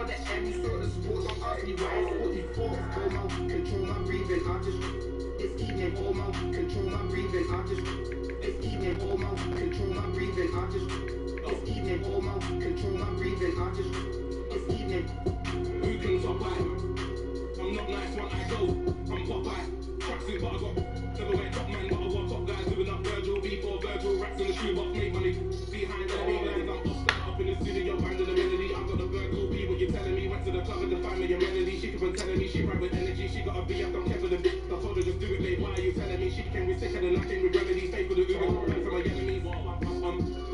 saw the M, you saw the sport. Don't ask me why it's 44. Hormone, control my breathing. I just this evening. Hormone, control my breathing. I just this evening. Hormone, control my breathing. I just this evening. Hormone, control my breathing. I just this evening. Who thinks I'm white? I'm not nice when I go. I'm Popeye. Tracksuit, but I got never went top man, but I want top guys living up Virgil. Before Virgil, racks in the shoebox, made money. Behind the big lines, I'm up in the studio, banging the melody. I've got the Virgil B, what you're telling me. Went to the club and defined your melody. She keep on telling me she rap with energy. She got a B, I don't care for them. I told her just do it, babe. Why are you telling me? She came with sicker than I came with remedies. Pay for the Uber, run for my enemies.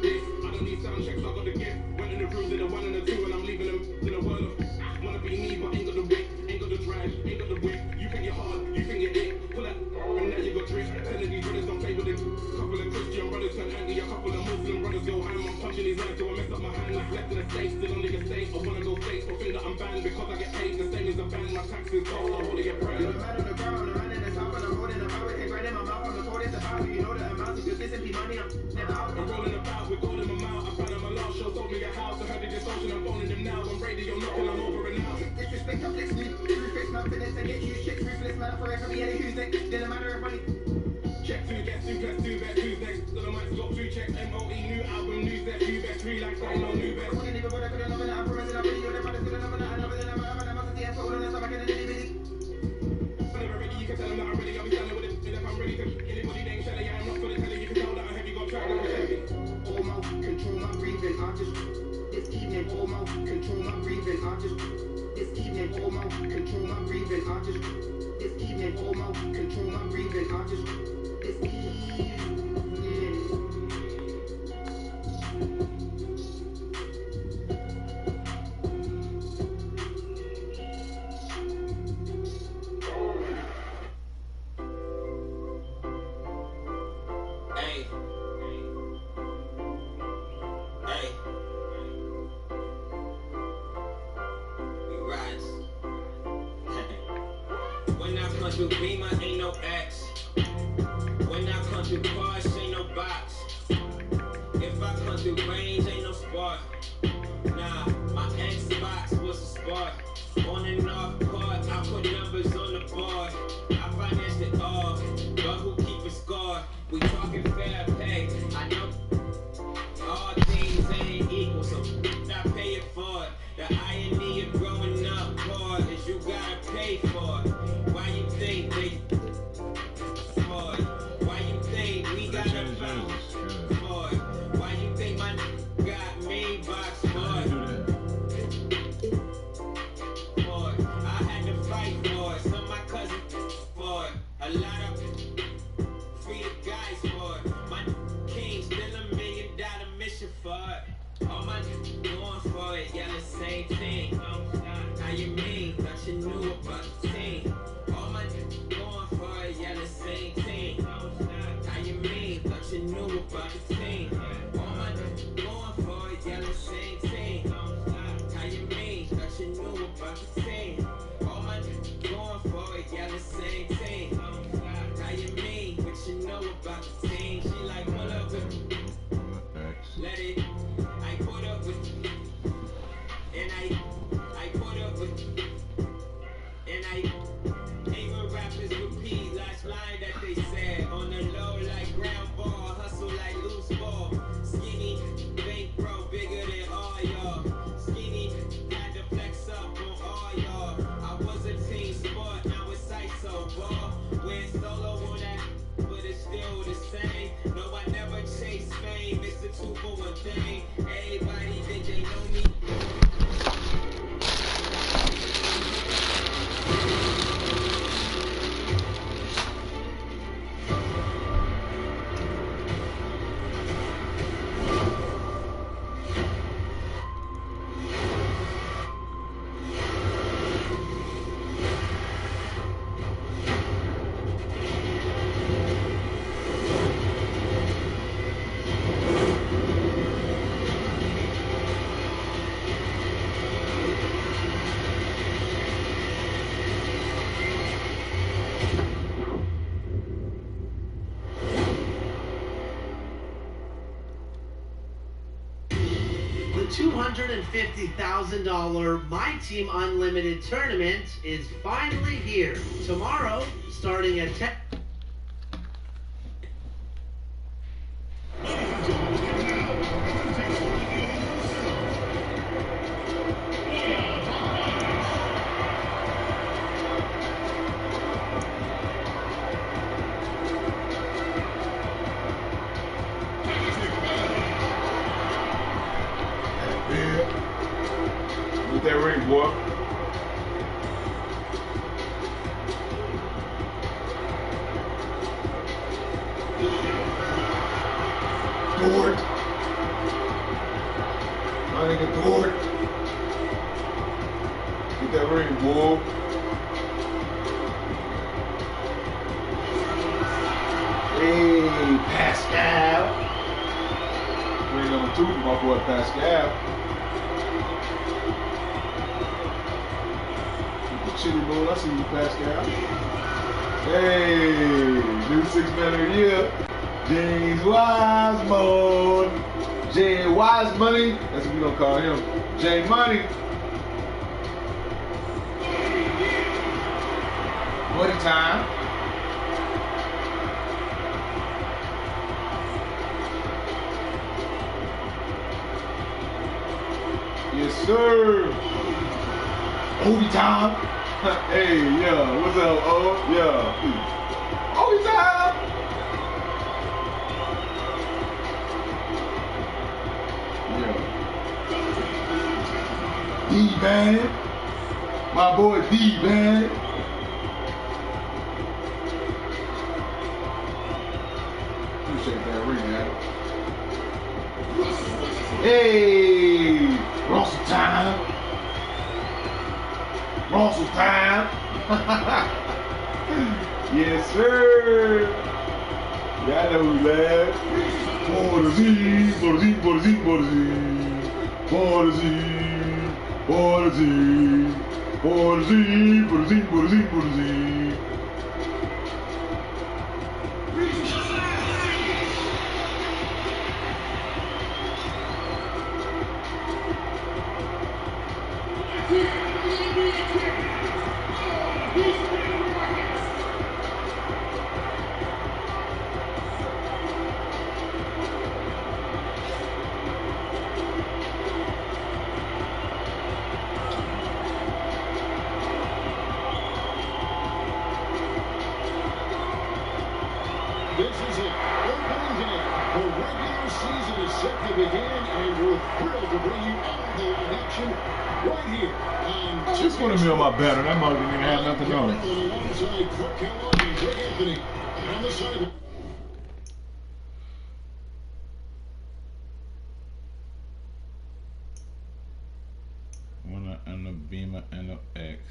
This, I don't need sound checks, I got the gift. Went in the rooms in the 1 and the 2, and I'm leaving them in a world of wanna be me, but ain't got the wit, ain't got the drive, ain't got the whip. You think you're hard, you think you're it. Pull up, and now you got drip. Telling these brothers don't play with it. Couple of Christian brothers turn angry, a couple of Muslim brothers go ham. I'm punching these knives till I mess up my hand. Left in the States, still on the estate. I wanna go States, but think that I'm banned because I get paid the same as a band. My taxes cold, I'm holding your breath. You're the man on the ground, the man in the south, and I'm holding the power. Can't grind in my mouth, I'm the coldest about you. You know the amount of good listen, be money, I'm never out. I'm rolling about with gold in my mouth. I found out my last show, sold me a house. I heard it just ocean, I'm phoning them now. I'm radio knocking, I'm over and out. Disrespect, I flex me. True face, confidence, and get you shit. Ruthless, man, forever be any who's next. Then a matter of money. Check 2, get 2, plus 2, bet 2's next. So the mic's got 2 checks. MOE, new album, new set, 2 bet 3 like I know new bet. I wouldn't even bother, couldn't love it, I'm promising I'm really good. If I just couldn't love it, I'm loving it, I'm a the effort, all of this, I'm getting it, really. Whenever ready, you can tell them that I'm ready. I'll be standing with it. And if I'm ready to anybody, they ain't shelly. Yeah, I'm not for the telly. You can tell that I heavy, got track like a Chevy. Hormone, control my breathing. I just this evening. Hormone, control my breathing. I just this evening. Hormone, control my breathing. I just this evening. Hormone, control my breathing. I just this evening. When I come through Beamer, ain't no X. When I come through cars, ain't no box. If I come through range, ain't no spark. Nah, my Xbox was a spark. On and off court, I put numbers on the board. I financed it all, but who keep it score? We talking fair pay. I know all things ain't equal, so I pay it for it. The irony of growing up poor is you gotta pay for it. Why you think they for it? Why you think we gotta fight for it? Why you think my got me box for it? For it. I had to fight for it. Some of my cousins for it. A lot of free the guys for it. My king still $1 million mission for it. All my going for it, yeah, the same thing. How you mean? Thought you knew about the team. All my going for it, yeah, the same thing. How you mean? Thought you knew about the team. All my going for it, yeah, the same thing. How you mean? Thought you knew about the team. All my going for it, yeah, the same thing. How you mean? What you know about the team? She like, pull up with me. Let it. I put up with you. And I put up with you. And I hate when rappers repeat last line that they said. On the low like ground ball, hustle like loose ball. Skinny, bank bro, bigger than all y'all. Skinny, had to flex up on all y'all. I was a team sport, now it's ISO ball. Went solo on that, but it's still the same. No, I never chase fame, it's a 2-for-1 thing. Everybody think they know me. $250,000 My Team Unlimited tournament is finally here. Tomorrow, starting at 10. Get that ring, boy. Gord. My nigga Gord. Get that ring, boy. Hey, Pascal. Ring number 2 for my boy Pascal. Chili Bowl, I see you, Pascal. Hey, new 6-man of the year, James Wiseman. Jay Wise Money, that's what we gonna call him. Jay Money. Money time. Yes, sir. Overtime. Hey, yeah, what's up, oh? Yeah. Overtime. Yeah. D-Man. My boy D-Man. Appreciate that ring, man. Hey, Russell time. Russell time. Yes, sir. Yeah, I know who that. For the Z, for the Z, for the Z, for the Z. For the Z, for the Z. For the Z, for the Z, for the Z, for the Z. This is it. Opening day. The regular season is set to begin, and we're thrilled to bring you all the live action right here on Just wanted me on my banner. That mug didn't even have nothing on it. Alongside Clip Kellogg and Greg Anthony. And on the side. One and a Beamer and a X.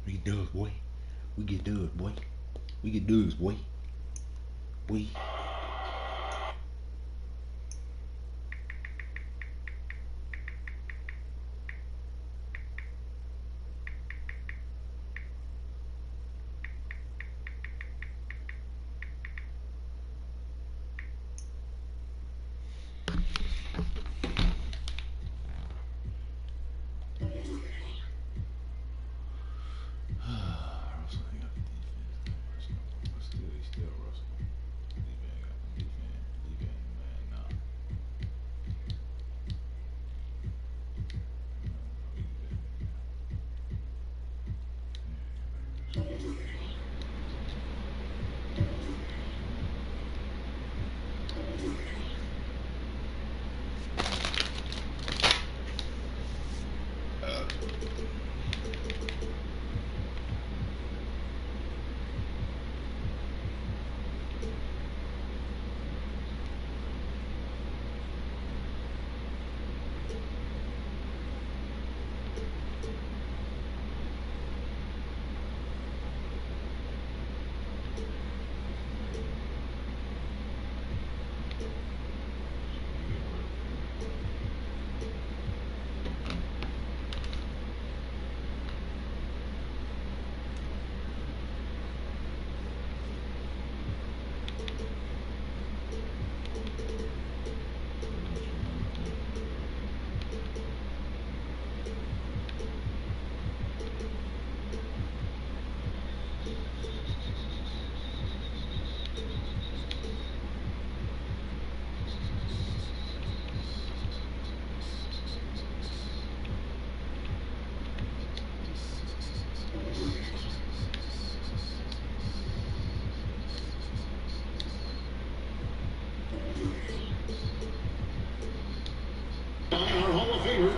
We get dubs, boy. We get dubs, boy. We get dubs, boy. Boy.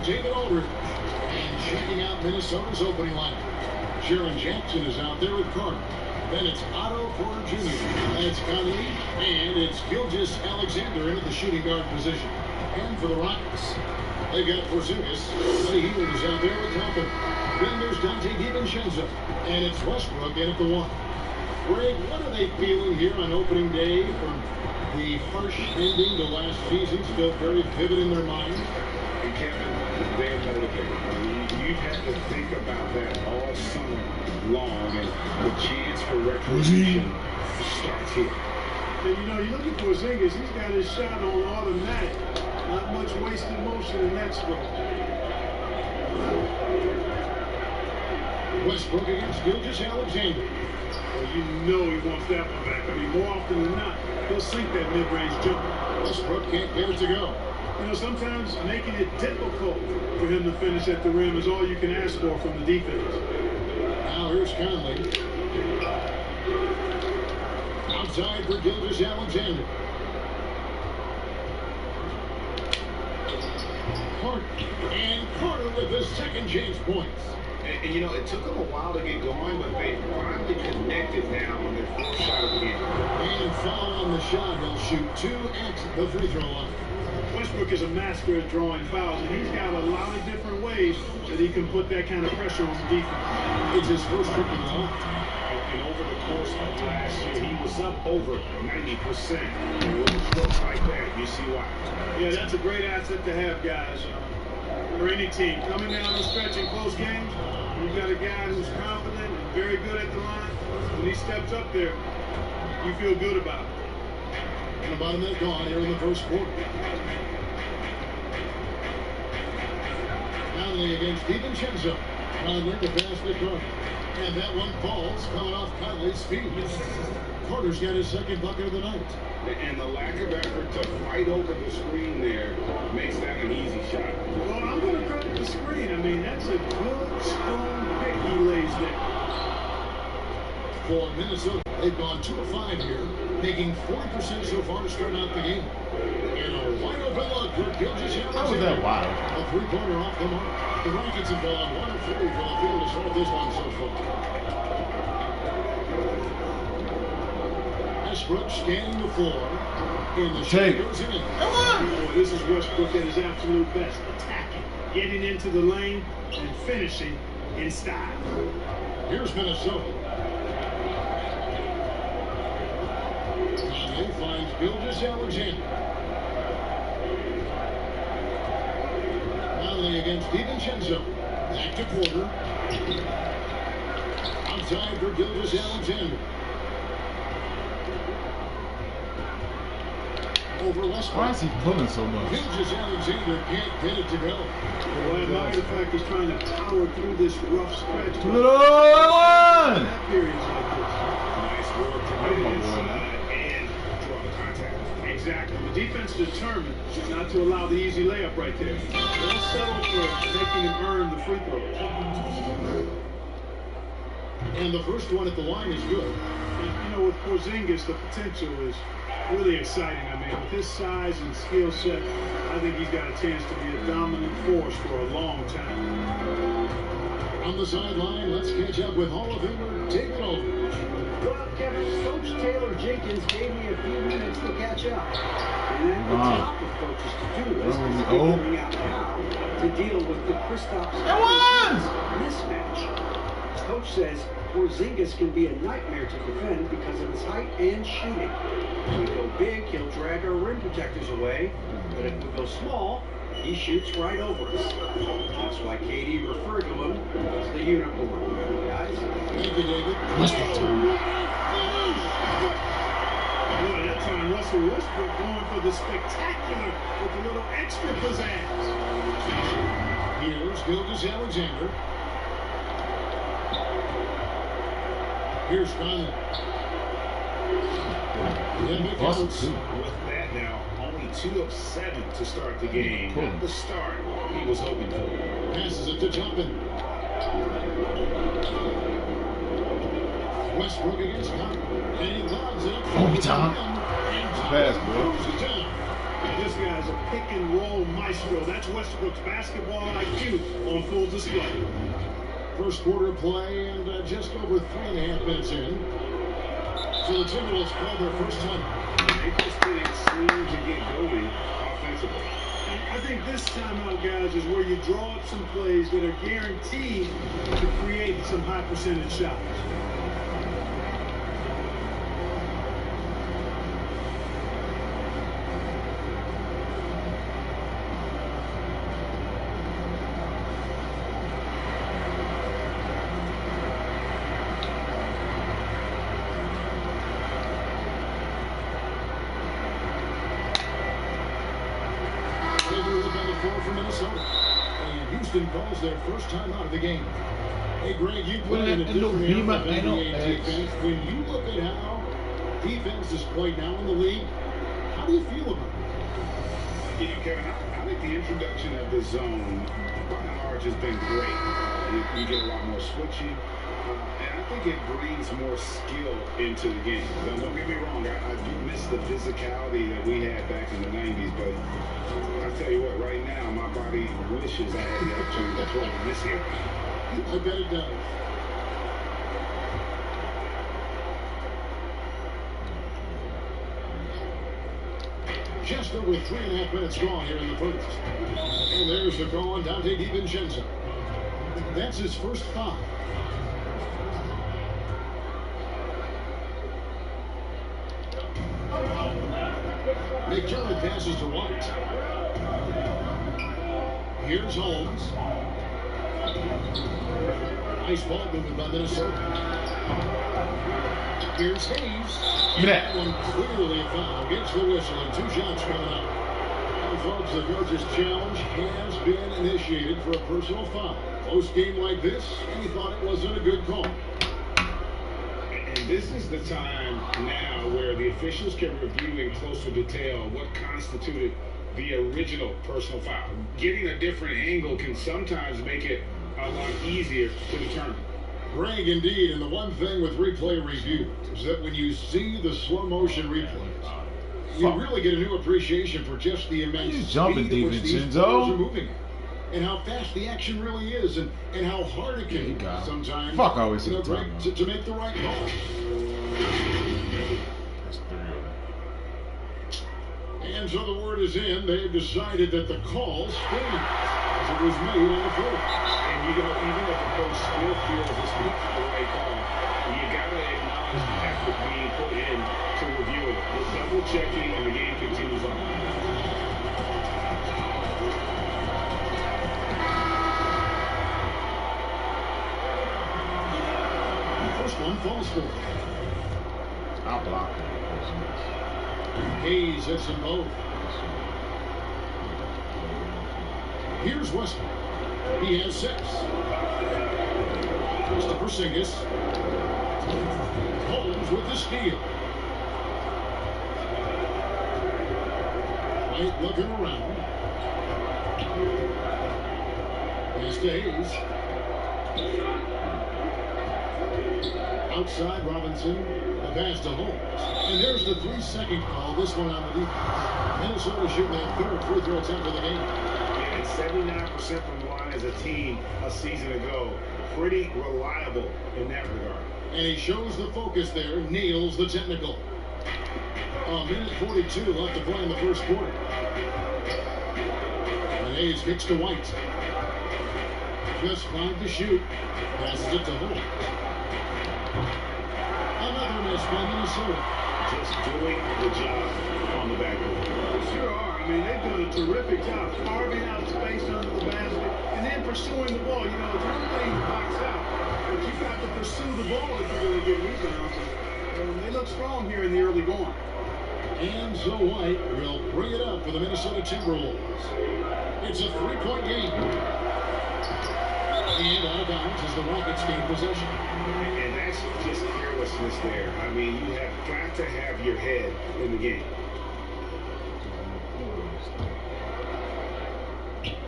David Aldridge. And checking out Minnesota's opening lineup. Sharon Jackson is out there with Carter. Then it's Otto Porter Jr. That's Conley. And it's Gilgeous Alexander into the shooting guard position. And for the Rockets, they've got Porzingis. Buddy Hield is out there with Toppin. Then there's Dante DiVincenzo. And it's Westbrook in at the 1. Greg, what are they feeling here on opening day from the harsh ending to last season? Still very vivid in their minds. And Kevin, they're motivated. You've had to think about that all summer long, and the chance for retribution starts here. And you know, you look at Porzingis, he's got his shot on automatic. Not much wasted motion in that stroke. Westbrook against Gilgeous Alexander. Well, you know he wants that one back. I mean, more often than not, he'll sink that mid-range jumper. Westbrook can't get it to go. You know, sometimes making it difficult for him to finish at the rim is all you can ask for from the defense. Now here's Conley. Outside for Gilgeous Alexander. Carter. And Carter with his second chance points. And you know, it took them a while to get going, but they finally connected now on their first shot of the game. And foul on the shot. He'll shoot 2 at the free throw line. Westbrook is a master at drawing fouls, and he's got a lot of different ways that he can put that kind of pressure on the defense. It's his first triple double. And over the course of last year, he was up over 90%. And with strokes like that, you see why. Yeah, that's a great asset to have, guys. For any team coming down the stretch in close games, you've got a guy who's confident and very good at the line. When he steps up there, you feel good about it. And about a minute gone here in the first quarter. Conley against DiVincenzo. Conley to pass to Carter. And that one falls, coming off Conley's feet. Carter's got his second bucket of the night. And the lack of effort to fight over the screen there makes that an easy shot. Well, I'm going to credit the screen. I mean, that's a good, strong pick he lays there. For Minnesota, they've gone 2 of 5 here, making 40% so far to start out the game. And a wide open look for Gilgeous Alexander. How was that wild? A three-pointer off the mark. The Rockets have gone 1 of 3 from the field to start this one so far. Westbrook scanning the floor. In the shot goes in. Come on! This is Westbrook at his absolute best. Attacking, getting into the lane, and finishing in style. Here's Minnesota. Conley finds Gilgeous Alexander. Conley against DiVincenzo. Back to Porter. Outside for Gilgeous Alexander. Over Westbrook. Why is he pulling so much? Gilgeous Alexander can't get it to go. Well, I admire the fact he's trying to power through this rough stretch. Little one! That period's like this. Nice work to get inside and draw the contact. Exactly. The defense determined not to allow the easy layup right there. They'll settle for making him earn the free throws. And the first one at the line is good. And, you know, with Porzingis, the potential is really exciting. I mean, with his size and skill set, I think he's got a chance to be a dominant force for a long time. On the sideline, let's catch up with Hall of Famer David Aldridge. Well, Kevin, Coach Taylor Jenkins gave me a few minutes to catch up. And at the top of coaches to do this is figuring out how to deal with the Kristaps mismatch. Coach says Porzingis can be a nightmare to defend because of his height and shooting. If we go big, he'll drag our rim protectors away. But if we go small, he shoots right over us. That's why KD referred to him as the unicorn. Guys, Thank you, David. Boy, that time Russell Westbrook going for the spectacular with a little extra pizzazz. Here's Gilgeous Alexander. Here's Conley. With that now, only 2 of 7 to start the game. Not the start he was hoping for. Passes it to Toppin. Westbrook against Conley. And he lobs it up. Overtime. Pass, bro. Throws it down. And This guy's a pick and roll maestro. That's Westbrook's basketball IQ on full display. First quarter play and just over 3.5 minutes in. So the Timberwolves called their first time. They just didn't seem to get going offensively. I think this timeout, guys, is where you draw up some plays that are guaranteed to create some high percentage shots. For Minnesota. And Houston calls their first time out of the game. Hey, Greg, you played in a different era of NBA defense. When you look at how defense is played now in the league, how do you feel about it? You know, Kevin, I think the introduction of the zone, by and large, has been great. You get a lot more switching. And I think it brings more skill into the game. Now, don't get me wrong, I do miss the physicality that we had back in the 90s, but I tell you what, right now, my body wishes I had the opportunity to play in this era. I bet it does. Just over 3.5 minutes gone here in the first. And there's the call on Dante DiVincenzo. That's his first foul. McDermott passes to White. Here's Holmes. Nice ball movement by Minnesota. Here's Hayes. That one clearly a foul. Gets the whistle and 2 shots coming up. Now, folks, the coach's challenge has been initiated for a personal foul. Close game like this, and he thought it wasn't a good call. And this is the time now where the officials can review in closer detail what constituted the original personal foul. Getting a different angle can sometimes make it a lot easier to determine. Greg, indeed, and the one thing with replay review is that when you see the slow motion replays, you really get a new appreciation for just the immense speed at which these players are moving, and how fast the action really is, and how hard it can be sometimes to make the right call. And so the word is in. They've decided that the call stands as it was made on the floor. And you know, even if the coach still feels this is the right call, you got to acknowledge the effort being put in to review it. The double checking, and the game continues on. First one falls for it. I'll block it. Hayes hits them both. Here's Westbrook. He has 6. Mr. Porzingis. Holmes with the steal. White looking around. Pass to Hayes. Outside Robinson. The pass to Holmes. And there's the 3-second call. This one on the defense. Minnesota shooting their 3rd free throw attempt of the game. And 79% from the line as a team a season ago. Pretty reliable in that regard. And he shows the focus there. Nails the technical. A minute 42 left to play in the first quarter. And Hayes kicks to White. Just 5 to shoot. Passes it to Holmes. Another miss by Minnesota. Just doing the job on the backboard. Sure are. I mean, they've done a terrific job carving out space under the basket and then pursuing the ball. You know, it's one thing to box out, but you've got to pursue the ball if you're going to get rebounds. They look strong here in the early going. And so White will bring it up for the Minnesota Timberwolves. It's a 3-point game. And out of bounds as the Rockets gain possession. And that's just carelessness there. I mean, you have got to have your head in the game.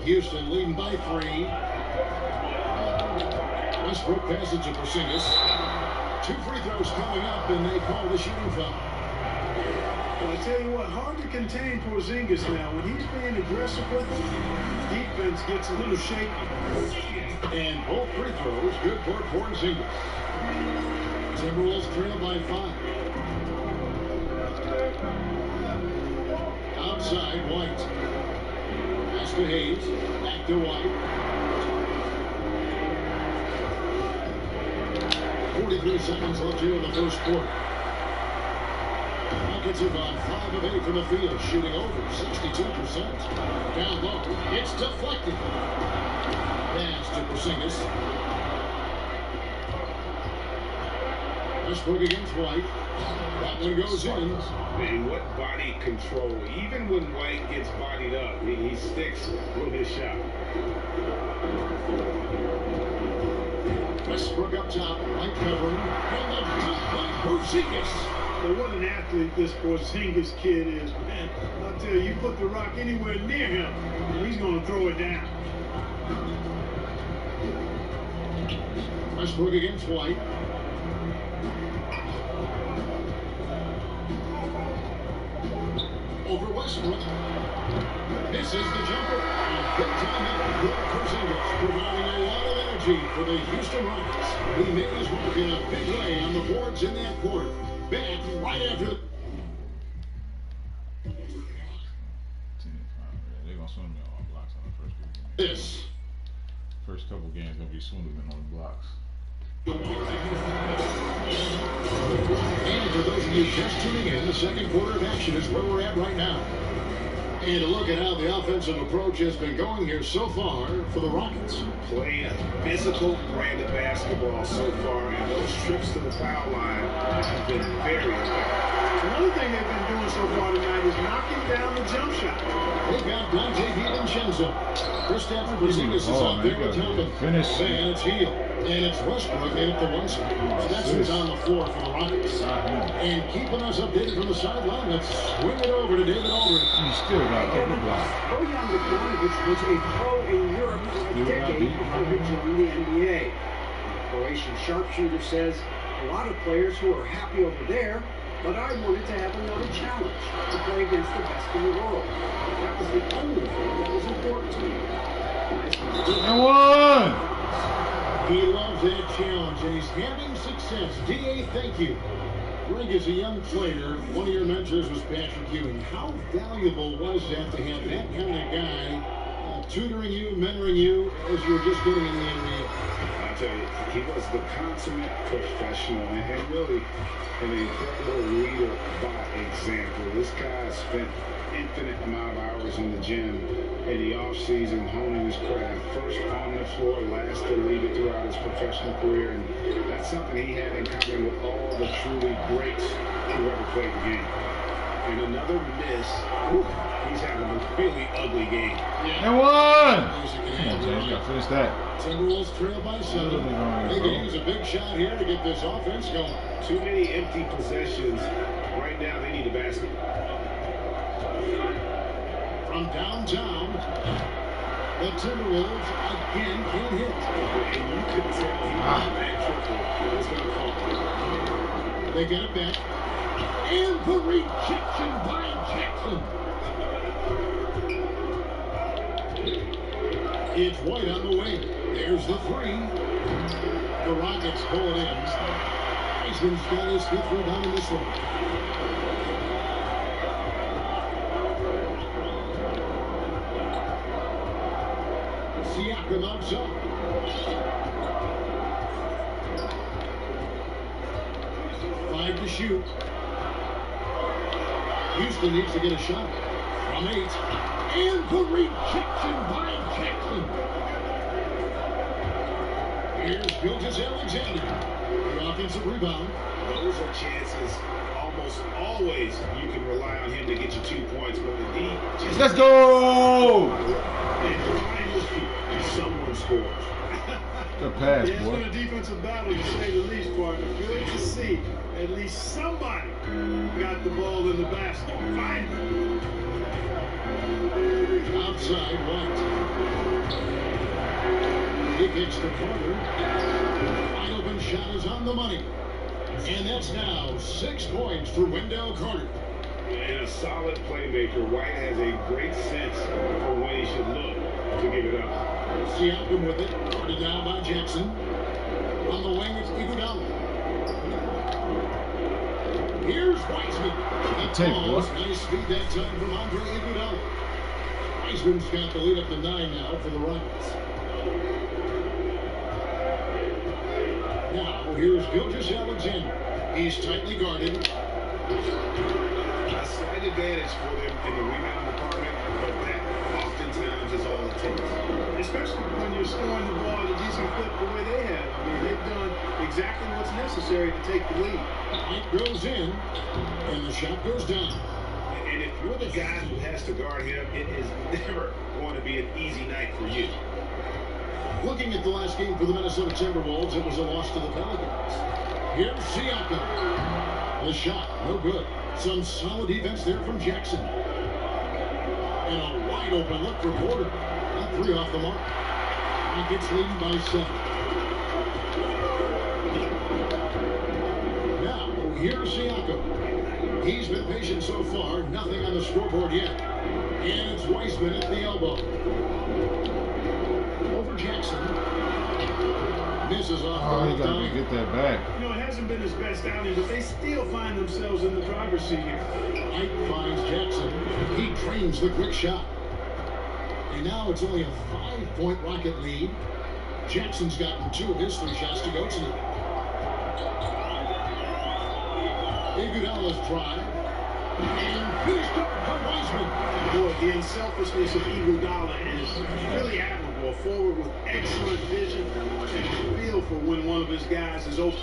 Houston leading by 3. Westbrook passes to Porzingis. 2 free throws coming up, and they call the shooting foul. Well, I tell you what, hard to contain Porzingis now. When he's being aggressive with them, defense gets a little shaky. And both free throws good for Porzingis. Timberwolves trail by 5. Outside, White. Pass to Hayes. Back to White. 43 seconds left here in the first quarter. Rockets have gone 5 of 8 from the field, shooting over 62%. Down low. It's deflected. Pass to Porzingis. Westbrook against White. That one goes in. Man, what body control. Even when White gets bodied up, he sticks with his shot. Westbrook up top. White covering. And the dunk by Porzingis. But what an athlete this Porzingis kid is, man. I'll tell you, you put the rock anywhere near him, and he's going to throw it down. Westbrook against White. Over Westbrook. This is the jumper. Big time effort for Porzingis, providing a lot of energy for the Houston Rockets. He made his mark in a big way on the boards in that quarter. Back right after the... They're going to swim me on blocks on the first couple games. This. First couple games going to be swimming on the blocks. And for those of you just tuning in, the second quarter of action is where we're at right now. And to look at how the offensive approach has been going here so far for the Rockets. Playing a physical brand of basketball so far, and those trips to the foul line have been very effective. Another thing they've been doing so far tonight is knocking down the jump shot. They've got Dante DiVincenzo. Kristaps Porzingis is out there with helmet. Finish. And it's Hield. And it's Westbrook in at the 1 spot. Spencer's on the floor for the Rockets. And keeping us updated from the sideline, let's swing it over to David Aldridge. He still got upper block. Bojan Bogdanovic was a pro in Europe for a decade before he joined the NBA. The Croatian sharpshooter says, a lot of players who are happy over there, but I wanted to have another challenge, to play against the best in the world. That was the only thing that was important to me. And one! He loves that challenge, and he's having success. D.A., thank you. Greg, as a young player, one of your mentors was Patrick Ewing. How valuable was that to have that kind of guy tutoring you, mentoring you, as you were just getting in the NBA? I tell you, he was the consummate professional and really an incredible leader by example. This guy spent infinite amount of hours in the gym in the off-season honing his craft. First on the floor, last to leave it throughout his professional career. And that's something he had in common with all the truly greats who ever played the game. And another miss. Ooh, he's having a really ugly game. And one! Come on, James, got to finish that. Timberwolves trail by 7. They can use a big shot here to get this offense going. Too many empty possessions. Right now, they need a basket. From downtown, the Timberwolves again can't hit. And you could tell that triple was going to fall. They get it back. And the rejection by Jackson. It's White on the wing. There's the 3. The Rockets pull it in. Heisman's got his 5th rebound in this one. Siakam outside. Five to shoot. Houston needs to get a shot. From 8. And the rejection by Jackson. Here's Gilgeous-Alexander. The offensive rebound. Those are chances almost always you can rely on him to get you 2 points, but the D just... Let's go! Someone scores. Good pass, Yeah, it's boy. been a defensive battle, to say the least, partner. Good to see at least somebody got the ball in the basket. Fine. Outside White. He kicks the corner. Wide open shot is on the money. And that's now 6 points for Wendell Carter. And a solid playmaker. White has a great sense for when he should look to give it up. Siakam with it. Guarded now by Jackson. On the wing, it's Iguodala. Here's Wiseman. Nice feed that time from Andre Iguodala. Wiseman's got the lead up to 9 now for the Rockets. Now, here's Gilgeous-Alexander. He's tightly guarded. A slight advantage for them in the rebound department, but that oftentimes is all it takes. Especially when you're scoring the ball at a decent clip the way they have. I mean, they've done exactly what's necessary to take the lead. It goes in, and the shot goes down. And if you're the guy who has to guard him, it is never going to be an easy night for you. Looking at the last game for the Minnesota Timberwolves, it was a loss to the Pelicans. Here's Siakam. The shot, no good. Some solid defense there from Jackson. And a wide open look for Porter. That 3 off the mark. Rockets leading by 7. Now, here's Siakam. He's been patient so far. Nothing on the scoreboard yet. And it's Wiseman at the elbow. Over Jackson. Misses off. Oh, you gotta get that back. You know, it hasn't been his best outing, but they still find themselves in the driver's seat here. White finds Jackson. He trains the quick shot. And now it's only a 5-point Rocket lead. Jackson's gotten 2 of his 3 shots to go tonight. Iguodala's drive. And finished up by Wiseman. Boy, the unselfishness of Iguodala is really admirable. A forward with excellent vision and feel for when one of his guys is open.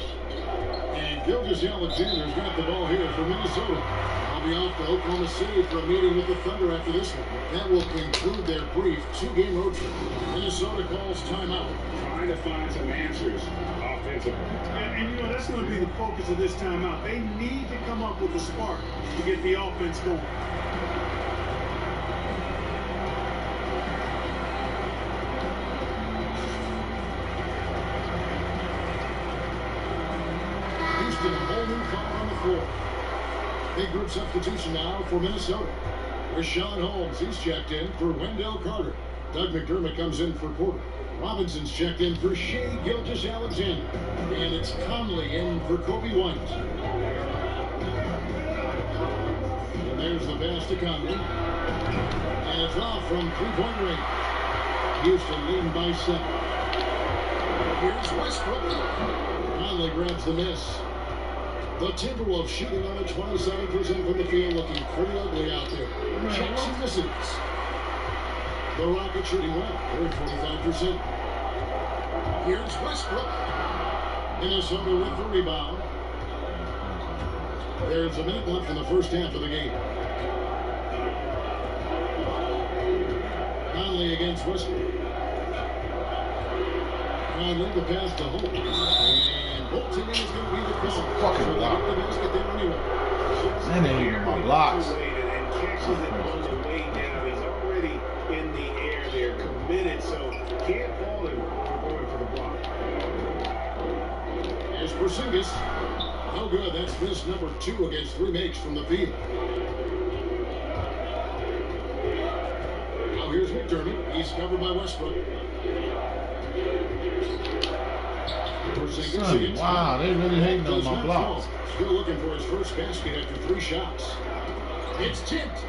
And Gilgeous-Alexander's got the ball here for Minnesota. I'll be off to Oklahoma City for a meeting with the Thunder after this one. That will conclude their brief 2-game road trip. Minnesota calls timeout. Trying to find some answers offensively. And you know, that's going to be the focus of this timeout. They need to come up with a spark to get the offense going. A whole new foul on the floor. Big group substitution now for Minnesota. Rashawn Holmes, he's checked in for Wendell Carter. Doug McDermott comes in for Porter. Robinson's checked in for Shea Gilgeous-Alexander. And it's Conley in for Kobe White. And there's the pass to Conley. And it's off from 3-point range. Houston leading by 7. Here's Westbrook. Conley grabs the miss. The Timberwolves shooting on a 27% from the field, looking pretty ugly out there. Jackson misses. The Rockets shooting well. They're at 45%. Here's Westbrook. Minnesota with the rebound. There's a minute left in the first half of the game. Conley against Westbrook. Conley the pass to Holt. And Bolton is going to be the call. Fucking block. That ain't even my blocks. And catches it on the way down. He's already in the air there, committed, so can't fault him for going for the block. There's Porzingis. No good. That's miss number 2 against 3 makes from the field. Now here's McDermott. He's covered by Westbrook. Son, wow, they really hating on my blocks. Still looking for his first basket after 3 shots. It's tipped.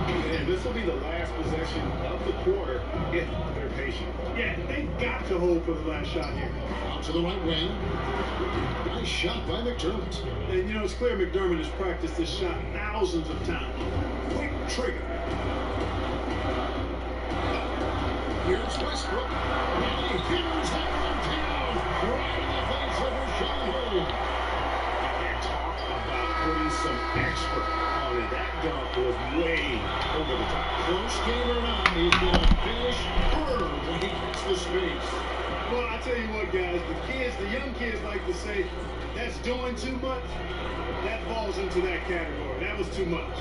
And this will be the last possession of the quarter if they're patient. Yeah, they've got to hold for the last shot here. Out to the right wing. Nice shot by McDermott. And you know, it's clear McDermott has practiced this shot thousands of times. Quick trigger. Here's Westbrook. And he hammers that one down. Right in the face of Rashawn Holmes. And talk about putting some expert on it. That dunk was way over the top. Close game or not, he's going to finish firm when he gets the space. Well, I tell you what, guys, the young kids like to say, that's doing too much. That falls into that category. That was too much.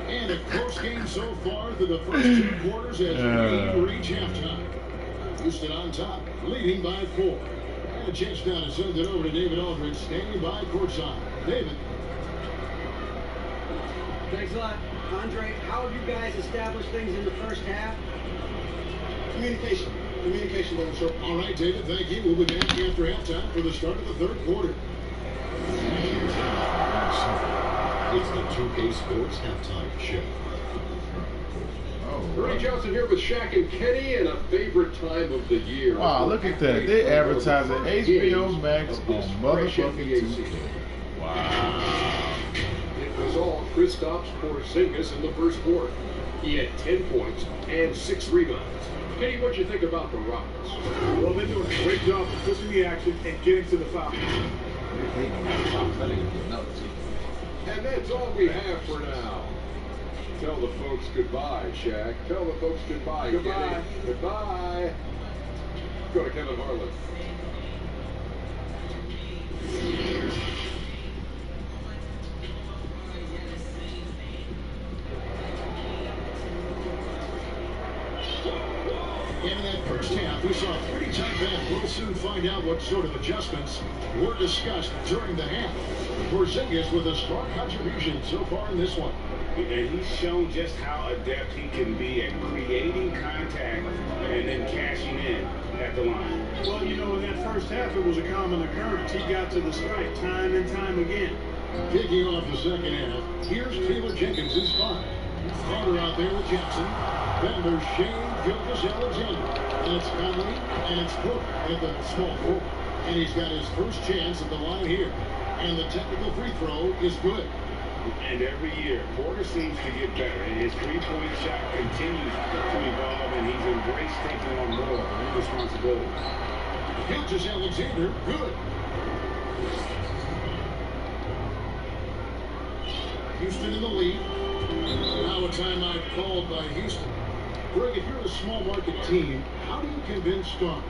And a close game so far through the first 2 quarters as we reach halftime. Houston on top, leading by 4. And a chance now to send it over to David Aldridge, standing by courtside. David. Thanks a lot, Andre. How have you guys established things in the first half? Communication. Communication, Don Short. All right, David, thank you. We'll be back after halftime for the start of the third quarter. It's the 2K Sports Halftime Show. Ray Johnson here with Shaq and Kenny, and a favorite time of the year. Wow, look at that. They advertising HBO Max on motherfucking 2K. Wow. It was all Kristaps Porzingis in the first quarter. He had 10 points and 6 rebounds. Kenny, what'd you think about the Rockets? Well, they're doing a great job of pushing the action and getting to the foul. And that's all we have for now. Tell the folks goodbye, Shaq. Tell the folks goodbye. Goodbye. Kenny. Goodbye. Go to Kevin Harlan. In that first half, we saw a pretty tight match. We'll soon find out what sort of adjustments were discussed during the half. Porzingis with a strong contribution so far in this one. And he's shown just how adept he can be at creating contact and then cashing in at the line. Well, you know, in that first half, it was a common occurrence. He got to the strike time and time again. Kicking off the second half, here's Taylor Jenkins in spot. Carter out there with Jackson. Then there's Shane Gilgeous-Alexander. And it's Conley, and it's Cook at the small forward. And he's got his first chance at the line here. And the technical free throw is good. And every year, Porter seems to get better, and his three-point shot continues to evolve, and he's embraced taking on more responsibility. Gilgeous-Alexander, good. Houston in the lead. Now a timeout called by Houston. Greg, if you're a small market team, how do you convince stars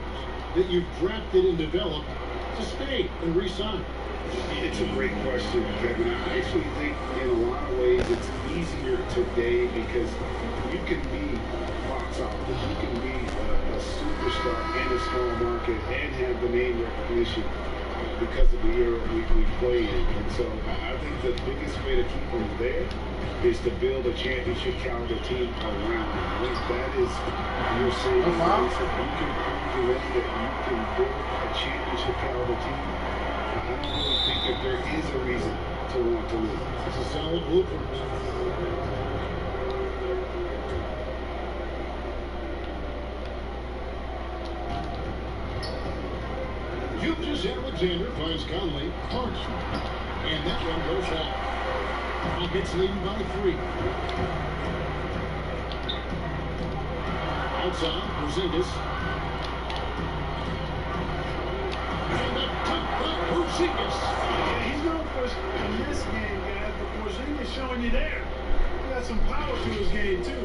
that you've drafted and developed to stay and re-sign? It's a great question, Kevin. I actually think in a lot of ways it's easier today because you can be box office, you can be a superstar in a small market and have the name recognition because of the era we play in. And so I think the biggest way to keep them there is to build a championship caliber team around them. I think that is your saving grace. If you can prove to them that you can build a championship caliber team, I don't really think that there is a reason to want to lose. It's a solid blueprint. Gilgeous-Alexander finds Conley. Carter. And that one goes off. Rockets leading by 3. Outside, Porzingis. And a took by Porzingis. He's known for a miss game, guys, but Porzingis showing you there. He got some power to his game, too.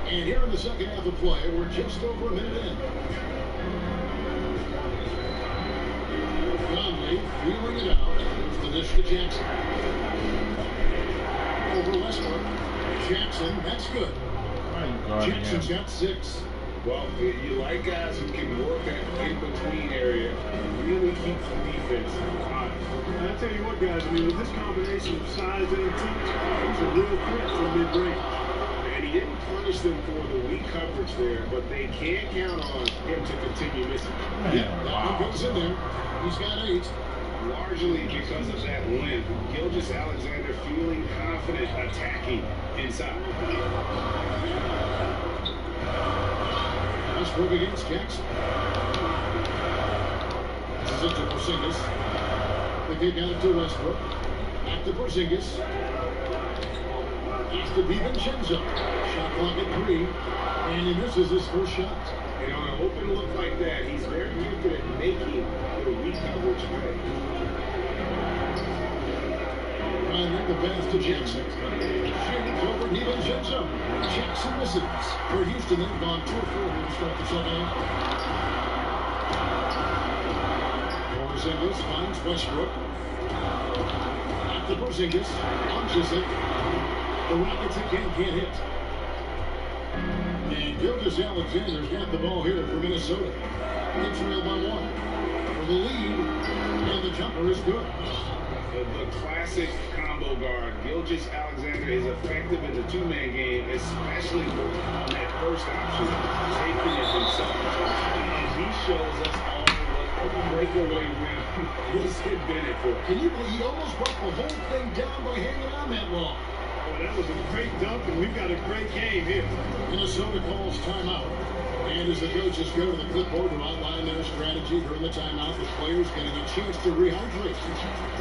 And here in the second half of play, we're just over a minute in. Conley wheeling it out. It's the dish to Jackson. Over Westbrook. Jackson, that's good. Jackson's got 6. Well, you like guys who can work that in-between area and really keep the defense honest. And I tell you what, guys, I mean, with this combination of size and intent, he's a real threat from mid-range. And he didn't punish them for the weak coverage there, but they can't count on him to continue missing. Yeah, that one goes in there. He's got 8. Largely because of that length, Gilgeous-Alexander feeling confident attacking inside. Westbrook against Jackson. This is it to Porzingis. The kick out to Westbrook. Back to Porzingis. It's to DiVincenzo. Shot clock at 3. And he misses his first shot. And on an open look like that, he's very good at making the weak coverage play. Finally, the pass to Jackson. Shooting over DiVincenzo. Jackson misses. For Houston, they've gone 2 of 4 here to start the second half. Porzingis finds Westbrook. Back to Porzingis. Launches it. The Rockets again can't hit. And Gilgeous-Alexander's got the ball here for Minnesota. They trail by 1. for the lead. And the jumper is good. The classic combo guard, Gilgeous-Alexander, is effective in the two-man game, especially on that first option, taking it himself. And he shows us all what a breakaway win was hit Bennett for. Can you believe he almost brought the whole thing down by hanging on that long? Oh, that was a great dunk, and we've got a great game here. Minnesota calls timeout. And as the coaches go to the clipboard to outline their strategy during the timeout, the players getting a chance to rehydrate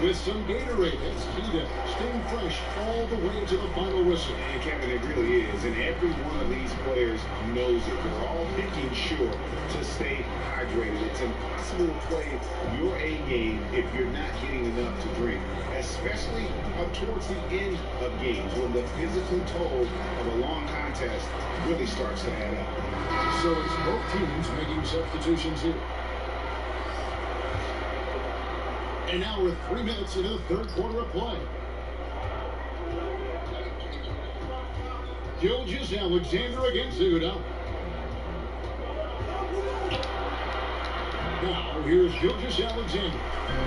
with some Gatorade. That's key to staying fresh all the way to the final whistle. And Kevin, it really is. And every one of these players knows it. They're all making sure to stay hydrated. It's impossible to play your A game if you're not getting enough to drink, especially towards the end of games when the physical toll of a long contest really starts to add up. So it's both teams making substitutions here. And now we're 3 minutes into the third quarter of play. Gilgeous-Alexander against Zuda. Now here's Gilgeous-Alexander.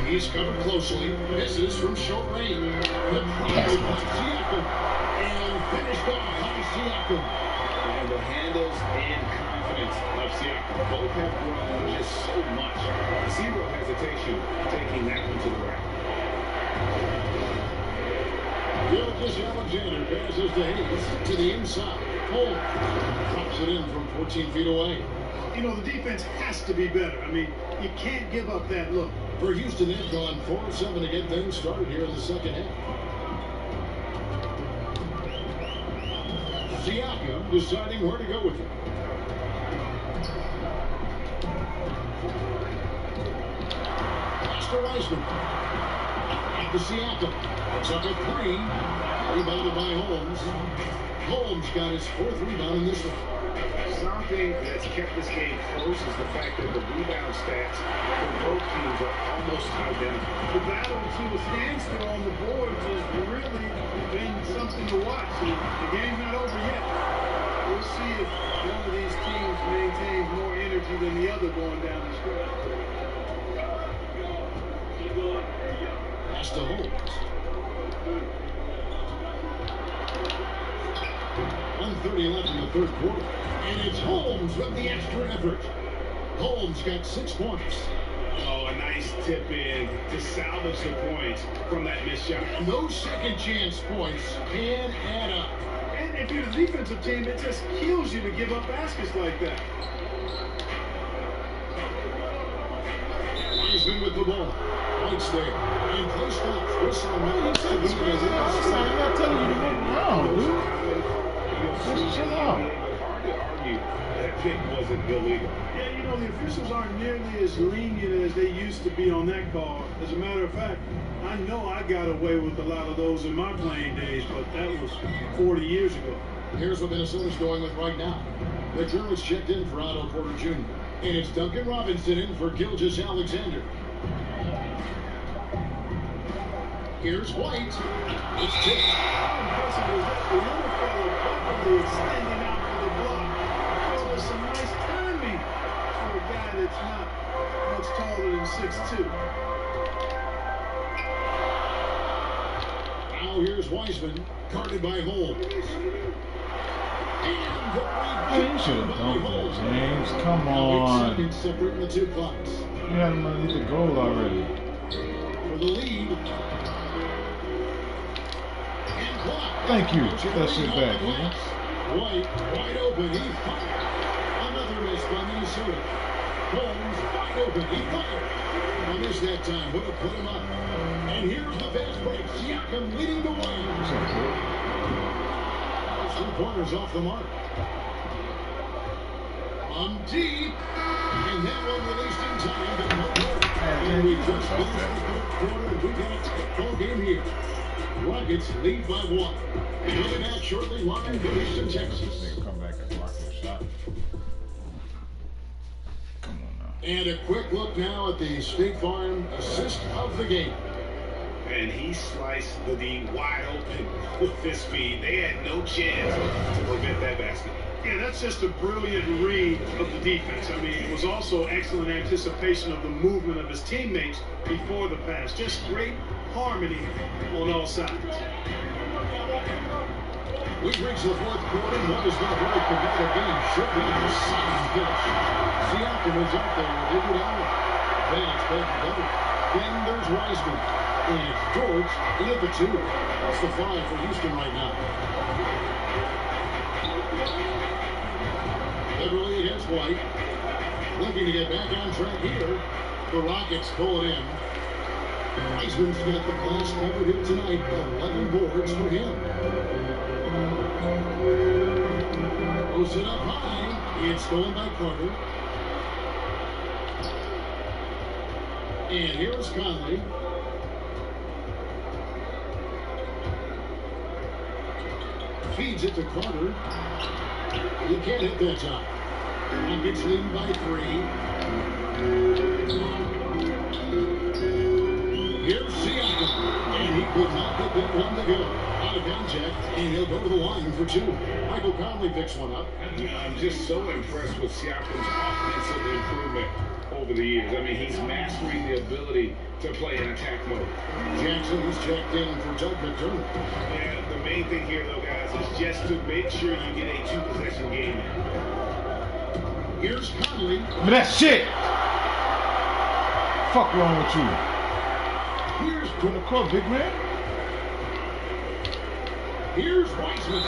He's covered closely. Misses from short range. The drive by Siakam. And finished off by Siakam. And the handles and confidence of Siakam both have grown just so much. Zero hesitation taking that one to the rack. Gilgeous-Alexander passes to Hayes to the inside. Cole drops it in from 14 feet away. You know, the defense has to be better. I mean, you can't give up that look. For Houston, they've gone 4-7 to get things started here in the second half. Siakam deciding where to go with it. Pass to Wiseman. Back to Siakam. It's up at 3. Rebounded by Holmes. Holmes got his 4th rebound in this one. Something that's kept this game close is the fact that the rebound stats for both teams are almost identical. The battle to a standstill on the boards has really been something to watch. The game's not over yet. We'll see if one of these teams maintains more energy than the other going down the stretch. Pass to Holmes. 1:30 left in the third quarter. And it's Holmes with the extra effort. Holmes got 6 points. Oh, a nice tip in to salvage the points from that missed shot. Those second chance points can add up. And if you're the defensive team, it just kills you to give up baskets like that. Wiseman with the ball. White's there. And close stops. Whistle and I'm not telling you to move around, dude. Just chill out. Hard to argue that pick wasn't illegal. Yeah, you know, the officials aren't nearly as lenient as they used to be on that call. As a matter of fact, I know I got away with a lot of those in my playing days, but that was 40 years ago. Here's what Minnesota's going with right now. The Germans checked in for Otto Porter Jr. And it's Duncan Robinson in for Gilgeous-Alexander. Here's White. It's tipped. How impressive is that? The little fellow definitely extending out for the block. There was some nice timing for a guy that's not much taller than 6'2". Now here's Wiseman, guarded by Holmes. Hey, you should have dunked that, James. Come on. Separate in the 2 clocks. You had him underneath the goal already. For the lead. And clock. Thank you. Get that shit back, man. White, wide open. He fired. Another miss by Minnesota. Holmes, wide open. He fired. Well, missed that time. Would have put him up. And here's the fast break. Siakam leading the way. What's up, kid? 3-pointers off the mark. On deep. And that one released in time, but no good. And we just finished the third quarter. We got a ball game here. Rockets lead by 1. We'll be back shortly live in Houston, Texas. They come back and block your shot. Come on now. And a quick look now at the State Farm assist of the game. And he sliced the D wide open with his feet. They had no chance to prevent that basket. Yeah, that's just a brilliant read of the defense. I mean, it was also excellent anticipation of the movement of his teammates before the pass. Just great harmony on all sides. We've reached the fourth quarter. What is going to break the ball game? Should be the second pitch. Siakam is up there with Iguodala. Then it's back together. Then there's Wiseman. And it's George in at the 2. That's the 5 for Houston right now. Beverly against White. Looking to get back on track here. The Rockets pull it in. Wiseman's got the class covered here tonight. 11 boards for him. Posted up high. It's stolen by Carter. And here's Conley. Feeds it to Carter. He can't hit that shot. Rockets leading by 3. Here's Siakam. And he could not get that one to go. Out of contact, and he'll go to the line for 2. Michael Conley picks one up. I'm just so impressed with Siakam's offensive improvement over the years. I mean, he's mastering the ability to play in attack mode. Jackson is checked in for Doug McDermott. Yeah, the main thing here, though, guys, is just to make sure you get a 2-possession game. Here's Conley. But that shit! Fuck wrong with you? Here's Put the court, big man. Here's Wiseman.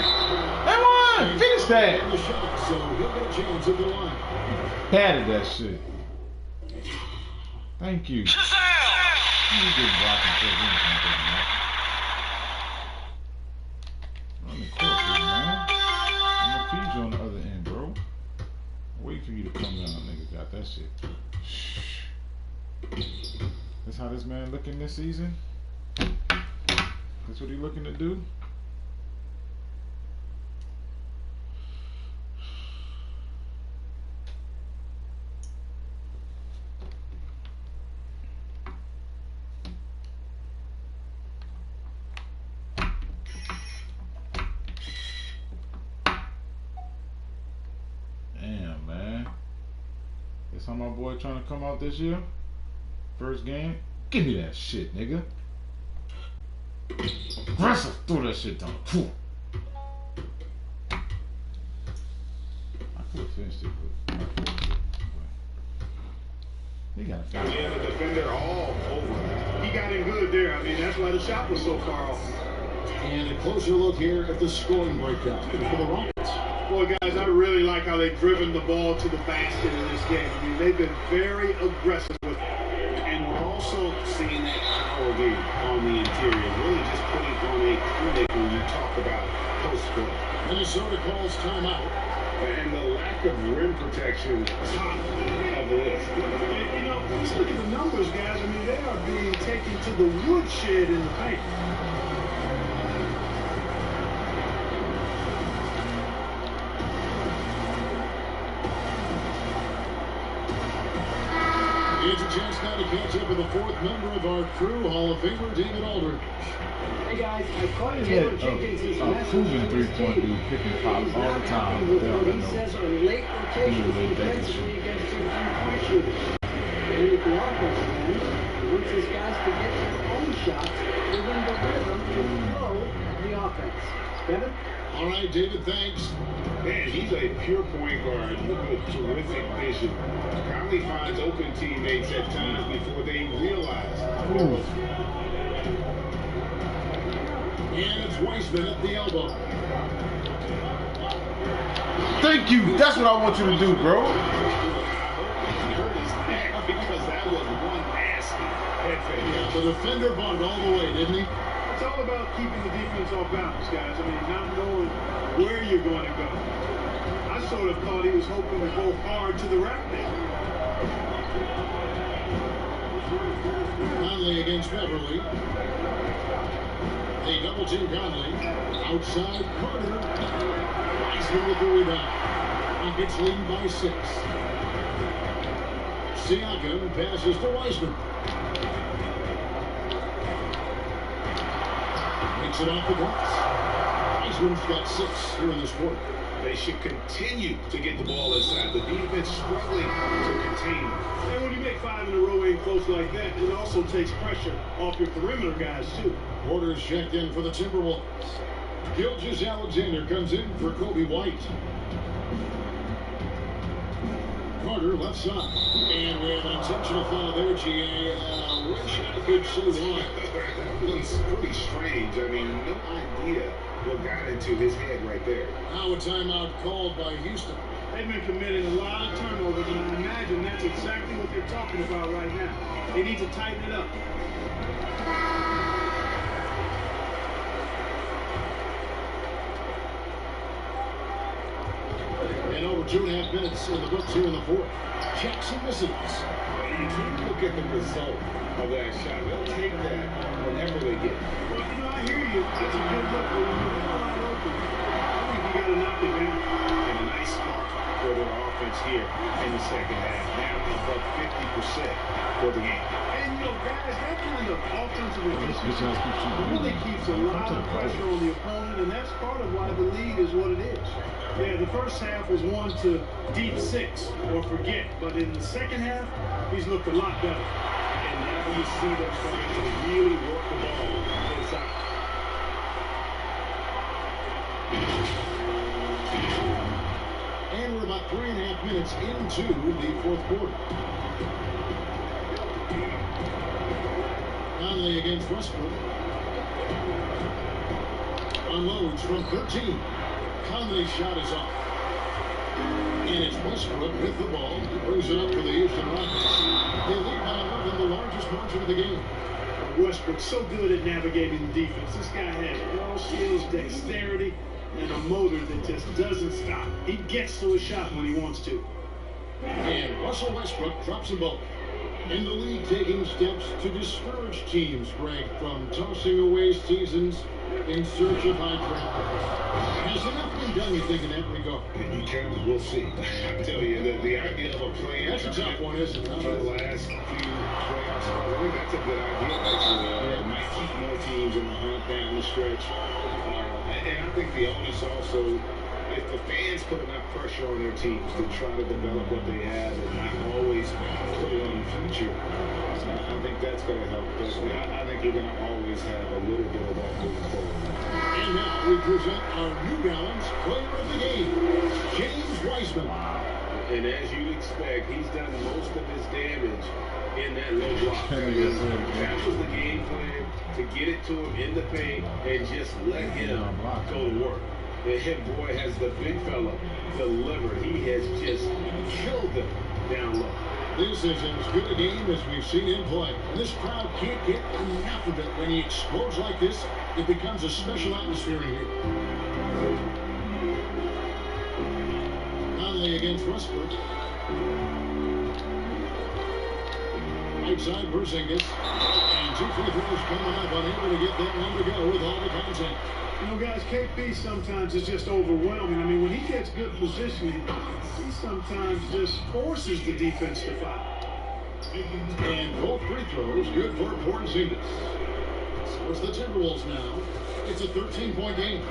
They won! Finish that! The shot, so he'll get a chance at the line. Patted that shit. Thank you. You did blocking for run the court, big man. I'm gonna feed you on the other end, bro. Wait for you to come down, nigga. Got that shit. Shh. That's how this man looking this season? That's what he looking to do? Damn, man. That's how my boy trying to come out this year? First game? Give me that shit, nigga. Wrestle through that shit down. Phew. I could have finished it, but he got to finish it. Yeah, the defender all over. He got in good there. I mean, that's why the shot was so far off. And a closer look here at the scoring breakdown for the Rockets. Boy, guys, I really like how they've driven the ball to the basket in this game. I mean, they've been very aggressive with it. And we're also seeing that power game on the interior, really just putting on a clinic when you talk about post play. Minnesota calls timeout. And the lack of rim protection top of the list. You know, let's look at the numbers, guys. I mean, they are being taken to the woodshed in the paint. It's a chance now to catch up with the 4th member of our crew, Hall of Famer David Aldridge. Hey guys, I caught Yeah, Taylor Jenkins' message proven on three-point his dude, tape. picking pops He's all not the time. happy with They don't what he know. says on late rotations defensively against their three-point shooters. And if the offensive end wants his guys to get their own shots, within the rhythm to flow the offense. Kevin? All right, David, thanks. Man, he's a pure point guard with terrific vision. Conley finds open teammates at times before they realize. Ooh. And it's Wiseman at the elbow. Thank you. That's what I want you to do, bro. He hurt his neck because that was one nasty head fake. Yeah, the defender bought it all the way, didn't he? It's all about keeping the defense off balance, guys. I mean, not knowing where you're going to go. I sort of thought he was hoping to go hard to the rack there. Conley against Beverly. They double team Conley. Outside Carter. Wiseman with the rebound. Rockets leading by 6. Siakam passes to Wiseman. Makes it off the glass. Wiseman's got 6 here in this quarter. They should continue to get the ball inside. The defense struggling to contain them. And when you make 5 in a row ain't close like that, it also takes pressure off your perimeter guys, too. Orders checked in for the Timberwolves. Gilgeous-Alexander comes in for Kobe White. Carter left side. And we have an intentional foul there, GA. Wish I could say why. That was pretty strange. I mean, no idea what got into his head right there. Now a timeout called by Houston. They've been committing a lot of turnovers, and I imagine that's exactly what they're talking about right now. They need to tighten it up. And over 2.5 minutes in the books here in the fourth. Jackson misses. You can't look at the result of that shot. They'll take that whenever they get it. Well, you know, I hear you. That's a good look, but when you're wide open, I think you got to knock it down. And a nice spark for their offense here in the second half. Now above 50% for the game. And, you know, guys, that kind of offensive efficiency really keeps a lot of pressure on the opponent, and that's part of why the lead is what it is. Yeah, the first half was 1 to deep 6 or forget, but in the second half, he's looked a lot better. And now you see them starting to really work the ball inside. And we're about 3.5 minutes into the fourth quarter. Conley against Westbrook. Unloads from 13. Conley's shot is off. And it's Westbrook with the ball. He brings it up for the Houston Rockets. They lead by 11, the largest margin of the game. Westbrook's so good at navigating the defense. This guy has ball skills, dexterity, and a motor that just doesn't stop. He gets to a shot when he wants to. And Russell Westbrook drops a ball. In the league, taking steps to discourage teams, Greg, from tossing away seasons in search of high draft picks. Has enough been done, you think, in that regard? Because we'll see. I tell you that the idea of a player That's a tough one, isn't it? For the last few playoffs, I think that's a good idea, actually. It might keep more teams in the hunt down the stretch. And I think the onus also, if the fans put enough pressure on their teams to try to develop what they have and not always put it on the future, I think that's going to help. But I think you're going to always have a little bit of that going forward. And now we present our New Balance Player of the Game, James Wiseman. And as you'd expect, he's done most of his damage in that low block. That was the game plan, to get it to him in the paint and just let him go to work. The head boy has the big fella delivered. He has just killed them down low. This is as good a game as we've seen him play. And this crowd can't get enough of it. When he explodes like this, it becomes a special atmosphere in here. Conley against Westbrook. Right side, Porzingis. And 2 free throws coming up, unable to get that one to go with all the contact. You know, guys, KP sometimes is just overwhelming. I mean, when he gets good positioning, he sometimes just forces the defense to foul. And both free throws good for Porzingis. So it's the Timberwolves now. It's a 13-point game.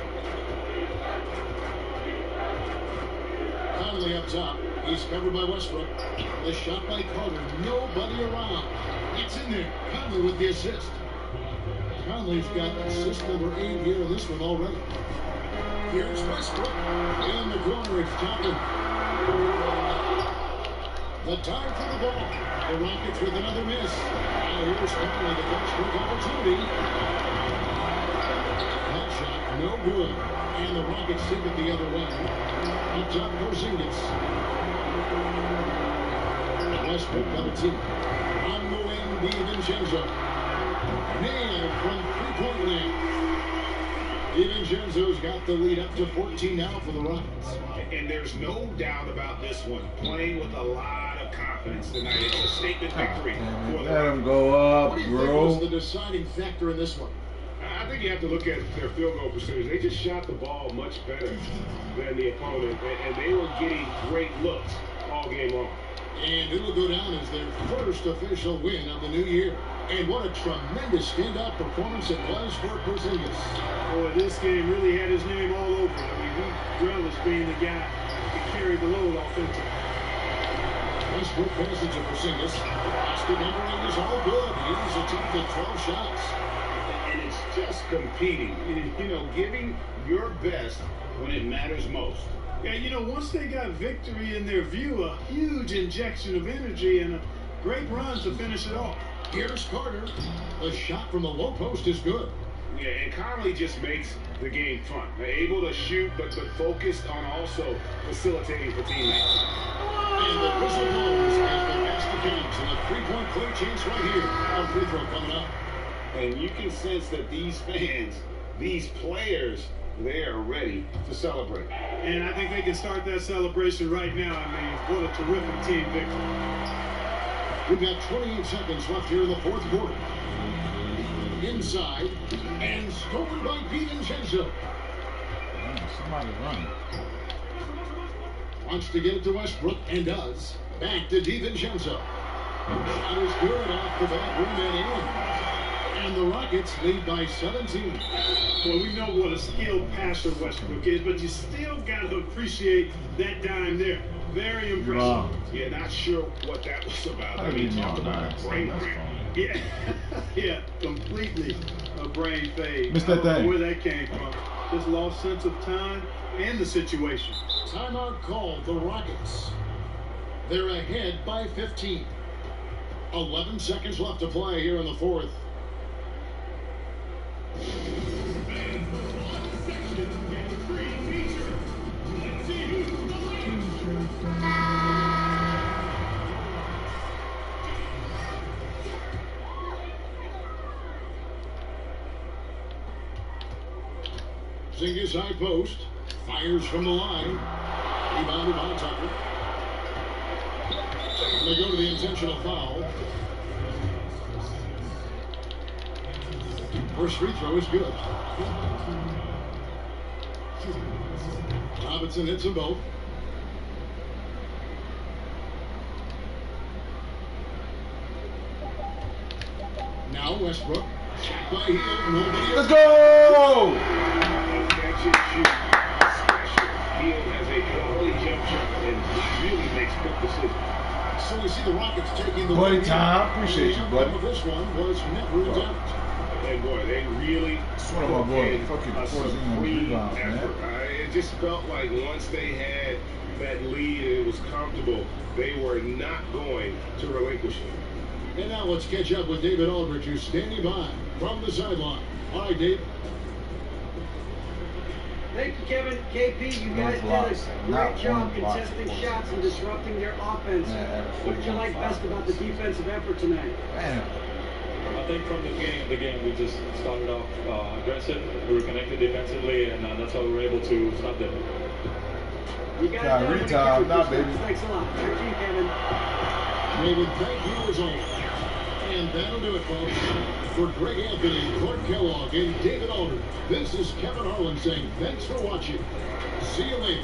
Conley up top. He's covered by Westbrook. The shot by Carter. Nobody around. It's in there. Conley with the assist. Conley's got assist number 8 here in this one already. Here's Westbrook. In the corner, it's Joplin. The time for the ball. The Rockets with another miss. Now here's Conley, the Westbrook opportunity. That shot, no good. And the Rockets take it the other way. Up top, Porzingis. Westbrook double team. On the wing, DiVincenzo. Nailed from three-point land. DiVincenzo's got the lead up to 14 now for the Rockets. And there's no doubt about this one. Playing with a lot of confidence tonight. It's a statement victory for the Let him go up, What do you think was the deciding factor in this one? I think you have to look at their field goal percentage. They just shot the ball much better than the opponent, and they were getting great looks all game long. And it will go down as their first official win of the new year. And what a tremendous standout performance it was for Porzingis. Boy, this game really had his name all over it. I mean, he relished being the guy that carried the load offensively. Westbrook passes to Porzingis. Basket number 8 is all good. He's a team with 12 shots. And it's just competing, you know, giving your best when it matters most. Yeah, you know, once they got victory in their view, a huge injection of energy and a great run to finish it off. Here's Carter. The shot from the low post is good. Yeah, and Conley just makes the game fun. They're able to shoot, but focused on also facilitating for teammates. And the whistle blows as they pass the games. And a three-point clear chance right here. Our free throw coming up. And you can sense that these fans, these players, they are ready to celebrate. And I think they can start that celebration right now. I mean, what a terrific team victory. We've got 28 seconds left here in the fourth quarter. Inside, and stolen by DiVincenzo. Somebody run. Wants to get it to Westbrook, and does. Back to DiVincenzo. Shot is good off the back rim and in. And the Rockets lead by 17. Well, we know what a skilled passer Westbrook is, but you still got to appreciate that dime there. Very impressive. Wow. Yeah, not sure what that was about. I I mean, didn't talk know about that. a brain That's cramp. fine. Yeah, yeah, completely a brain fade. Missed I that don't know thing. where that came from. Just lost sense of time and the situation. Timeout called the Rockets. They're ahead by 15. 11 seconds left to play here in the fourth. Porzingis high post. Fires from the line. Rebounded by Tucker. And they go to the intentional foul. First free throw is good. Robinson hits them both. Now Westbrook. Shot by Hill. Nobody. Let's go! Catch and shoot special. Hill has a quality jump shot and really makes quick decisions. So we see the Rockets taking the Buddy lead. Tom, appreciate you, buddy. This one was never in doubt. And boy, they really One of my boys, put fucking in a Porzingis supreme rebounds, man. effort. It just felt like once they had that lead and it was comfortable, they were not going to relinquish it. And now let's catch up with David Aldridge, who's standing by from the sideline. All right, Dave. Thank you, Kevin. KP, you guys did a great job contesting shots and disrupting their offense. What did you like best about the defensive effort tonight? Man. I think from the beginning of the game, we just started off aggressive. We were connected defensively, and that's how we were able to stop them. You got it. Kyrie time, now, baby. Thanks a lot. Back to you, Kevin. David, thank you as always. And that'll do it, folks. For Greg Anthony, Clark Kellogg, and David Aldridge, this is Kevin Harlan saying thanks for watching. See you later.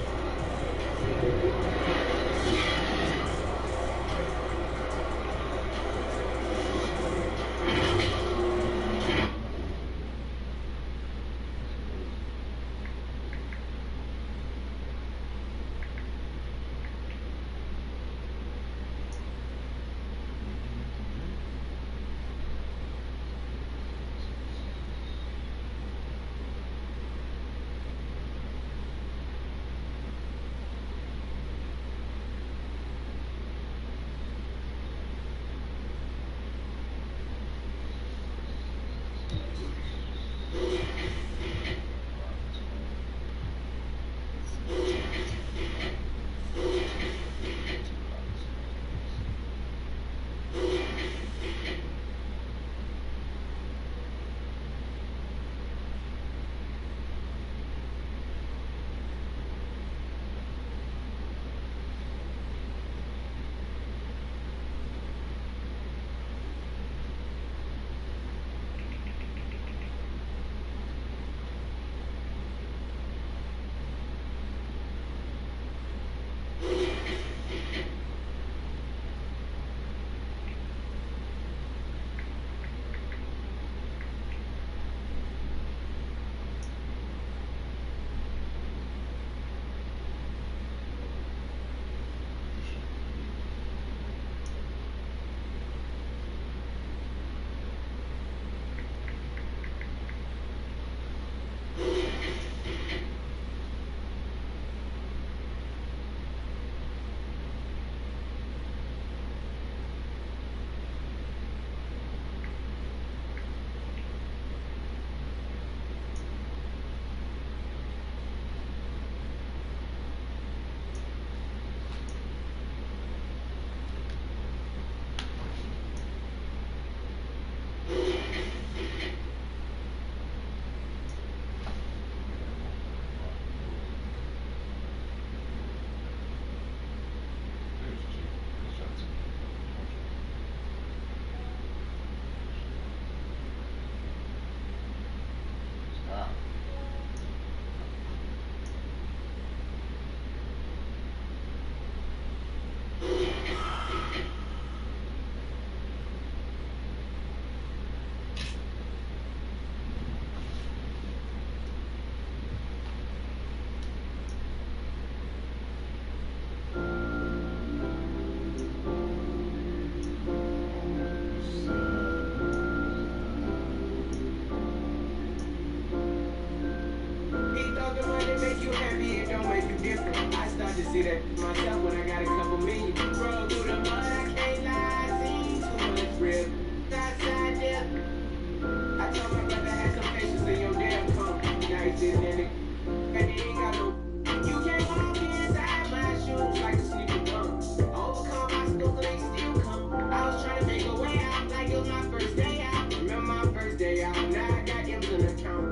it make you happy, it don't make you different. I start to see that myself when I got a couple million. Roll through the mud, I can't lie, I seen too much real. Outside there, I told my brother have some patience in your damn car. Now he's sitting in it, and he ain't got no. You can't walk inside my shoes like a sneaker bum. Overcome my skills, they still come. I was trying to make a way out like it was my first day out. Remember my first day out, now I got M's in the account.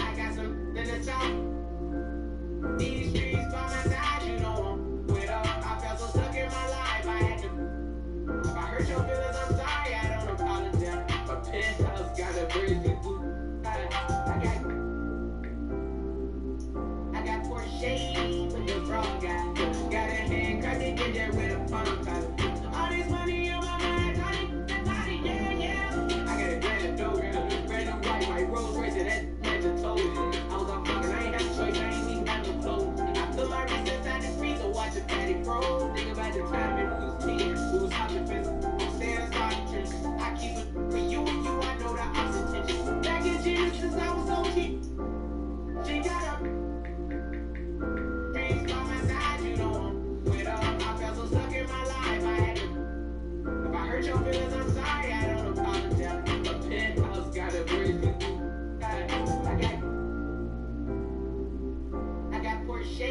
I got some in the south. These streets by my side, you know I'm with up. I felt so stuck in my life, I had to. If I hurt your feelings, I'm sorry, I don't apologize. My penthouse got a crazy blue. I got Porsche with the frog guy. Got a hand cracked and get there with a palm collar. All this money on my mind, body, yeah, yeah. I got a brand new white Rolls Royce and that match a toe. I was on fucking, I ain't have a choice, I ain't even have no clothes. I put my wrist inside the freezer, watch a fatty froze. Think about the time and we was 10, we was hopping fence. I'm saying it's hard to trench. I keep it for you and you, I know the opposite intention. Back in Genesis, I was so cheap. She got up. Dreams by my side, you know I'm with up. I felt so stuck in my life, I had to. If I hurt your feelings, I'm sorry, I don't apologize. A penthouse got a crazy. I got Porsche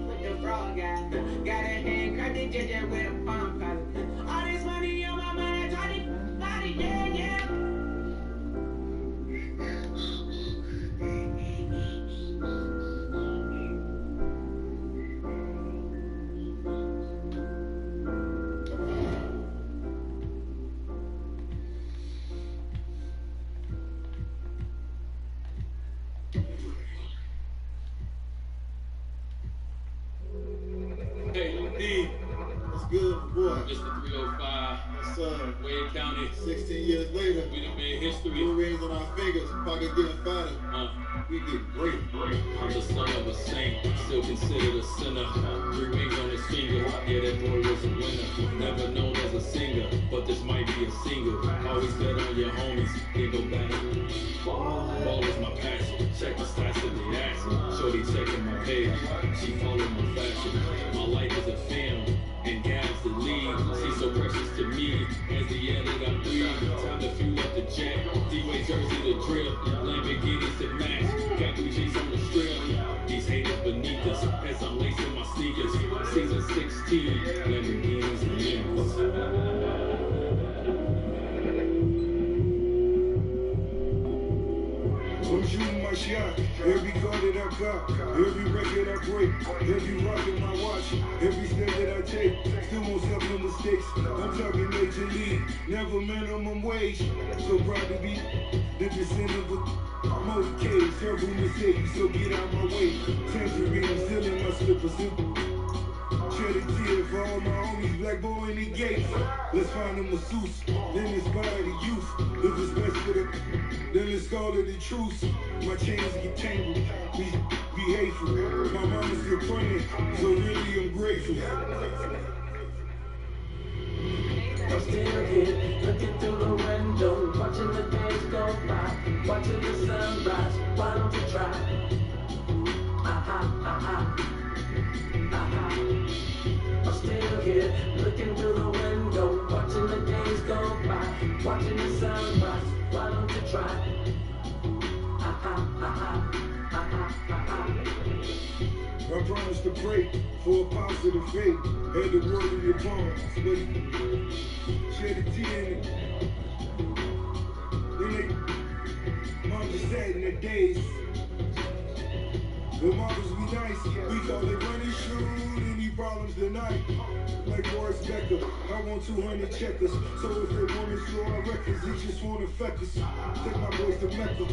with the frog guy. Got a hand cracked and get there with a palm collar. All this money on my mind, body, yeah, yeah. Hey, UD. What's good, boy? Mr. 305. Yes, sir. Wade County. 16 years later, We done made history. blue rings on our fingers, pocket getting fatter. We get great. I'm the son of a saint, still considered a sinner. 3 rings on his finger, yeah, that boy was a winner. Never known as a singer, but this might be a single. Always bet on your homies, they go back. Ball is my passion, check the stats of the ass. Shorty checking my page, she follow my fashion. My life is a film, and Gab's the lead. She's so precious to me, as the air that I breathe. Time to fuel up the jet, D-Way jersey to drip, Lamborghinis to match. Got 3 G's on the strip. These haters beneath us as I'm lacing my sneakers. Season 16, Lamborghinis and Lamborghinis. I'm shooting my shot. Every car that I got, every record I break, every rock in my watch, every step that I take, still won't stop no mistakes. I'm talking major league, never minimum wage. So proud to be the descendant with motorcades. Several mistakes, so get out my way. Tangerine still in my slippers. Shed a tear for all my homies, black boy in the gates. Let's find a masseuse, then inspire the youth. If it's best for the, then let's call it the truce. My chains get tangled, be hateful. My mama's still praying, so really I'm grateful. I'm still here, looking through the window, watching the days go by, watching the sunrise. Why don't you try? I'm still here, looking through the window, watching the days go by, watching the sunrise. Why don't you try? I promise to pray for a positive fate. Had the word in your palms, but shed a tear in it. Then mom just sat in the days. The mothers be nice, we call it running shoot. Any problems tonight? Like Boris Becker, I want 200 checkers. So if they want to slow our records, they just want to affect us. Take my boys to Mecca.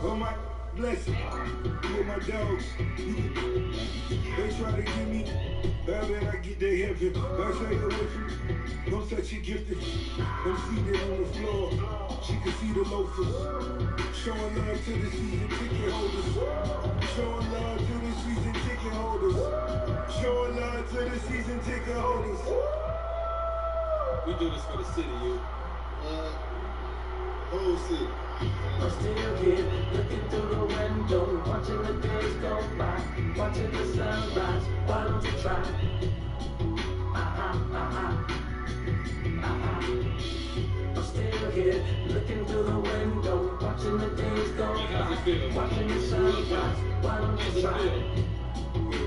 Oh my blessing. You my dogs. They try to give me, I bet I get their heaven. I say away from, don't touch your gifted. I'm seated on the floor. She can see the loafers. Showing love to the season ticket holders. Showing love to the season ticket holders. Showing love to the season ticket holders. We do this for the city, you. Whole city. I'm still here, looking through the window, watching the days go by, watching the sunrise. Why don't you try? I'm still here, looking through the window, watching the days go by, watching the sunrise. Why don't you try?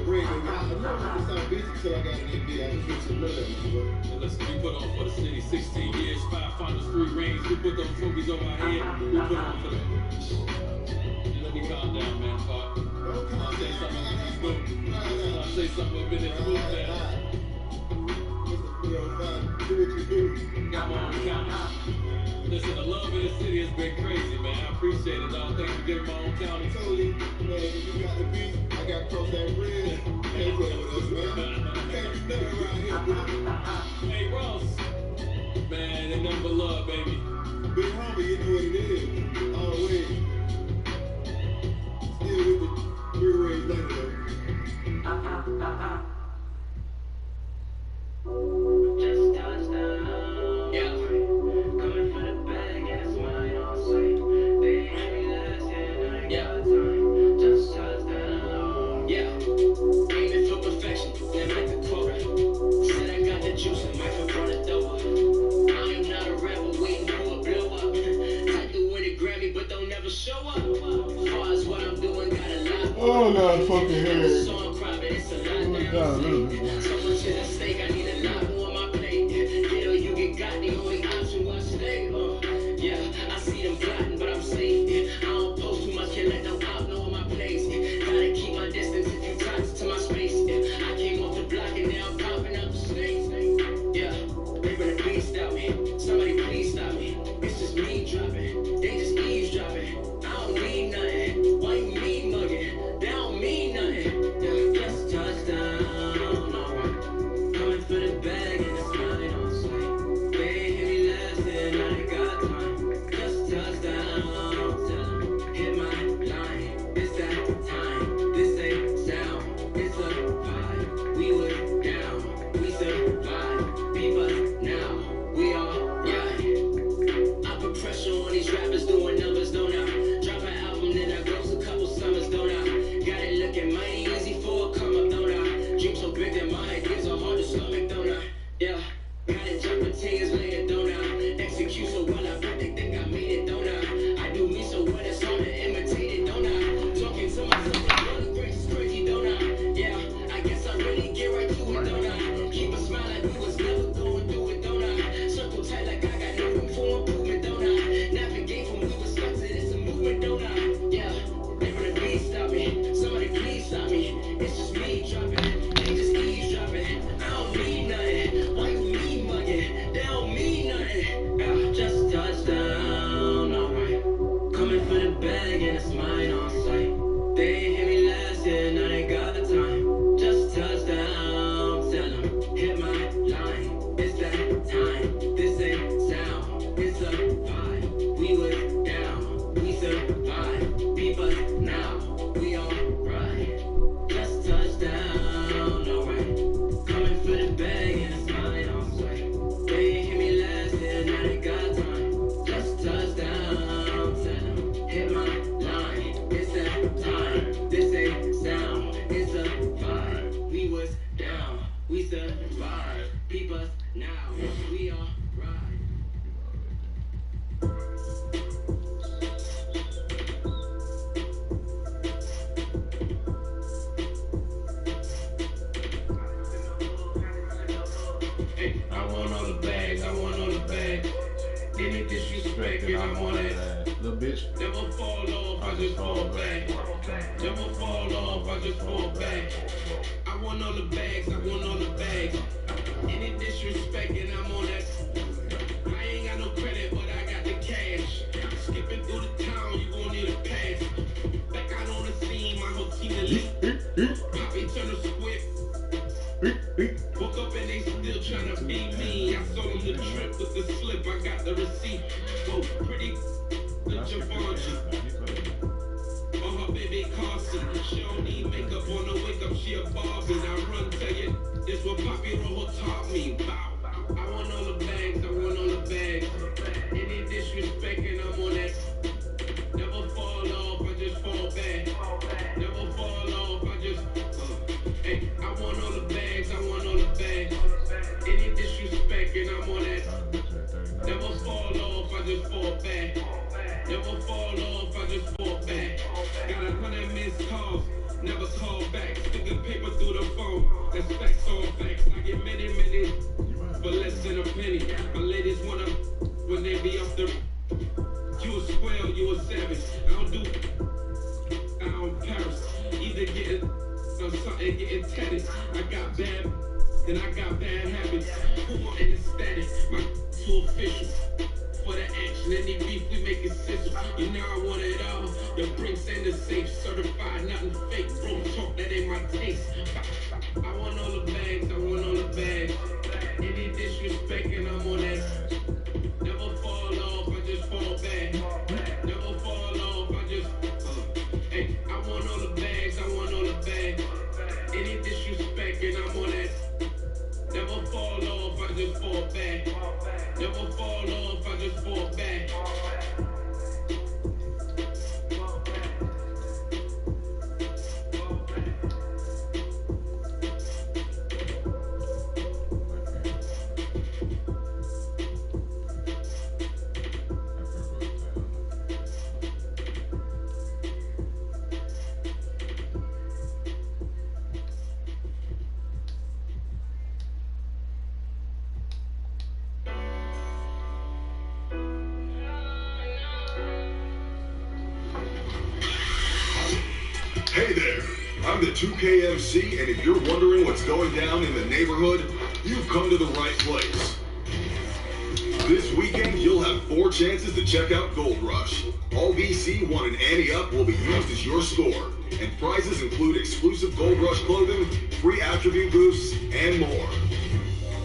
Great, baby. I never heard sound basic till I got an NBA. I just get to know that one. Listen, we put on for the city 16 years, 5 finals, 3 rings. We put those trophies on our head. We put on for them. Let me calm down, man. I'll say something in this book. I'll say something up in this book, man. Do what you do. Got my own county. Listen, the love in the city has been crazy, man. I appreciate it, dog. Thanks for giving my own county. Totally, man. If you got the beat, I got to cross that bridge. Can't play with us, man. Can't do nothing around here, bro. Hey, Ross. Man, they nothing but love, baby. Big homie, you know what it is. Always. Still with the 3 ways later, though. Just touchdown. Yeah. Coming for the bag and it's mine on sight. They ain't me last year, now they got time. Just touchdown. Yeah. Aiming for perfection, then make the quota. Said I got the juice and might have run it over. I am not a rapper waiting for a blow up. Type to win a Grammy, but don't never show up. As far as what I'm doing, got a lot. Oh, no, fucking head. Song private, it's a lot down. So much at stake, I need a lot more on my plate. Get or you get got, the only option was stay. Yeah, I see them plotting, but I'm safe. I don't post too much, can't let no op know my place. Gotta keep my distance if you toxic to my space. I came off the block and now I'm popping up the snakes. Yeah, they better please stop me. Somebody please stop me. It's just me dropping, they just eavesdropping. I don't need nothing. Why you mean mugging? They don't mean nothing. Yeah, just touchdown. Coming for the bag and it's mine on sight. They ain't hit me last year, now they got time. Just touchdown, tell them, hit my line. It's that time, this ain't sound, it's a vibe. We was down, we survived. Beat us now, we all right. I put pressure on these rappers doing numbers, don't I? Drop an album, then I gross a couple summers, don't I? Got it looking mighty easy for a come up, don't I? Dream so big that my ideas are hard to stomach, don't I? Yeah, got it jumping 10 years later, don't I? Execute so well, I bet they think I made it, don't I? I do me so well, it's hard to imitate it, don't I? Talking to myself, it's really crazy, don't I? Yeah, I guess I really get right to it, don't I? Keep a smile like we was never going through it, don't I? Circle tight like I got no room for improvement, don't I? Navigate from we was stuck to this a movement, don't I? Yeah, they better please stop me. Somebody please stop me. It's just me dropping. They just eavesdropping. I don't need nothing. Why you mean mugging? They don't mean nothing. Just touchdown, alright. Coming for the bag and it's mine on sight. They ain't hit me last year, now they got the time. Just touchdown, tell them, hit my line. It's that time, this ain't sound, it's a vibe. We was down, we survived. Beat us now, we alright. Just touchdown, alright. Coming for the bag and it's mine on sight. They ain't hit me last year, now they got time. Just touchdown, tell them, hit my line. It's that time, this ain't sound, it's a vibe. We was down, we survived. Beat us now, we alright. Hey, I want all the bags, I want all the bags. Any disrespect, and I want it. Little bitch. Never fall off, I just fall back. Never fall off, I just fall back. I want all the bags, I want all the bags. Any disrespect, and I'm on that. I ain't got no credit, but I got the cash. Skipping through the town, you gon' need a pass. Back out on the scene, my whole team elite. Poppy turn the squid. Woke up and they still tryna beat me. I sold them the trip with the slip, I got the receipt. Whoa, pretty the Givenchy. On her baby Carson. She don't need makeup on the wake up, she a Barbie. I run, tell you, this what Poppy Rojo taught me. Bow. I want all the bags, I want all the bags. Any disrespect and I'm fall off, I just fall back. Got 100 missed calls, never call back. Sticking paper through the phone, that's facts on facts. I get many minutes, but less than a penny. My ladies wanna, when they be off the, you a square, you a savage. I don't Paris, either getting or something getting tatted. I got bad, and I got bad habits. Poor and static, my too official. For the action, any beef we make it sizzle. You know I want it all. The brinks and the safe, certified, nothing fake. Broke talk, that ain't my taste. I want all the bags, I want all the bags. Any disrespect and I'm on that. Never fall off, I just fall back. Never fall off, I just. Hey, I want all the bags, I want all the bags. Any disrespect and I'm on that. Never fall off, I just fall back. Never fall off, I just fall back. Hey there, I'm the 2K MC, and if you're wondering what's going down in the neighborhood, you've come to the right place. This weekend, you'll have 4 chances to check out Gold Rush. All VC 1 and Ante Up will be used as your score, and prizes include exclusive Gold Rush clothing, free attribute boosts, and more.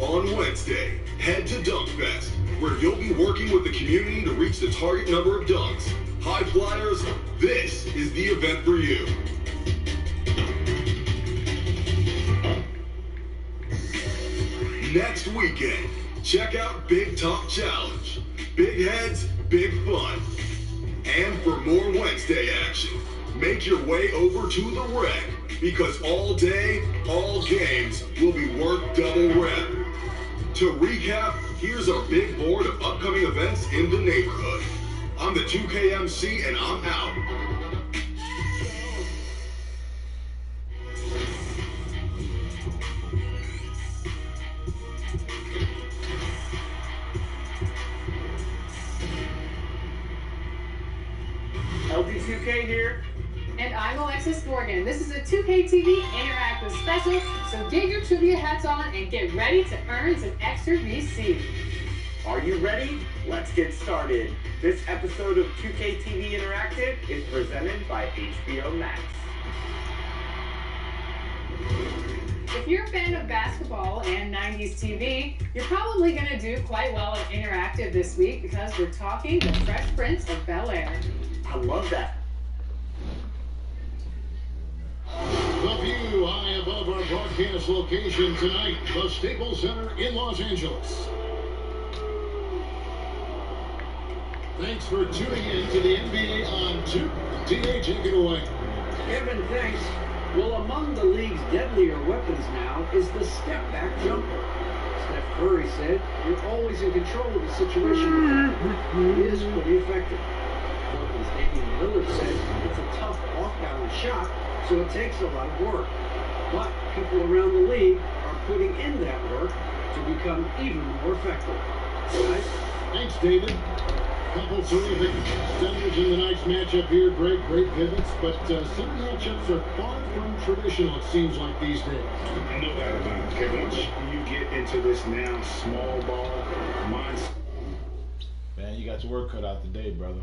On Wednesday, head to Dunk Fest, where you'll be working with the community to reach the target number of dunks. High flyers, this is the event for you. Next weekend, check out Big Top Challenge. Big heads, big fun. And for more Wednesday action, make your way over to the Rec, because all day, all games will be worth double rep. To recap, here's our big board of upcoming events in the neighborhood. I'm the 2K MC, and I'm out. LD2K here. And I'm Alexis Morgan. This is a 2K TV interactive special, so get your trivia hats on and get ready to earn some extra VC. Are you ready? Let's get started. This episode of 2K TV Interactive is presented by HBO Max. If you're a fan of basketball and 90s TV, you're probably going to do quite well at Interactive this week because we're talking The Fresh Prince of Bel-Air. I love that. The view high above our broadcast location tonight, the Staples Center in Los Angeles. Thanks for tuning in to the NBA on 2. TA, take it away. Kevin, thanks. Well, among the league's deadlier weapons now is the step-back jumper. Steph Curry said, "You're always in control of the situation." It is pretty effective. Portland's Damian Lillard said it's a tough off-balance shot, so it takes a lot of work. But people around the league are putting in that work to become even more effective. Guys? Thanks, David. Couple terrific centers in the night's matchup here. Great pivots, but some matchups are far from traditional, it seems like, these days. No doubt about it, Kevin. Once you get into this now small ball mindset. Man, you got your work cut out today, brother.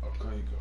Okay, go.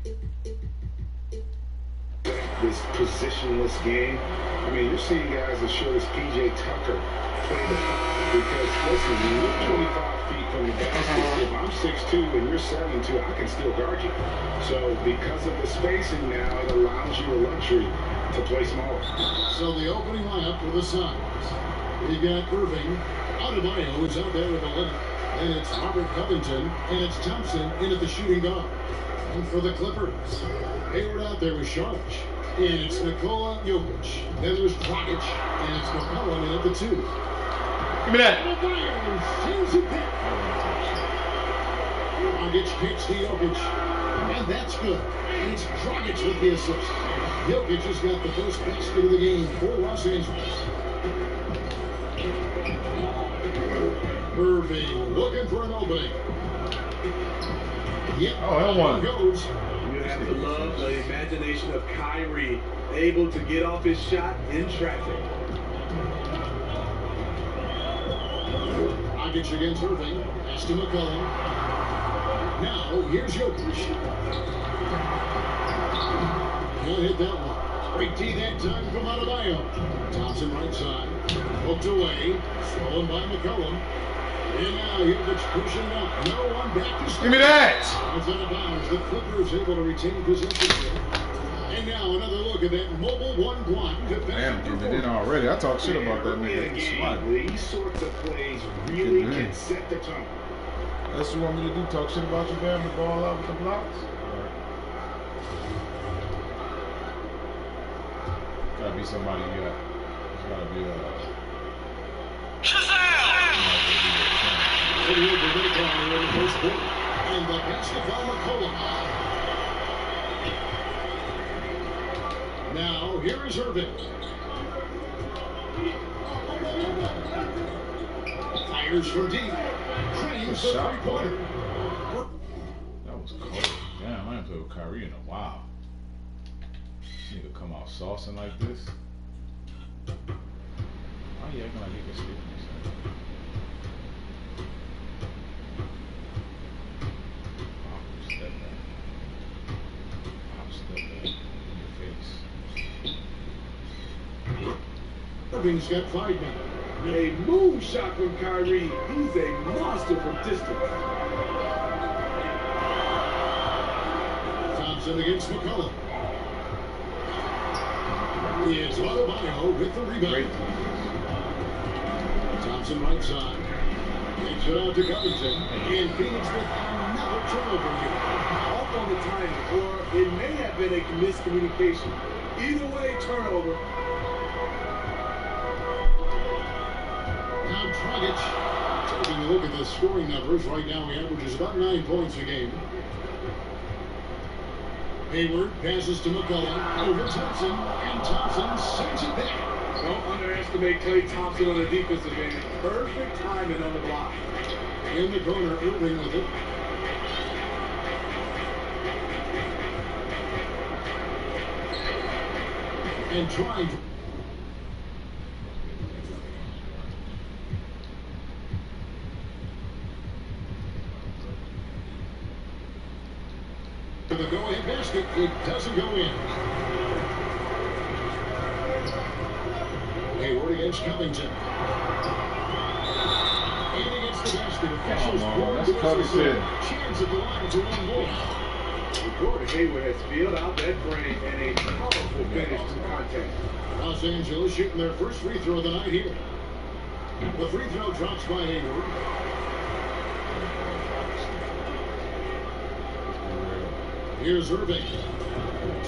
This positionless game. I mean, you're seeing guys as short as P.J. Tucker play the because, listen, when you're 25 feet from the basket, if I'm 6'2" and you're 7'2", I can still guard you. So because of the spacing now, it allows you a luxury to play smaller. So the opening lineup for the Suns. We've got Irving. Adebayo is out there with 11. And it's Robert Covington. And it's Thompson in at the shooting guard. And for the Clippers, Hayward out there with Sharge. And it's Nikola Jokic. Then there's Dragic. And it's McCollum in at the 2. Give me that. Adebayo sends it back. Dragic kicks to Jokic. And that's good. And it's Dragic with the assist. Jokic has got the first basket of the game for Los Angeles. Irving looking for an opening. Yep. Oh, that one goes. You have to love the imagination of Kyrie, able to get off his shot in traffic. Dragic against Irving. Pass to McCollum. Now, here's Jokic. He'll hit that one. Great D that time from Adebayo. Thompson right side. Hooked away. Stolen by McCollum. And now Jokic pushing it up. No one back to start. Give me that. It's out of bounds. The Clippers able to retain possession. And now another look at that mobile one block. Damn, give it in already. I talked shit about that nigga. He's smart. These sorts of plays really can set the tone. That's what you want me to do? Talk shit about you, man? The ball out with the blocks? Gotta be somebody you got. It's gotta be And the basketball McCollum. Now, here is Irving. Fires from deep. Cranes the three-pointer. That was cold. Damn, I haven't played with Kyrie in a while. Nigga come out saucing like this. Why you acting like he can stick me? Step back in your face. Irving's got 5 men. A moonshot from Kyrie. He's a monster from distance. Thompson against McCollum. It's Adebayo with the rebound. Thompson right side. Takes it out to Covington. And Phoenix with another turnover here. Off on the timing, or it may have been a miscommunication. Either way, turnover. Now Dragic. Taking a look at the scoring numbers. Right now he averages about 9 points a game. Hayward passes to McCollum. Over Thompson. And Thompson sends it back. Don't underestimate Klay Thompson on the defensive end. Perfect timing on the block. In the corner, Irving with it. And trying to the go-ahead basket. It doesn't go in. Hayward against Covington. And against the basket. Officials that's Covington. Chance at the line to one more. Gordon Hayward has filled out that frame and a powerful finish to contact. Los Angeles shooting their first free throw of the night here. The free throw drops by Hayward. Here's Irving.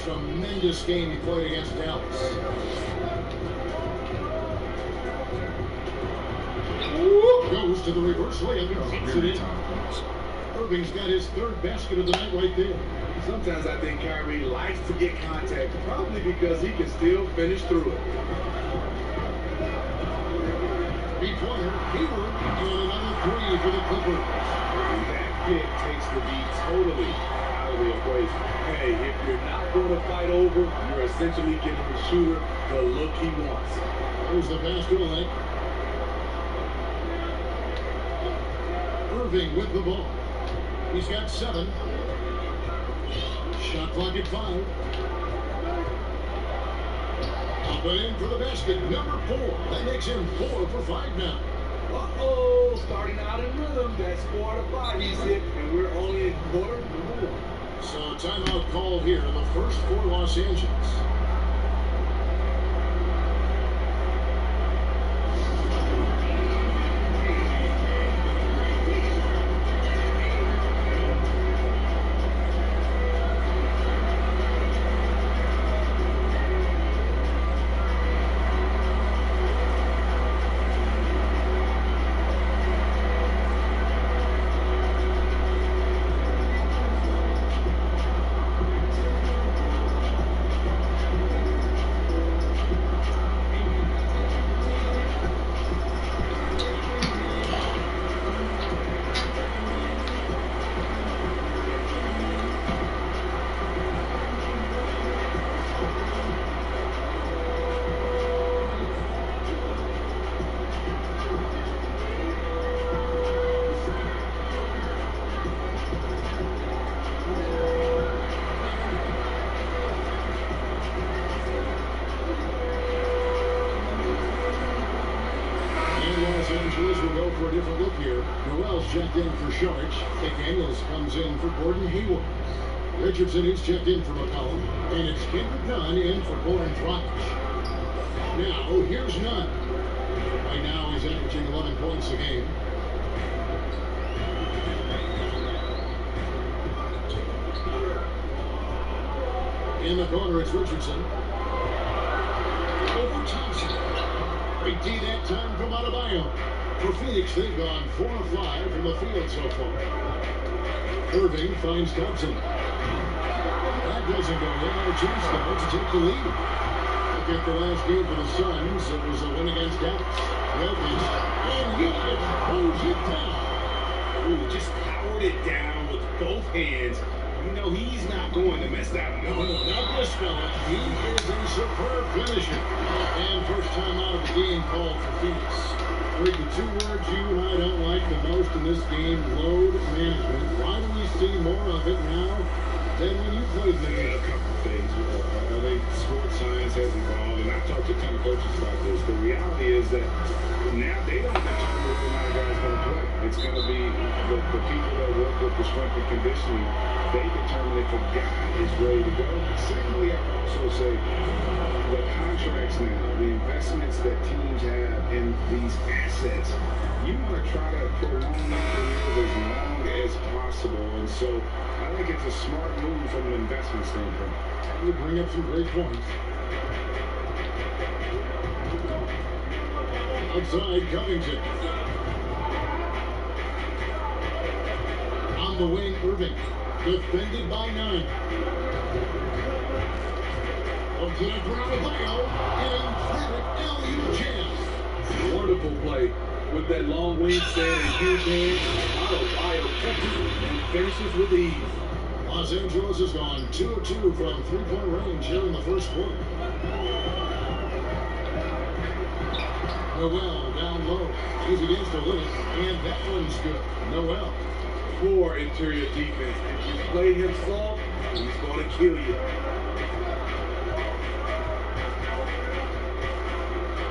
Tremendous game he played against Dallas. Goes to the reverse layup and drops it in. Irving's got his third basket of the night right there. Sometimes I think Kyrie likes to get contact, probably because he can still finish through it. Three-pointer, Hayward, and another three for the Clippers. That pick takes the beat totally out of the equation. Hey, if you're not going to fight over, you're essentially giving the shooter the look he wants. There's the pass to Olynyk. Irving with the ball. He's got 7. Shot clock at 5. Up and in for the basket, number 4. That makes him 4 for 5 now. Uh-oh, starting out in rhythm. That's 4 out of 5 he's hit, and we're only in quarter number 1. So timeout called here in the first for Los Angeles. Checked in for Sharich. McDaniels comes in for Gordon Hayward. Richardson is checked in for McCollum. And it's Kendrick Nunn in for Goran Dragic. Now, here's Nunn. Right now, he's averaging 11 points a game. In the corner, it's Richardson. Over Thompson. Great D that time from Adebayo. For Phoenix, they've gone 4 of 5 from the field so far. Irving finds Thompson. That doesn't go in. James Stones to take the lead. Look at the last game for the Suns. It was a win against Dallas. Jokic, and Jokic holds it down. Ooh, just powered it down with both hands. You know he's not going to mess that one up. No, not this fella. He is a superb finisher. And first time out of the game called for Phoenix. Read the 2 words you and I don't like the most in this game, load management. Why do we see more of it now than when you played the game? A couple things. I think sports science has evolved, and I've talked to a ton of coaches about this. The reality is that now they don't determine whether or not a guy's going to play. It's going to be the people that work with the strength and conditioning. They determine if a guy is ready to go. Secondly, I also say the contracts now, the investments that teams have in these assets, you want to try to prolong their careers as long as possible. And so I think it's a smart move from an investment standpoint. You bring up some great points. Outside Covington. On the wing, Irving. Defended by Nunn. Up to the ground, Adebayo. An emphatic alley-oop jam. Wonderful play with that long wingspan and huge hands. Adebayo and finishes with ease. Los Angeles has gone 2 of 2 from 3-point range here in the first quarter. Noel down low. He's against the limit, and that one's good. Noel. Poor interior defense. If you play him soft, he's going to kill you.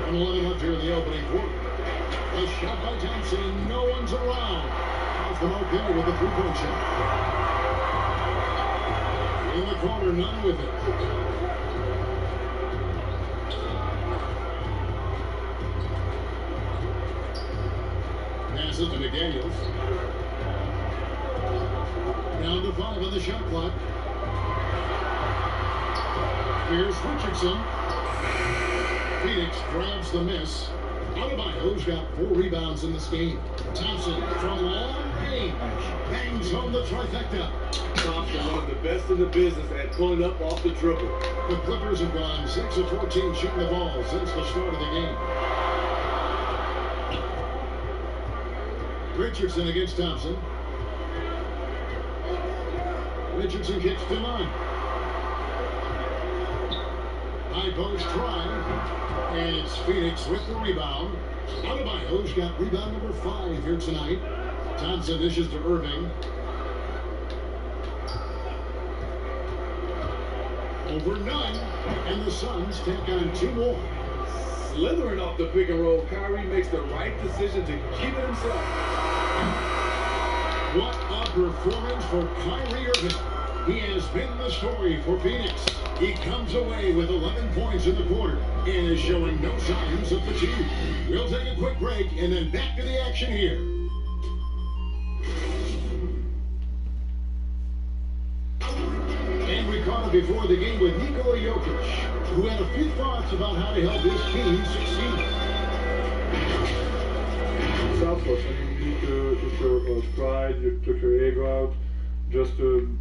1:11 left here in the opening quarter. A shot by Thompson. No one's around. Off the mark there with a 3-point shot. In the corner, Nunn with it. Passes to McDaniels. Down to 5 on the shot clock. Here's Richardson. Phoenix grabs the miss. Adebayo's got 4 rebounds in this game. Thompson from long range bangs home the trifecta. Thompson, one of the best in the business at pulling up off the dribble. The Clippers have gone 6 of 14 shooting the ball since the start of the game. Richardson against Thompson. Richardson kicks to Nunn. High post try. And it's Phoenix with the rebound. Adebayo's got rebound number 5 here tonight. Thompson dishes to Irving. over 9, and the Suns take on 2 more. Slithering off the pick and roll, Kyrie makes the right decision to keep it himself. What a performance for Kyrie Irving. He has been the story for Phoenix. He comes away with 11 points in the quarter and is showing no signs of fatigue. We'll take a quick break and then back to the action here. And we caught him before the game with Nikola Jokic, who had a few thoughts about how to help his team succeed. Selfless. I mean, you need to put your pride, you took your ego out, just to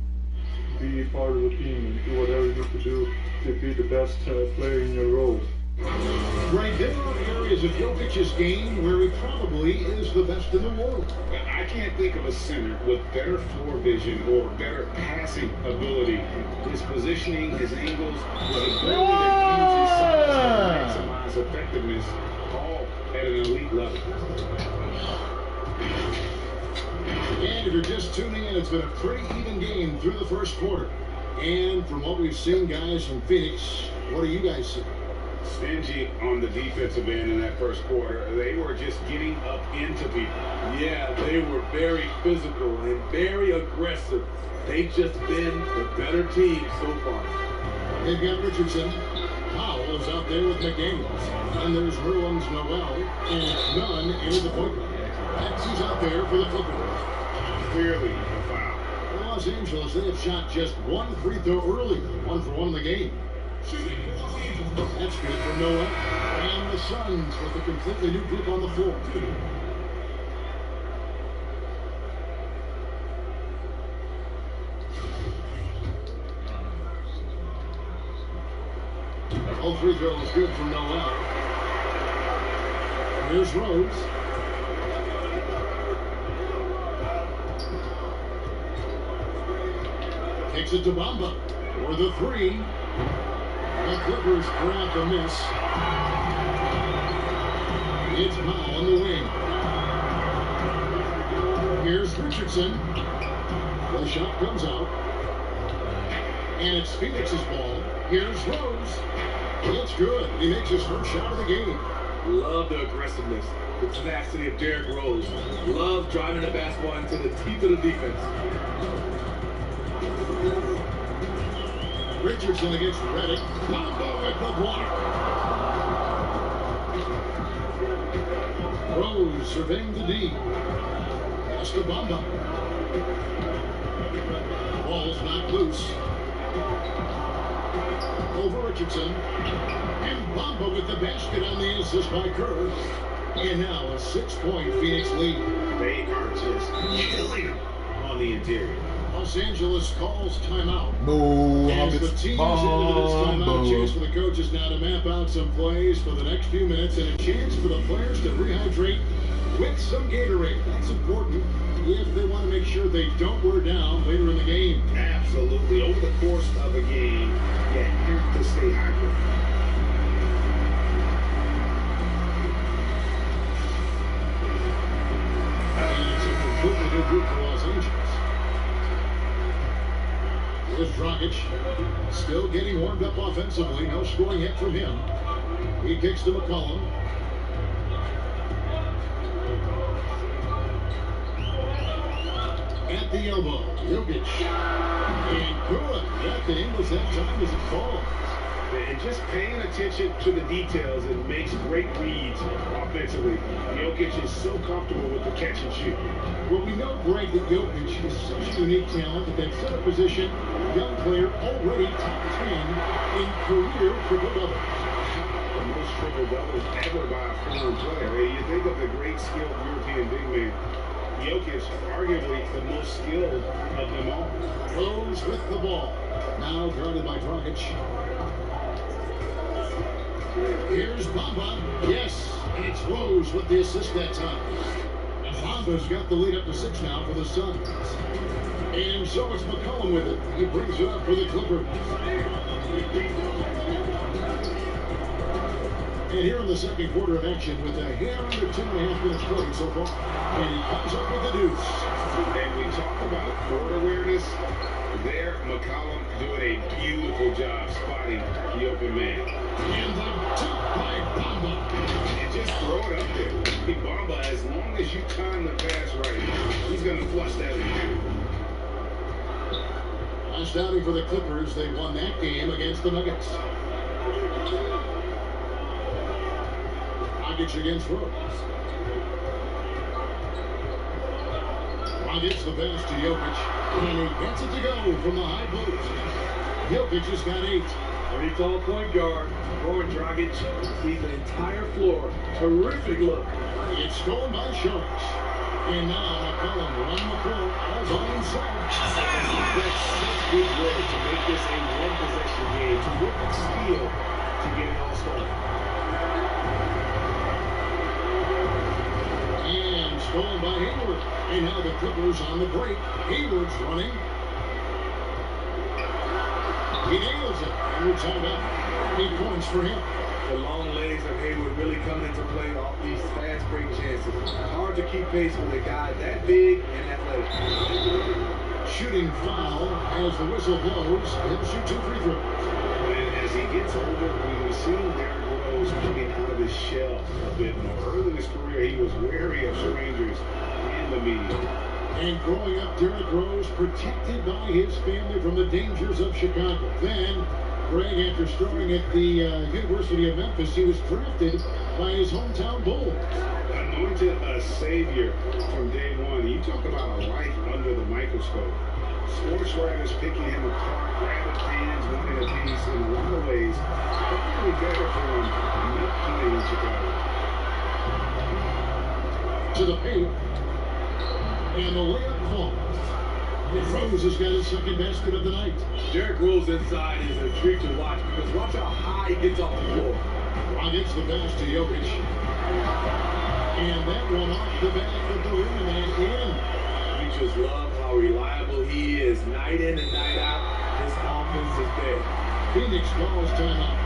be part of the team and do whatever you need to do to be the best player in your role. Right, there are areas of Jokic's game where he probably is the best in the world. I can't think of a center with better floor vision or better passing ability. His positioning, his angles, his ability to use his size to maximize effectiveness, all at an elite level. And if you're just tuning in, it's been a pretty even game through the first quarter. And from what we've seen, guys, from Phoenix, what do you guys see? Stingy on the defensive end in that first quarter. They were just getting up into people. Yeah, they were very physical and very aggressive. They've just been the better team so far. They've got Richardson. Powell is out there with McDaniels. And there's Nerlens Noel. And Nunn into the point guard. Maxey's out there for the Clippers. Clearly a foul. Los Angeles, they have shot just 1 free throw earlier. 1 for 1 in the game. That's good for Noah. And the Suns with a completely new group on the floor. All free throws good for Noel. Here's Rose. Takes it to Bamba for the 3. The Clippers grab the miss. It's Powell on the wing. Here's Richardson. The shot comes out. And it's Phoenix's ball. Here's Rose. It's good. He makes his first shot of the game. Love the aggressiveness, the tenacity of Derrick Rose. Love driving the basketball into the teeth of the defense. Richardson against Reddick. Combo at the block. Rose surveying the D. Pass to Bamba. Ball's not loose. Over Richardson. And Bamba with the basket on the assist by Kerr. And now a 6-point Phoenix lead. They are just killing them on the interior. Los Angeles calls timeout. No, As the team is into this timeout, chance for the coaches now to map out some plays for the next few minutes and a chance for the players to rehydrate with some Gatorade. That's important if they want to make sure they don't wear down later in the game. Absolutely. Over the course of a game, you have to stay hydrated. And it's a completely new group for Los Angeles. Here's Dragic, still getting warmed up offensively. No scoring yet from him. He kicks to McCollum. At the elbow, Jokic. And good. Yeah, the English that time is a call. And just paying attention to the details, it makes great reads offensively. Jokic is so comfortable with the catch and shoot. Well, we know, Greg, that Jokic is such a unique talent at that center position. Young player, already top 10 in career triple-doubles. The most triple-doubles ever by a foreign player. You think of the great skilled European big man. Jokic, arguably the most skilled of them all. Rose with the ball. Now guarded by Dragic. Here's Bamba. Yes, it's Rose with the assist that time. Bamba's got the lead up to 6 now for the Suns. And so it's McCollum with it. He brings it up for the Clippers. And here in the second quarter of action with a hair under 2.5 minutes played so far. And he comes up with the deuce. And we talk about court awareness. There, McCollum doing a beautiful job spotting the open man. And the tip by Bamba. And just throw it up there. Hey, Bamba, as long as you time the pass right, he's going to flush that in. Last outing for the Clippers, they won that game against the Nuggets. Dragic against Rose. Dragic the pass to Jokic. And he gets it to go from the high post. Jokic has got 8. Pretty tall point guard. Throwing Dragic sees the entire floor. Terrific look. It's stolen by Sharks. And now McCollum running the court all by himself. That's such good work to make this a one-possession game, to work with skill to get it all started. And stolen by Hayward. And now the Clippers on the break. Hayward's running. He nails it. Hayward's out about 8 points for him. The long legs of Hayward really coming into play off these fast break chances. Hard to keep pace with a guy that big and athletic. Shooting foul as the whistle blows. He'll shoot 2 free throws. And as he gets older, we've seen Derrick Rose coming out of his shell a bit more. Early in his career, he was wary of strangers in the media. And growing up, Derrick Rose protected by his family from the dangers of Chicago. Then, Greg, after starting at the University of Memphis, he was drafted by his hometown Bulls. Anointed a savior from day one. You talk about a life under the microscope. Sports writers picking him apart, rabid fans wanting a piece in a lot of ways. Hopefully better for him not playing in Chicago. To the paint. And the layup falls. Rose has got his second basket of the night. Derrick Rose inside is a treat to watch because watch how high he gets off the floor. Dragic the pass to Jokic. And that one off the back of the rim and in. We just love how reliable he is night in and night out. His offense is there. Phoenix calls timeout.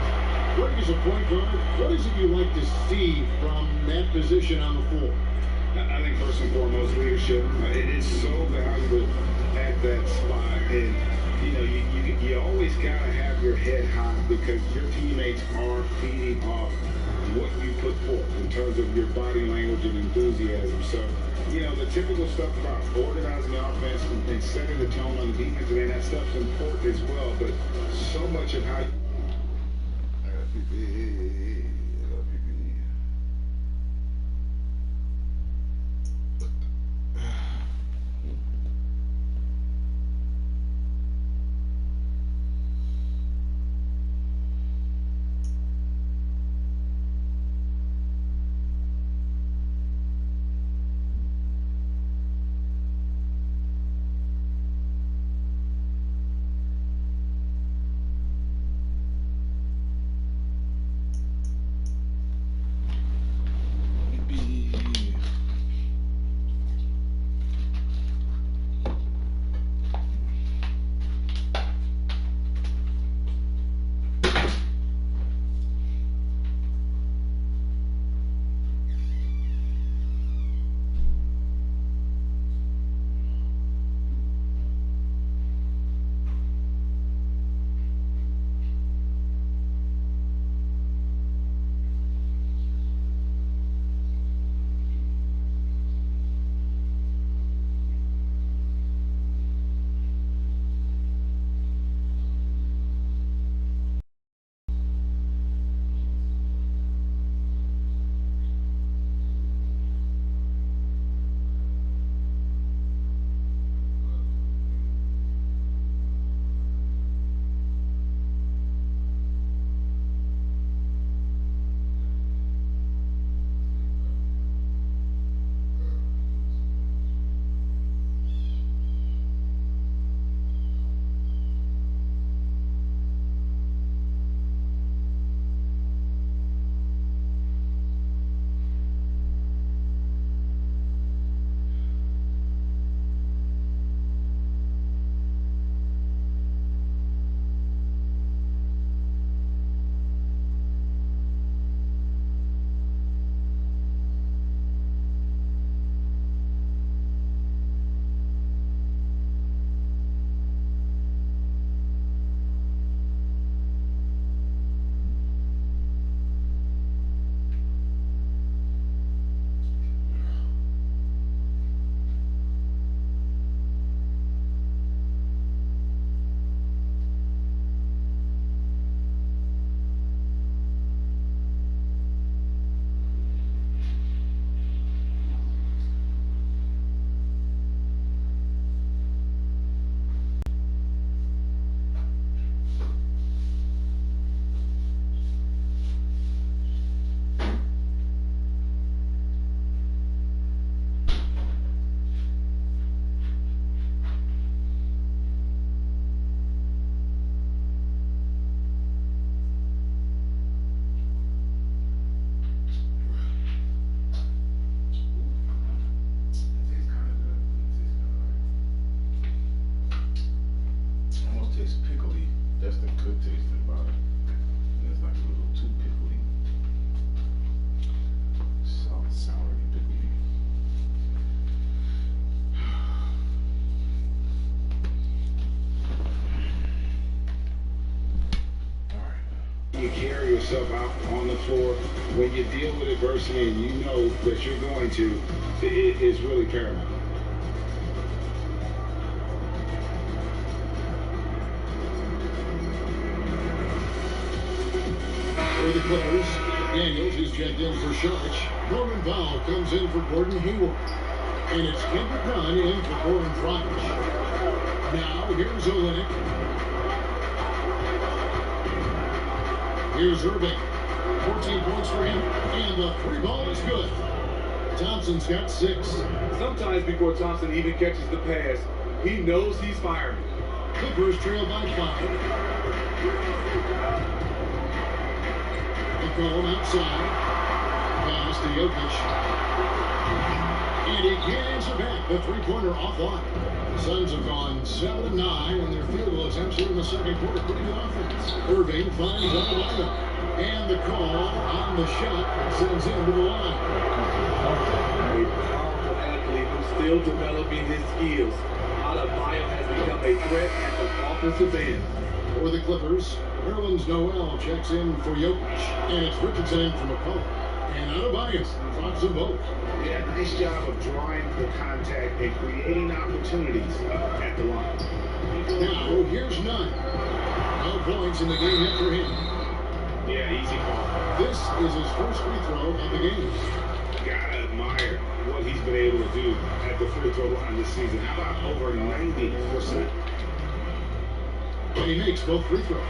Greg is a point guard. What is it you like to see from that position on the floor? I think first and foremost, leadership. It is so valuable at that spot. And, you know, you always got to have your head high because your teammates are feeding off what you put forth in terms of your body language and enthusiasm. So, you know, the typical stuff about organizing the offense and setting the tone on the defense, and that stuff's important as well. But so much of how you... I got pee-pee. That's the good tasting about it. And it's like a little too pickly. Sour and pickly. You carry yourself out on the floor when you deal with adversity and you know that you're going to, it is really paramount. For the Clippers, Daniels is checked in for Sharch. Norman Powell comes in for Gordon Hayward. And it's Kendrick Nunn in for Gordon Dragic. Now, here's Olynyk. Here's Irving. 14 points for him, and the three ball is good. Thompson's got 6. Sometimes before Thompson even catches the pass, he knows he's firing. Clippers trail by 5. McCollum outside. Pass to Jokic. And he can't answer back. The three-pointer offline. The Suns have gone 7 of 9, and their field goal attempts here in the second quarter. Pretty good offense. Irving finds Adebayo. And the call on the shot sends him to the line. A powerful athlete who's still developing his skills. Adebayo has become a threat at the offensive end. For the Clippers, Nerlens Noel checks in for Jokic. And it's Richardson in for McCollum. And Adebayo drops them both. Yeah, nice job of drawing the contact and creating opportunities at the line. Now, here's Nunn. No points in the game yet for him. Yeah, easy call. This is his first free throw of the game. Gotta admire what he's been able to do at the free throw line this season. How about over 90%? And he makes both free throws.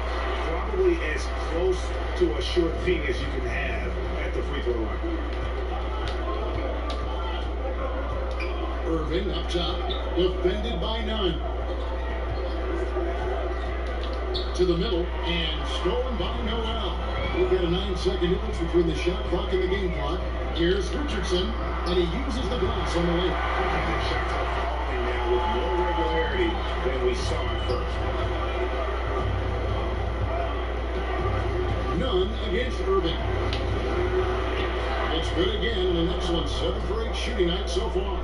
Probably as close to a short thing as you can have at the free throw line. Irving up top, defended by Nunn. To the middle, and stolen by Noel. We've got a 9-second difference between the shot clock and the game clock. Here's Richardson, and he uses the glass on the lane. The shots are falling now with more regularity than we saw at first. Nunn against Irving. It's good again, and an excellent 7 for 8 shooting night so far.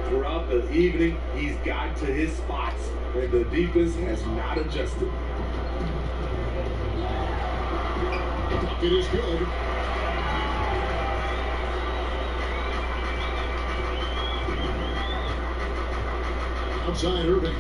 Throughout the evening, he's gotten to his spots, and the defense has not adjusted. It is good. Outside Irving.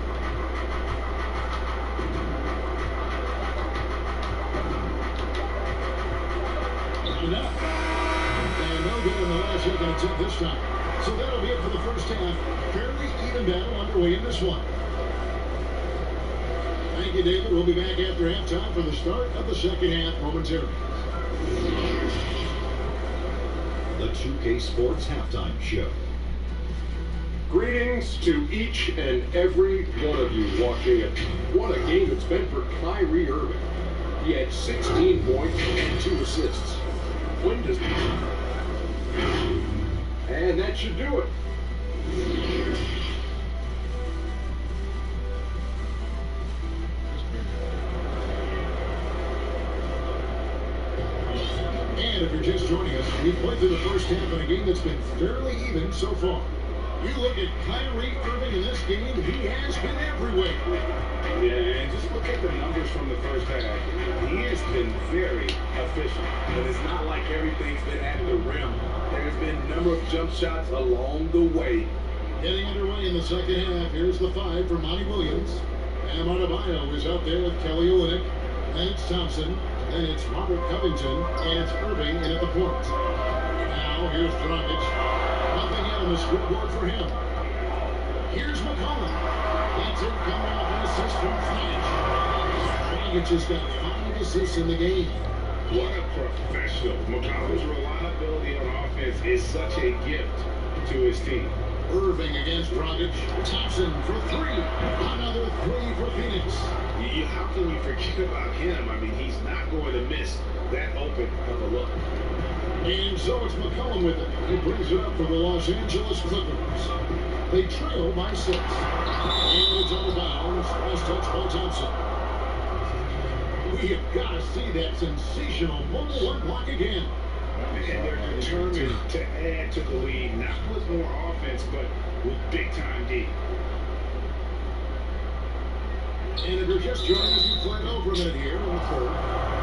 And up. And no good in the last second attempt this time. So that'll be it for the first half. Fairly even battle underway in this one. Thank you, David. We'll be back after halftime for the start of the second half momentarily. The 2K Sports Halftime Show. Greetings to each and every one of you watching it. What a game it's been for Kyrie Irving. He had 16 points and 2 assists. When does and that should do it. And if you're just joining us, we played through the first half in a game that's been fairly even so far. You look at Kyrie Irving in this game, he has been everywhere. Yeah, and just look at the numbers from the first half. He has been very efficient. But it's not like everything's been at the rim. There's been a number of jump shots along the way. Getting underway in the second half, here's the 5 for Monty Williams. And Adebayo is out there with Kelly Olynyk. Then it's Thompson. Then it's Robert Covington. And it's Irving in at the point. Now here's Dragic. Nothing yet on the scoreboard for him. Here's McCollum. That's it, coming off an assist from Flash. Dragic has got 5 assists in the game. What a professional. McCollum's reliability on offense is such a gift to his team. Irving against Dragic. Thompson for 3. Another 3 for Phoenix. How can you forget about him? I mean, he's not going to miss that open of a look. And so it's McCollum with it. He brings it up for the Los Angeles Clippers. They trail by 6. And it's out of bounds. Last touch by Thompson. We have got to see that sensational mobile one block again. And they're determined to add to the lead, not with more offense, but with big-time D. And if you're just joining us, we've played over a minute here in the third.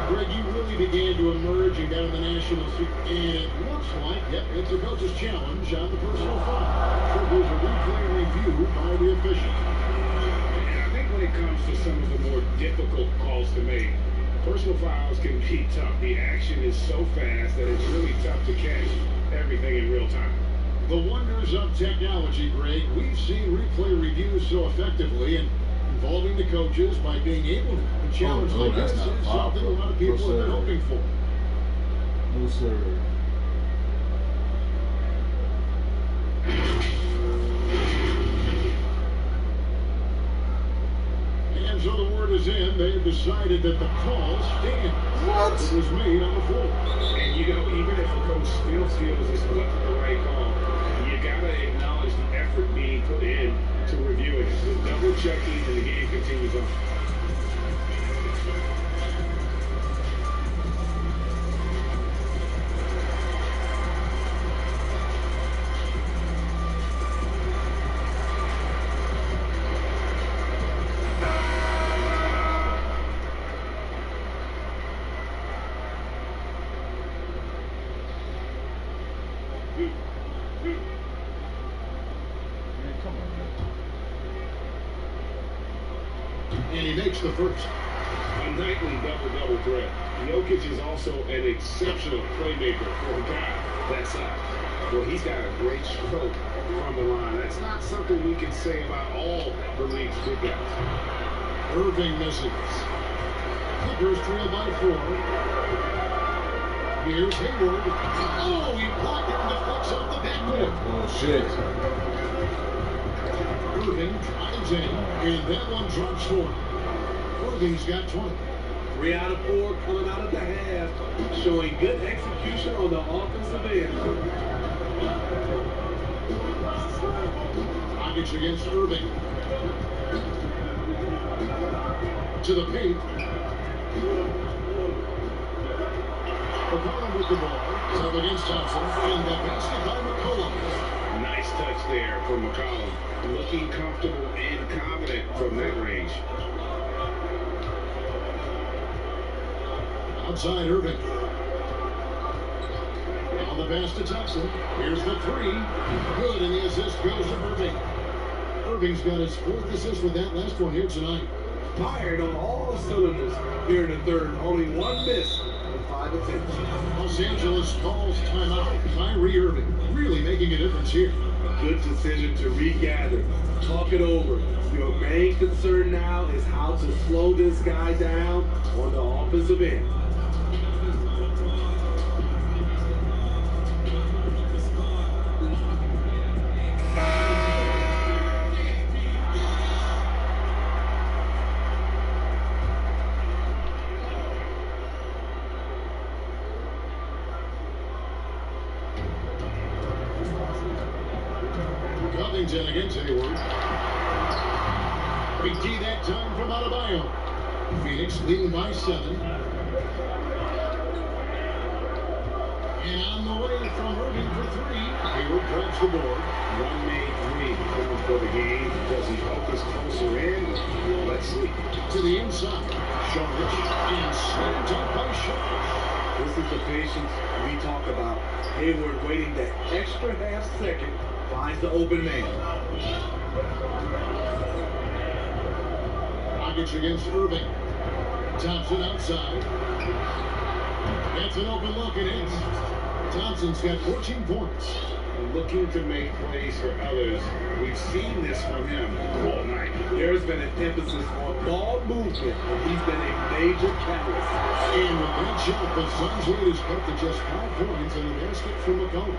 Greg, you really began to emerge and got in the national scene, and it looks like, yep, it's a coach's challenge on the personal foul. Triggers a replay review by the official. And I think when it comes to some of the more difficult calls to make, personal fouls can be tough. The action is so fast that it's really tough to catch everything in real time. The wonders of technology, Greg. We've seen replay reviews so effectively, and involving the coaches by being able to challenge like this is something a lot of people have been hoping for. No, sir. And so the word is in. They've decided that the call stands. What? It was made on the floor. And you know, even if a coach still feels this wasn't the right call, you gotta acknowledge the effort being put in to reviewing it. The double checking and the game continues on. And he makes the first. A nightly double-double threat. Jokic is also an exceptional playmaker for a guy that size. Well, he's got a great stroke from the line. That's not something we can say about all the league's big guys. Irving misses. Clippers trail by 4. Here's Hayward. Oh, he blocked it and deflects off the backboard. Oh, shit. Irving drives in, and that one drops for him. Irving's got 20. 3 out of 4 coming out of the half, showing good execution on the offensive end. Dragic against Irving. To the paint. McCollum with the ball. Up against Thompson. And the basket by McCollum. Nice touch there from McCollum. Looking comfortable and confident from that range. Outside Irving. On the pass to Thompson. Here's the 3. Good, and the assist goes to Irving. Irving's got his 4th assist with that last one here tonight. Fired on all cylinders here in the third. Only one miss in 5 attempts. Los Angeles calls timeout. Kyrie Irving really making a difference here. A good decision to regather, talk it over. Your main concern now is how to slow this guy down on the offensive end. Covington against Hayward. Big D that time from Adebayo. Phoenix leading by 7. And on the way from Irving for 3. Hayward grabs the board. One made 3 going for the game. Does he help us closer in? Let's see. To the inside. Sharp and slammed up by Sharp. This is the patience we talk about. Hayward waiting that extra half second. Finds the open man. Dragic against Irving. Thompson outside. Gets an open look and hits. Thompson's got 14 points. Looking to make plays for others. We've seen this from him all night. There's been an emphasis on ball movement, and he's been a major catalyst. And with that shot, the Suns lead is cut to just 5 points in the basket from McCollum.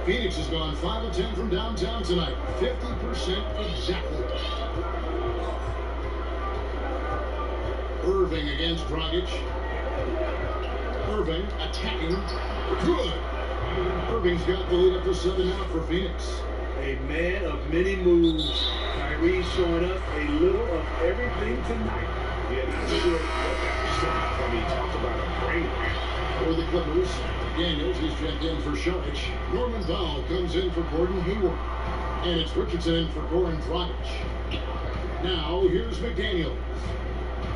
Phoenix has gone 5 of 10 from downtown tonight. 50% exactly. Irving against Dragic. Irving attacking. Good. Irving's got the lead up to 7 out for Phoenix. A man of many moves. Kyrie's showing us a little of everything tonight. Yeah, not sure what that was. I mean, talk about a brain cramp. For the Clippers, Daniels is checked in for Sharich. Norman Powell comes in for Gordon Hayward. And it's Richardson in for Goran Dragic. Now, here's McDaniels.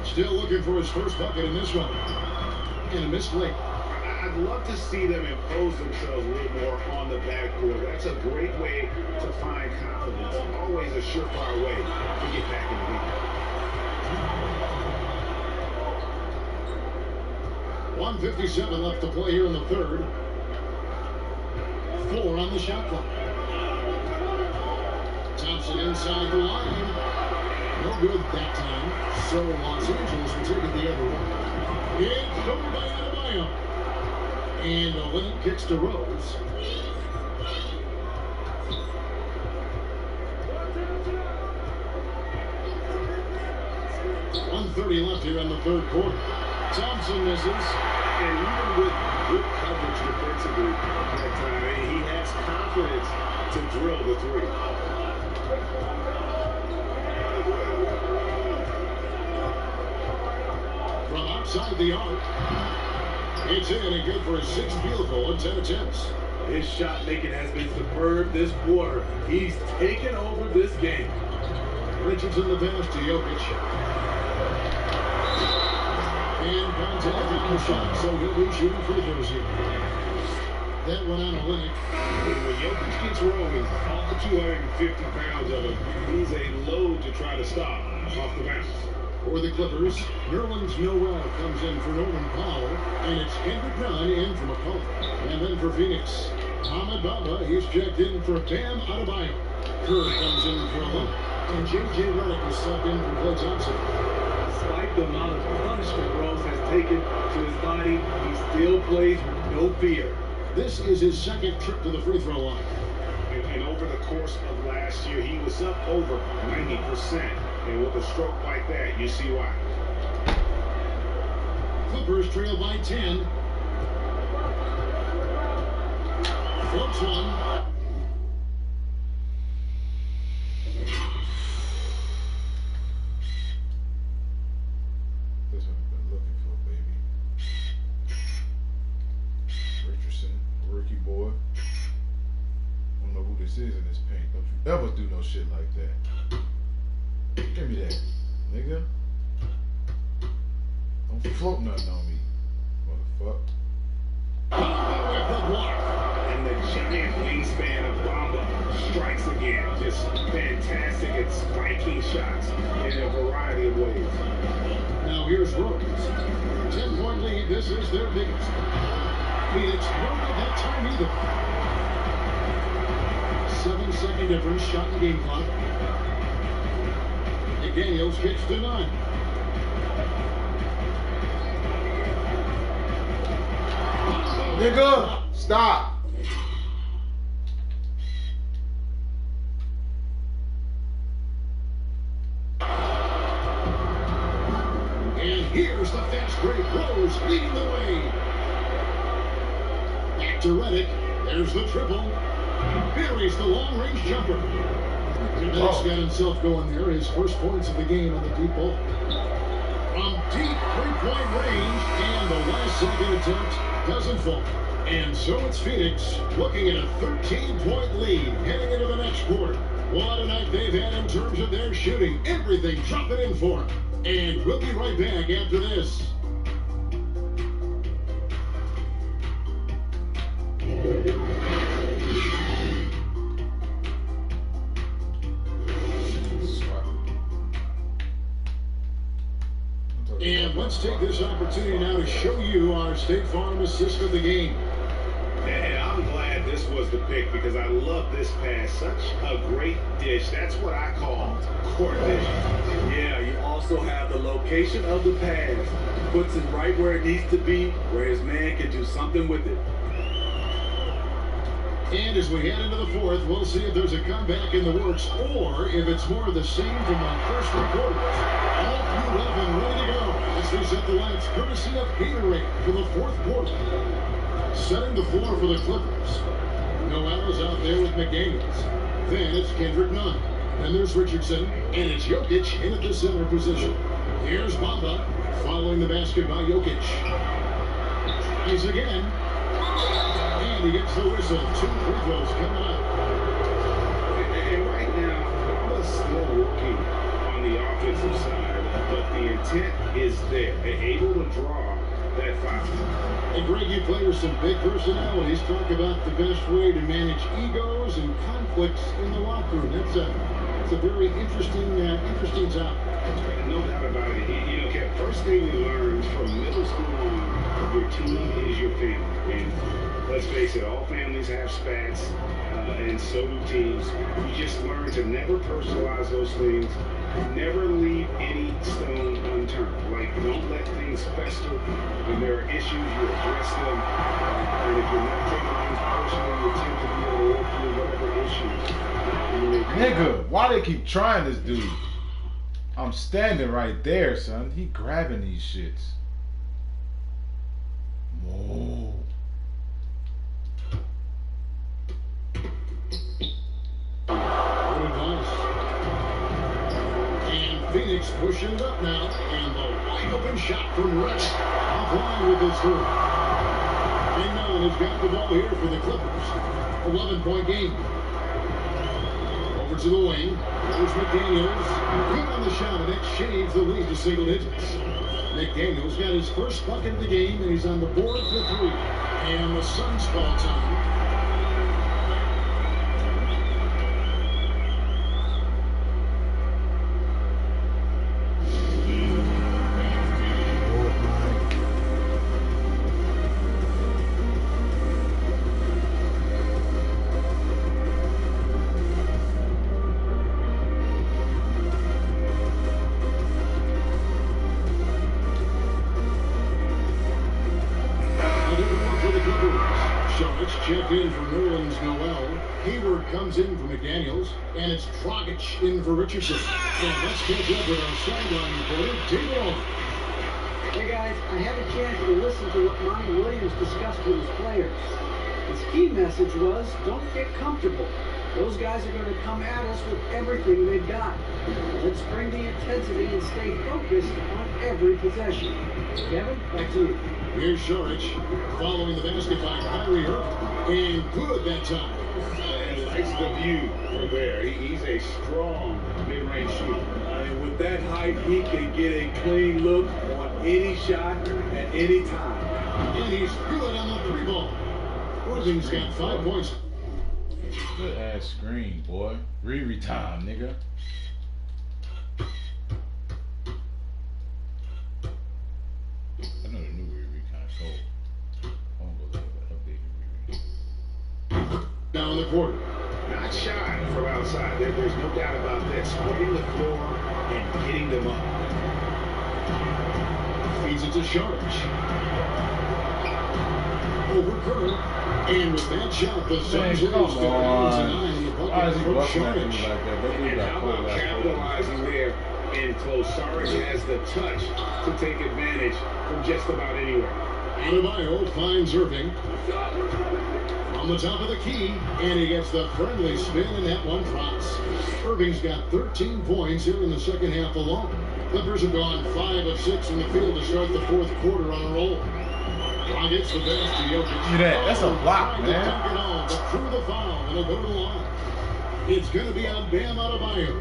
Still looking for his first bucket in this one. And a missed late. I'd love to see them impose themselves a little more on the backcourt. That's a great way to find confidence. Always a surefire way to get back in the game. 1:57 left to play here in the third. 4 on the shot clock. Thompson inside the line. No good that time. So Los Angeles will take it the other way. It's over by Adebayo. And Olynyk kicks to Rose. .130 left here in the third quarter. Thompson misses. And even with good coverage defensively that time, he has confidence to drill the three. From outside the arc. It's in and good for his 6th field goal in 10 attempts. His shot making has been superb this quarter. He's taken over this game. Richardson the pass to Jokic. And contact on the shot, so he'll be shooting free throws here. That one on Olynyk. When Jokic gets rolling, all 250 pounds of him, he's a load to try to stop off the bounce. For the Clippers, Nerlens Noel comes in for Norman Powell, and it's Kendrick Nunn in for McCollum. And then for Phoenix, Ahmed Bamba, he's checked in for Bam Adebayo. Kerr comes in for Olynyk, and J.J. Redick is subbed in for Klay Thompson. Despite the amount of punishment Rose has taken to his body, he still plays with no fear. This is his 2nd trip to the free throw line. And over the course of last year, he was up over 90%. And with a stroke like that, you see why. Clippers trail by 10. Floats one. This one I've been looking for, baby. Richardson, rookie boy. I don't know who this is in this paint. Don't you ever do no shit like that. Give me that, nigga. Don't float nothing on me, motherfucker. And the giant wingspan of Bamba strikes again. Just fantastic at spiking shots in a variety of ways. Now here's Rose. 10-point lead. This is their biggest. Phoenix no good that time either. 7-second difference. Shot in game clock. McDaniels kicks to 9. Nigga, stop. And here's the fast break. Rose leading the way. Back to Redick. There's the triple. Buries the long-range jumper. Reddick's got himself going there. His first points of the game on the deep ball. From deep three-point range, and the last second attempt doesn't fall. And so it's Phoenix looking at a 13-point lead heading into the next quarter. What a night they've had in terms of their shooting. Everything dropping in for them. And we'll be right back after this. And let's take this opportunity now to show you our State Farm assist of the game. And I'm glad this was the pick because I love this pass. Such a great dish. That's what I call court vision. Yeah, you also have the location of the pass. Puts it right where it needs to be, where his man can do something with it. And as we head into the fourth, we'll see if there's a comeback in the works or if it's more of the same from our first three quarters. All fueled up and ready to go. Let's reset the lights courtesy of Gatorade for the fourth quarter. Setting the floor for the Clippers. Noel is out there with McDaniels. Then it's Kendrick Nunn. And there's Richardson, and it's Jokic in at the center position. Here's Bamba, following the basket by Jokic. He's again, and he gets the whistle. 2 free throws coming up. And right now, Bamba's still working on the offensive side, but the intent is there. They're able to draw that foul. And Greg, you play with some big personalities. Talk about the best way to manage egos and conflicts in the locker room. It's a very interesting topic. No doubt about it. You know, Kev, first thing we learned from middle school on, your team is your family. And let's face it, all families have spats, and so do teams. You just learn to never personalize those things. Never leave any stone unturned. Like, don't let things fester. When there are issues, you address them. And if you're not taking things personally, you attempt to be able to work through whatever issues. Nigga, why they keep trying this dude? I'm standing right there, son. He grabbing these shits. Whoa. Good advice. And Phoenix pushing it up now. And the wide open shot from Redick. Offline with his third. And Nunn has got the ball here for the Clippers. 11-point game. Over to the wing. There's McDaniels. Good on the shot, and it shaves the lead to single digits. McDaniels got his first bucket of the game, and he's on the board for 3. And the Suns call time. Check in for Nerlens Noel. Hayward comes in for McDaniels, and it's Dragic in for Richardson. And let's catch up with our sideline reporter, David Allen. Hey guys, I had a chance to listen to what Monty Williams discussed with his players. His key message was, don't get comfortable. Those guys are going to come at us with everything they've got. Let's bring the intensity and stay focused on every possession. Kevin, back to you. Here's Saric, following the basket by Kyrie Irving. And good that time. And likes the view from there. He's a strong mid-range shooter. And with that height, he can get a clean look on any shot at any time. And he's good on the 3-ball. Irving's got 5 points. Good ass screen, boy. Riri time, nigga. I know the new Riri kind of sold. I won't go there, but updated Riri. Down the court. Not shy from outside. There's no doubt about that. Spreading the floor and getting them up. Feeds it to Saric. Over Kerr. And with that shot, the Suns lose 59-9. Why is he busting at me like that? That dude And got how cold about last capitalizing there and close? Saric has the touch to take advantage from just about anywhere. Adebayo finds Irving on the top of the key, and he gets the friendly spin, and that one drops. Irving's got 13 points here in the second half alone. Clippers have gone 5 of 6 in the field to start the fourth quarter on a roll. Gets the best to Jokic. See that? That's a block, man. It on, but through the foul, and he'll go to the line. It's going to be on Bam Adebayo.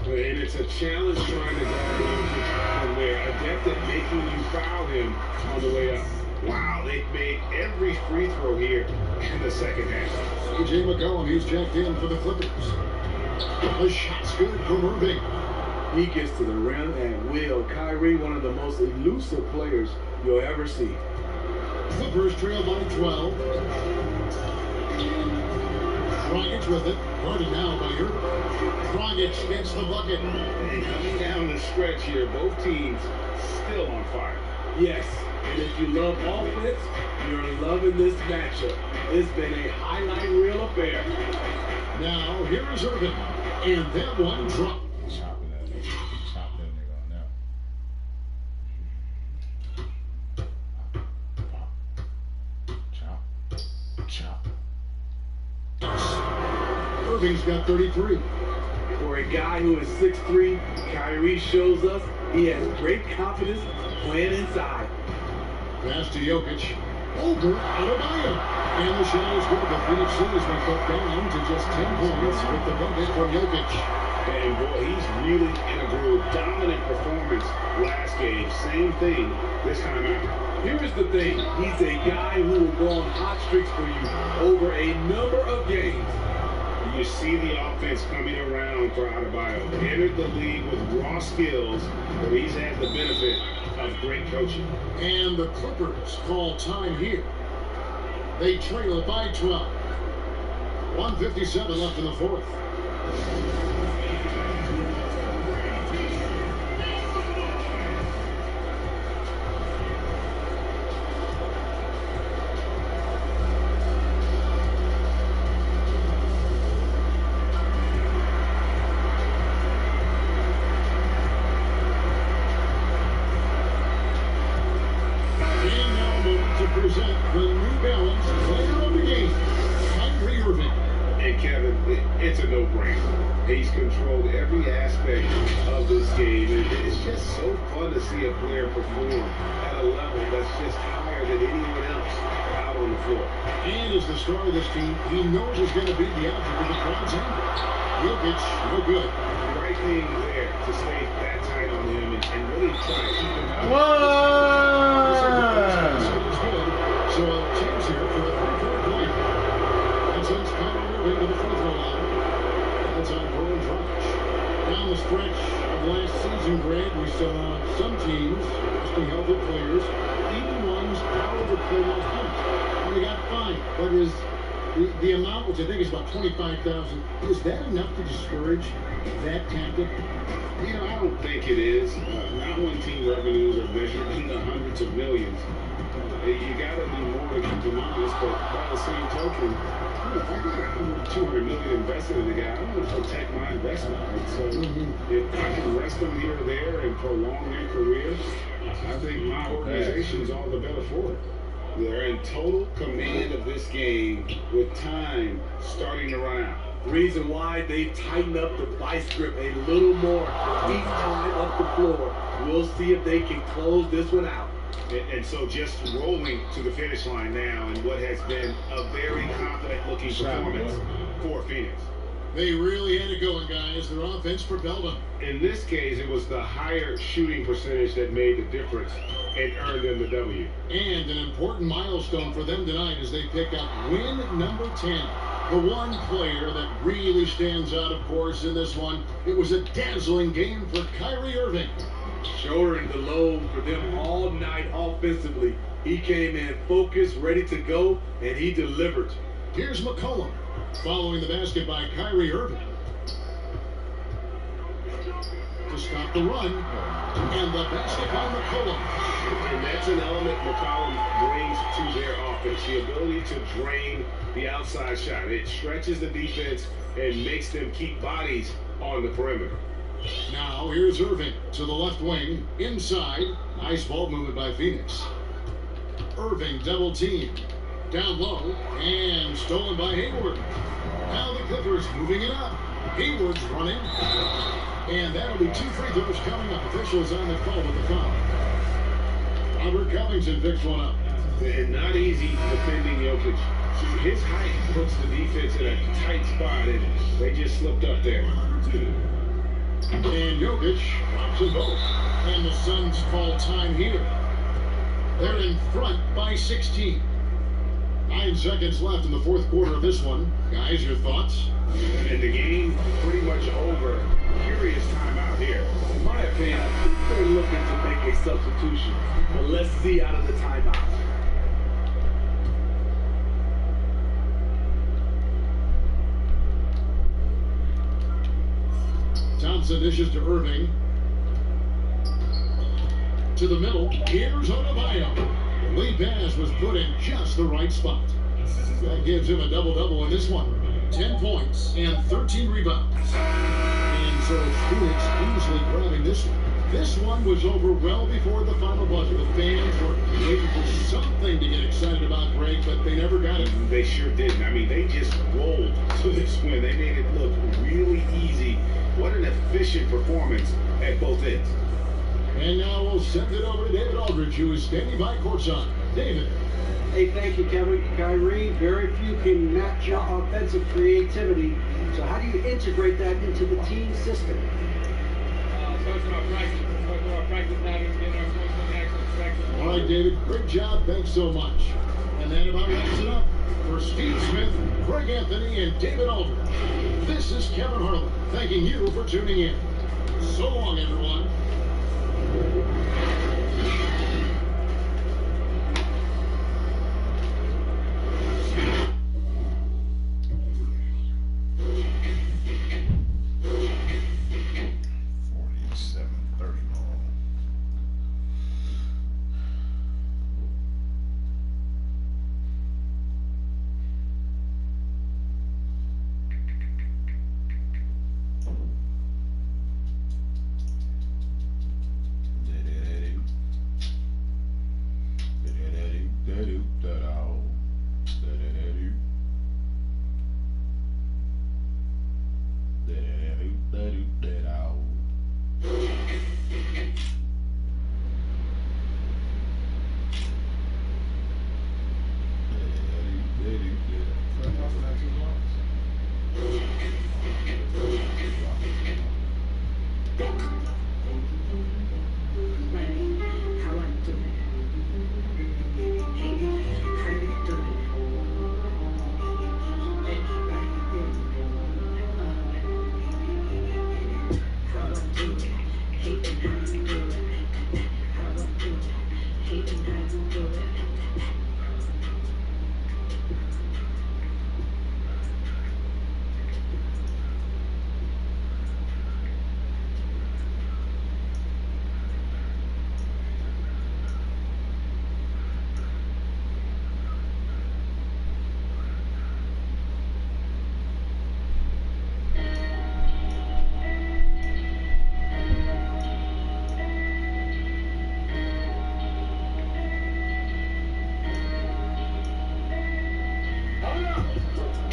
And it's a challenge trying to guard Jokic when they're adept at making you foul him on the way up. Wow, they've made every free throw here in the second half. A.J. McCollum, he's checked in for the Clippers. The shot's good from Irving. He gets to the rim at will. Kyrie, one of the most elusive players you'll ever see. Clippers trail by 12. Dragic with it. Guarded now by Irving. Dragic gets the bucket. And coming down the stretch here, both teams still on fire. Yes, and if you love offense, you're loving this matchup. It's been a highlight reel affair. Now, here is Irving. And that one dropped. Irving's got 33. For a guy who is 6'3", Kyrie shows us he has great confidence playing inside. Pass to Jokic. Over Adebayo. And the shot is good. The Phoenix Suns were cut down to just 10 points with the bucket from Jokic. And boy, he's really in a groove. Dominant performance last game. Same thing this time out. Here's the thing. He's a guy who will go on hot streaks for you over a number of games. You see the offense coming around for Adebayo. Entered the league with raw skills, but he's had the benefit of great coaching. And the Clippers call time here. They trail by 12. 1:57 left in the fourth. Present the New Balance Player of the Game, Kyrie Irving. And Kevin, it's a no-brainer. He's controlled every aspect of this game, and it's just so fun to see a player perform at a level that's just higher than anyone else out on the floor. And as the star of this team, he knows he's going to be the object of the crowd's anger. Jokic, no good. The right thing there to stay that tight on him and really try to keep him out. So a chance here for the free-throw play. And sends Kyrie Irving to the free-throw line. That's on Goran Dragic. Down the stretch of last season, Greg, we saw some teams resting healthy players, even ones out of the playoff hunt. And they got fined. But is the amount, which I think is about $25,000, is that enough to discourage that tactic? You know, I don't think it is. Not when team revenues are measured in the hundreds of millions. You got to do more to keep them honest, but by the same token, if I got $200 million invested in the guy, I'm going to protect my investment. Right? So if I can rest them here or there and prolong their career, I think my organization's all the better for it. They're in total command of this game with time starting to run out. Reason why they tighten up the vice grip a little more each time up the floor. We'll see if they can close this one out. And so just rolling to the finish line now in what has been a very confident-looking performance for Phoenix. They really had it going, guys. Their offense propelled them. In this case, it was the higher shooting percentage that made the difference and earned them the W. And an important milestone for them tonight as they pick up win number 10. The one player that really stands out, of course, in this one. It was a dazzling game for Kyrie Irving. Shouldering the load for them all night offensively. He came in focused, ready to go, and he delivered. Here's McCollum following the basket by Kyrie Irving. To stop the run, and the basket by McCollum. And that's an element McCollum brings to their offense, the ability to drain the outside shot. It stretches the defense and makes them keep bodies on the perimeter. Now here's Irving to the left wing, inside. Nice ball movement by Phoenix. Irving double team. Down low, and stolen by Hayward. Now the Clippers moving it up. Hayward's running. And that'll be 2 free throws coming up. Officials on the call with the foul. Robert Covington picks one up. And not easy defending Jokic. His height puts the defense in a tight spot, and they just slipped up there. And Jokic drops them both. And the Suns call time here. They're in front by 16. 9 seconds left in the fourth quarter of this one. Guys, your thoughts? And the game pretty much over. Curious timeout here. In my opinion, I think they're looking to make a substitution. But let's see out of the timeout. Thompson dishes to Irving. To the middle. Here's Adebayo. The lead pass was put in just the right spot. That gives him a double-double in this one. 10 points and 13 rebounds. And so Phoenix easily grabbing this one. This one was over well before the final buzzer. The fans were waiting for something to get excited about, Greg, but they never got it. They sure didn't. I mean, they just rolled to this win. They made it look really easy What an efficient performance at both ends. And now we'll send it over to David Aldridge, who is standing by courtside. David. Hey, thank you, Kevin. Kyrie, very few can match your offensive creativity. So how do you integrate that into the team system? Starts with our practice. Starts with our practice habits, getting our points on the actual spectrum. All right, David, great job. Thanks so much. And that about wraps it up. For Steve Smith, Greg Anthony, and David Aldridge, this is Kevin Harlan thanking you for tuning in. So long, everyone.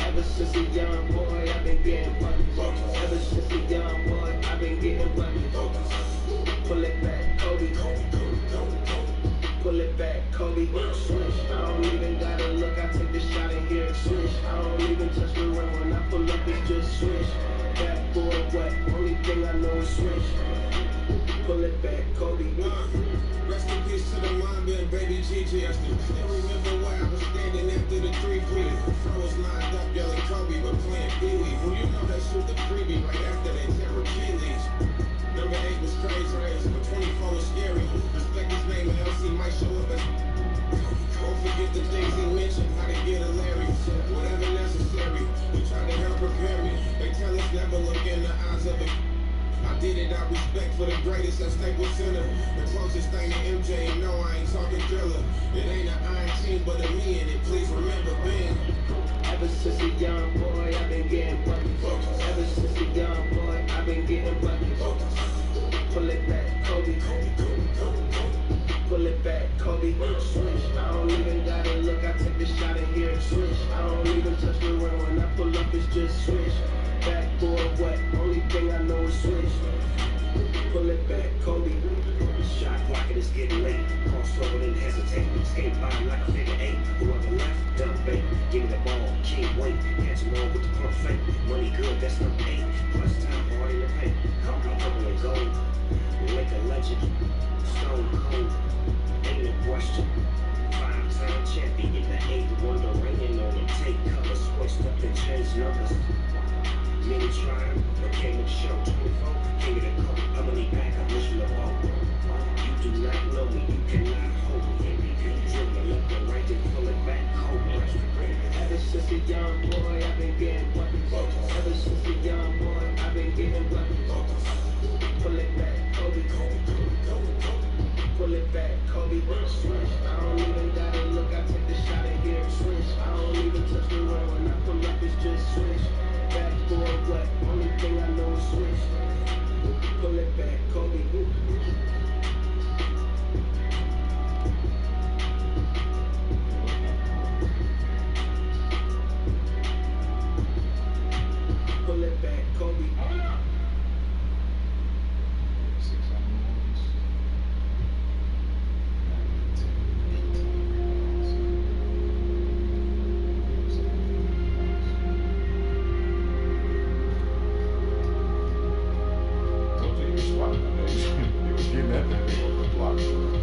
Ever since a young boy, I've been getting buckets. Ever since a young boy, I've been getting buckets. Pull it back, Kobe. Pull it back, Kobe. Swish. I don't even gotta look. I take the shot and hear it swish. I don't even touch the rim when I pull up. It's just swish. Backboard wet. Only thing I know is swish. Pull it back, Kobe. Rest in peace to the Mamba and baby Gigi. I still remember where I was standing after the 3-3. Fro was lined up yelling Kobe, but playing Pee-wee. Well, you know they shoot the freebie right after they tear Achilles. Number 8 was crazy, but 24 was scary. Respect his name, or else he might show up as. Don't forget the things he mentioned, how to get a Larry. Whatever necessary, he tried to help prepare me. They tell us never look in the eyes of a. I did it out respect for the greatest at Staples Center. The closest thing to MJ, no, I ain't talking Thriller. It ain't an iron team, but a me in it. Please remember being. Ever since a young boy, I've been getting buckets. Ever since a young boy, I've been getting buckets. Pull it back, Kobe. Pull it back, Kobe. Swish. I don't even gotta look. I take the shot and hear it swish. I don't even touch the rim when I pull up. It's just swish. Backboard wet. Only thing I know is swish. Pull it back, Kobe. Shot clock, it's getting late. Crossover, then hesitate. Skate by like a figure 8. Whoever left, dump bait. Give me the ball, can't wait. Catch them all with the pump fake. Money good, that's number 8. Plus time hard in the paint. Copy, purple and gold. Like a legend. Stone cold. Ain't no question. 5-time champion. The 8th wonder ringing on the tape cover. Switched up and changed numbers. Many tried, but came to show 24. King of the coat, I'm gonna need back, I wish you all. You do not know me, you cannot hold me. MVP dribble left and right, then pull it back, Cobra. Ever since a young boy, I've been getting buckets. Ever since a young boy, I've been getting buckets. Pull it back, Kobe. Pull it back, Kobe. Swish. I don't even gotta look. I take the shot and hear it swish. I don't even touch the rim when I pull up. It's just swish. Backboard wet. Only thing I know is swish. Pull it back, Kobe. getting at that block.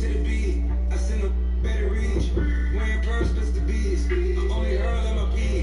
to the beat. I send a better reach. Wearing pearls, just the bees. I only heard on my pee.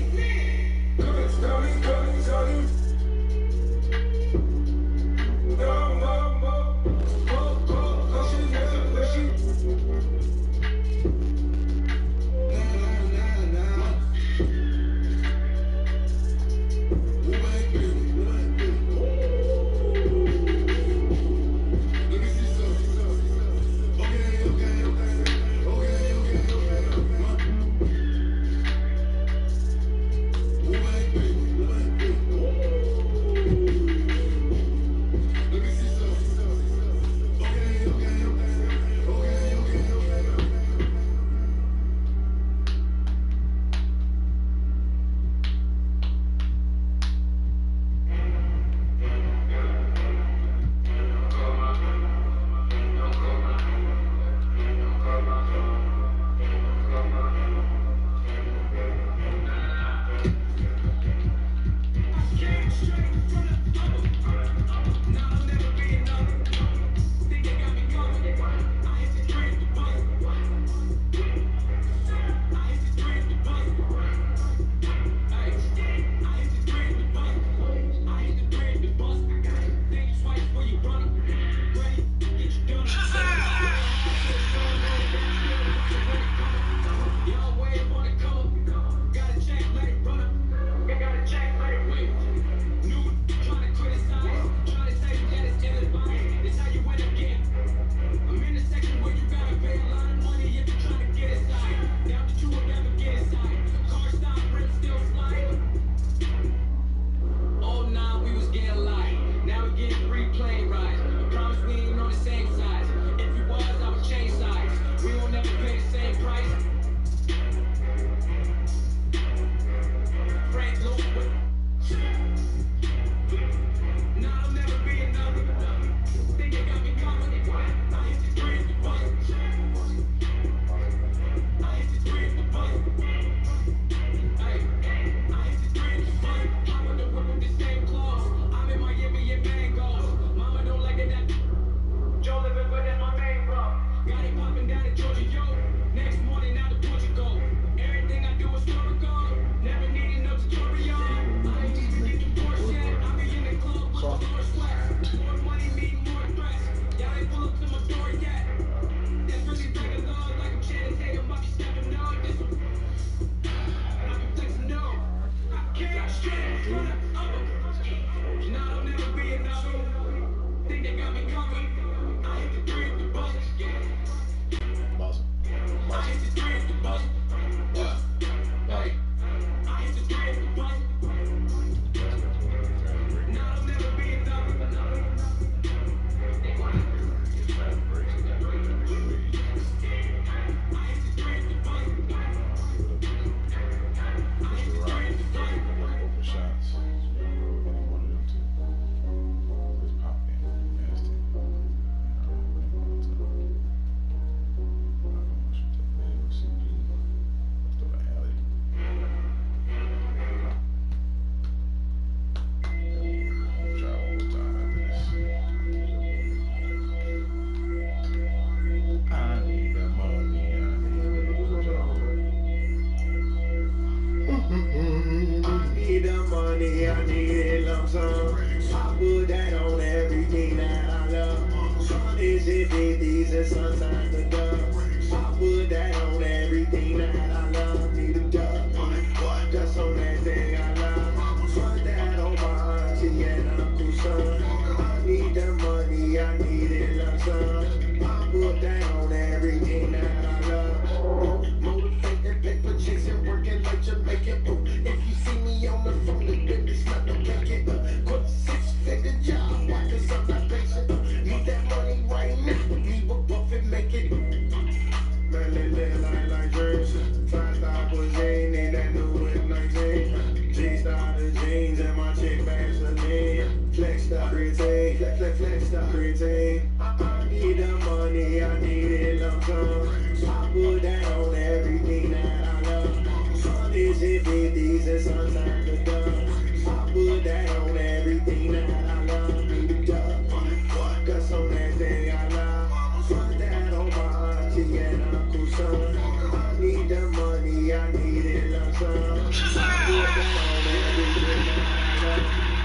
son. I need the money, I need it, lump sum.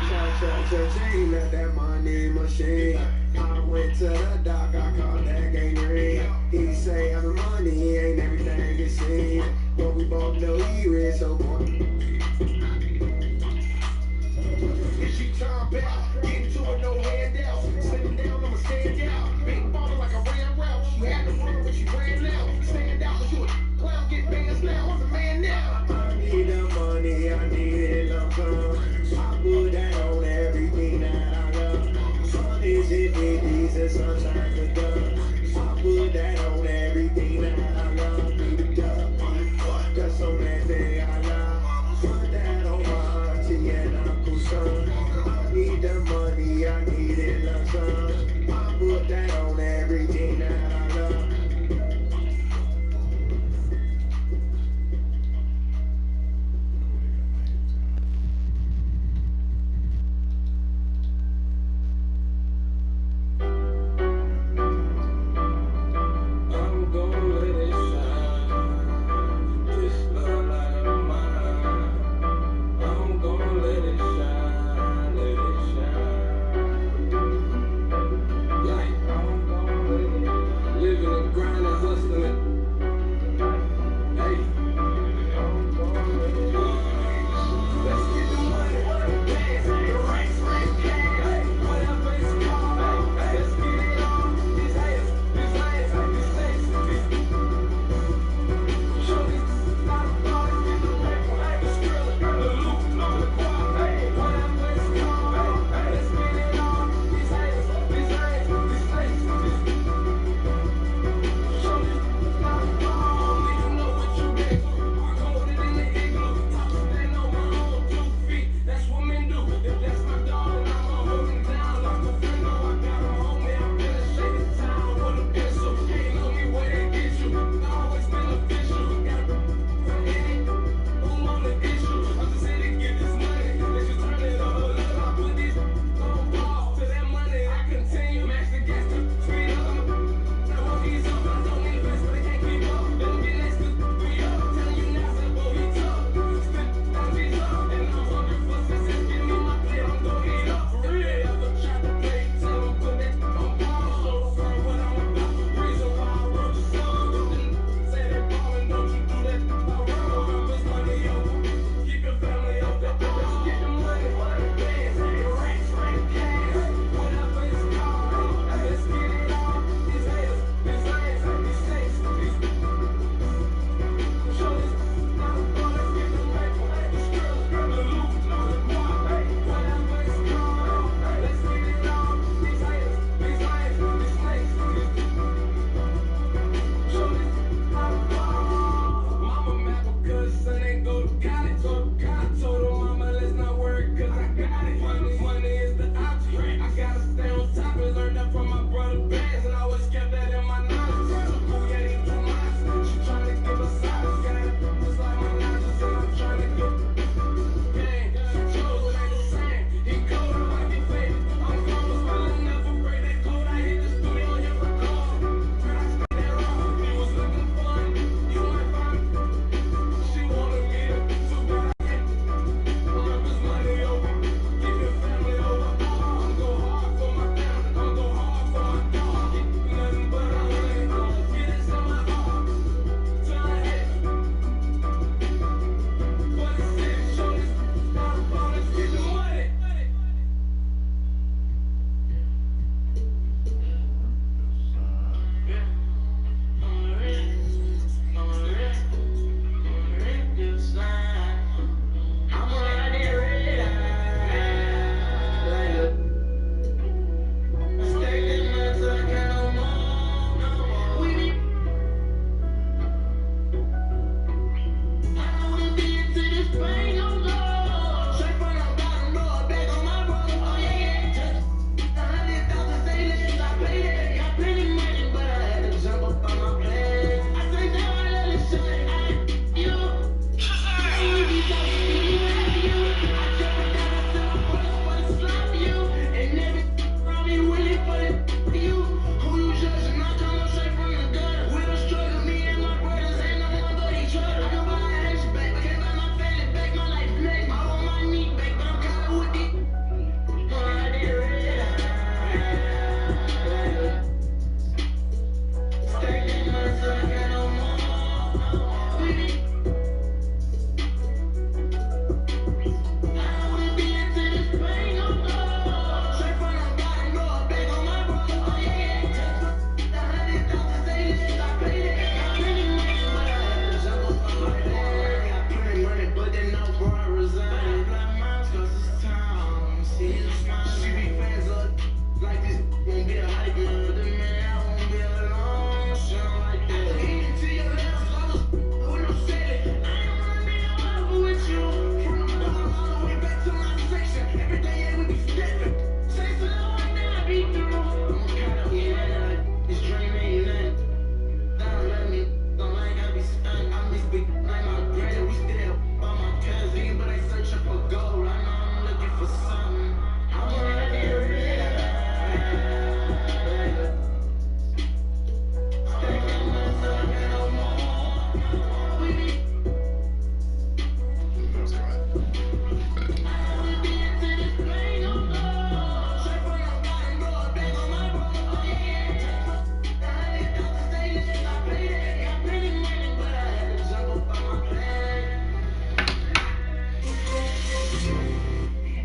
Cha-cha-cha-ching, let that money machine. I went to the doc, I called that gangrene. He say having money ain't everything it seems, but we both know he rich, so boy. And she turned back, getting to it, no handouts. Sitting down, I'ma stand out. Big baller like a ran route. She had to run, but she ran out. Stand out, but you a clown, get bands now. I'm the man now. I need the money, I need it, lump sum. I put that on everything that I love. Sun is in these and sunshine the dove. I put that on everything that I love. Need the dove, that's on that thing I love. Put that on my auntie and uncle son. I need the money, I need it, lump sum. I put that on everything that I love. I'm gonna let it shine. This love light of mine. I'm gonna let it shine, let it shine.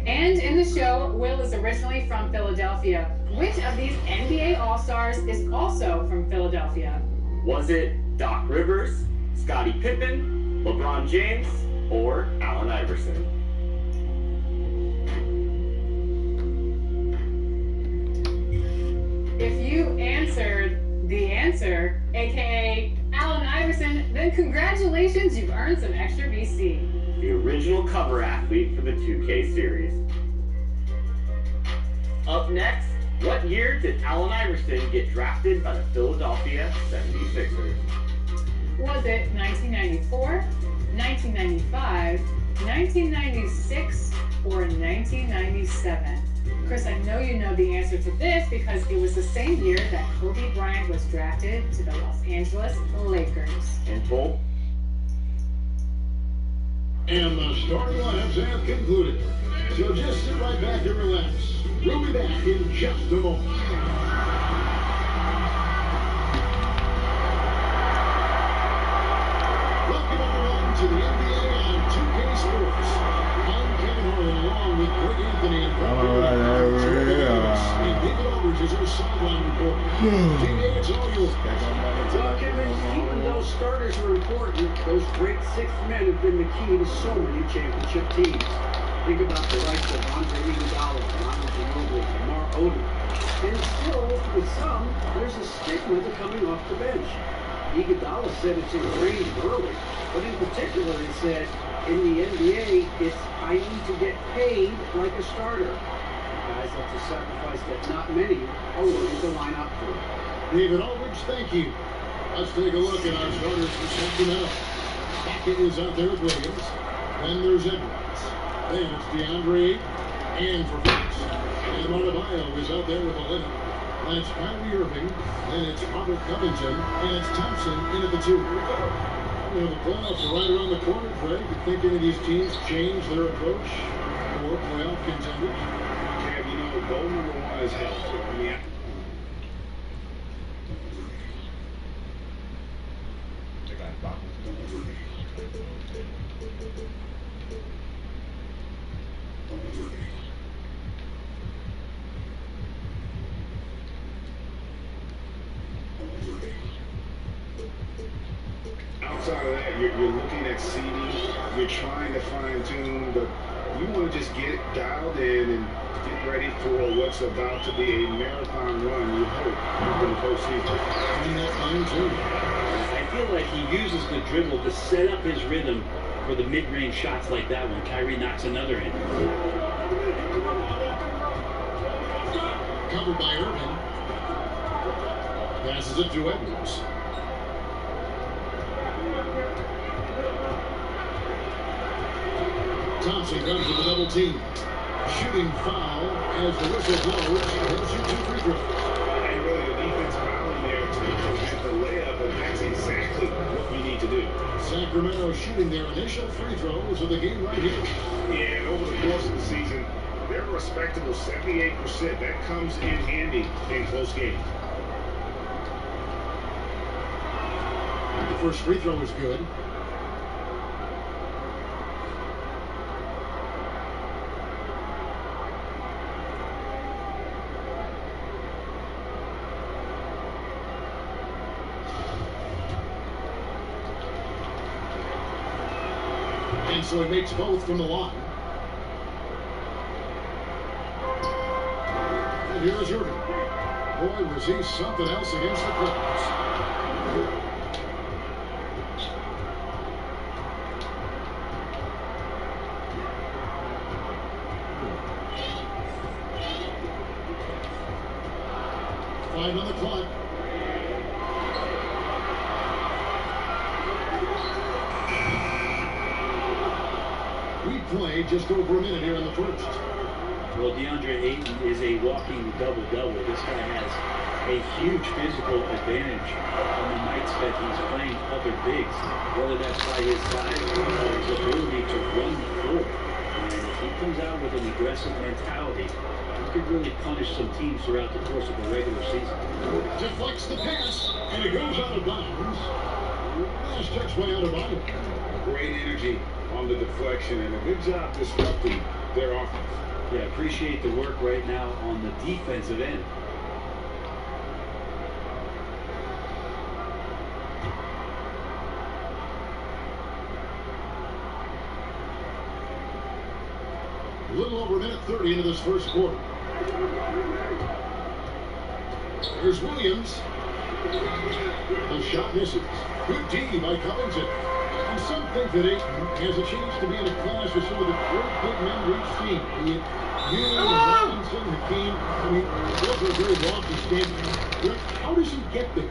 And in the show, Will is originally from Philadelphia. Which of these NBA All-Stars is also from Philadelphia? Was it Doc Rivers, Scottie Pippen, LeBron James, or Allen Iverson? If you answered the answer, aka Allen Iverson, then congratulations, you've earned some extra VC. The original cover athlete for the 2K series. Up next, what year did Allen Iverson get drafted by the Philadelphia 76ers? Was it 1994, 1995, 1996, or 1997? Chris, I know you know the answer to this because it was the same year that Kobe Bryant was drafted to the Los Angeles Lakers. And Bull? And the starting lineups have concluded. So just sit right back and relax. We'll be back in just a moment. Welcome everyone to the NBA on 2K Sports. I'm Kevin Harlan along with Greg Anthony and and David Aldridge is our sideline reporter. DA, it's all yours. Well, Kevin, even though starters are important, those great sixth men have been the key to so many championship teams. Think about the likes of Andre Iguodala, Manu Ginobili, Lamar Odom. And still, with some, there's a stigma to coming off the bench. Iguodala said it's ingrained early, but in particular he said, in the NBA, it's I need to get paid like a starter. Guys have to sacrifice that not many are willing to line up for. David Aldridge, thank you. Let's take a look at our starters for Sacramento. Hackett is out there with Williams. Then there's Edwards. Then it's DeAndre and for Fox. And Adebayo is out there with 11. Then it's Kyrie Irving. Then it's Robert Covington. And it's Thompson in at the 2. You know, the playoffs are right around the corner, Craig. You think any of these teams change their approach for playoff contenders? Yeah, you know, goal number one is health. I mean, outside of that, you're looking at seeding, you're trying to fine-tune, but you want to just get dialed in and get ready for what's about to be a marathon run, you hope, in the postseason. And that fine-tune. I feel like he uses the dribble to set up his rhythm for the mid-range shots like that when Kyrie knocks another in. Covered by Irving. Passes it to Edwards. Thompson comes with a double team. Shooting foul as the whistle blows. He'll shoot 2 free throws. And really the defense fouling there to prevent the layup, and that's exactly what we need to do. Sacramento shooting their initial free throws of the game right here. Yeah, and over the course of the season, they're a respectable 78%. That comes in handy in close games. The first free throw is good. And so he makes both from the line. And here's Irving. Boy, was he something else against the Clippers. Five on the clock. We played just over a minute here in the first. Well, DeAndre Ayton is a walking double-double. This guy has a huge physical advantage on the nights that he's playing other bigs, whether that's by his size or his ability to run the floor. And if he comes out with an aggressive mentality, he could really punish some teams throughout the course of the regular season. Deflects the pass, and it goes out of bounds. Last touch way out of bounds. Great energy on the deflection, and a good job disrupting their offense. Yeah, appreciate the work right now on the defensive end. A little over a minute 30 into this first quarter. There's Williams. The shot misses. Good D by Covington. And some think that Ayton has a chance to be in a class with some of the great big men we've seen. Be it Ewing, Robinson, McKean. I mean, those are very lofty standards. How does he get there?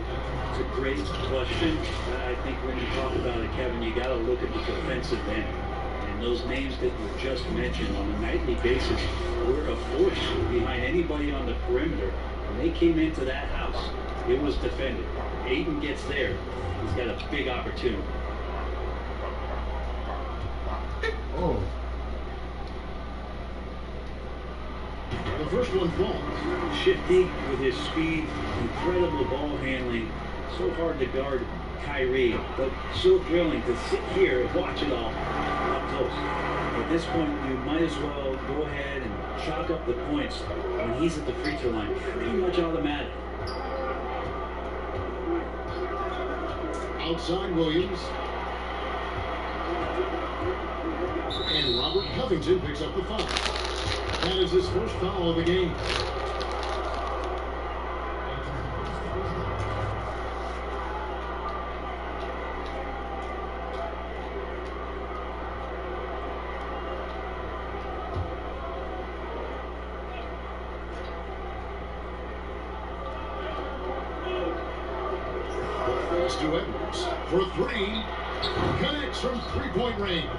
It's a great question. I think when you talk about it, Kevin, you got to look at the defensive end. And those names that you just mentioned on a nightly basis were a force behind anybody on the perimeter. When they came into that house, it was defended. Ayton gets there. He's got a big opportunity. Oh. The first one falls. Shifty with his speed, incredible ball handling. So hard to guard Kyrie, but so thrilling to sit here and watch it all up close. At this point, you might as well go ahead and chalk up the points when he's at the free throw line. Pretty much automatic. Outside Williams. And Robert Covington picks up the foul. That is his first foul of the game. Pass to Edwards for three. Connects from three-point range.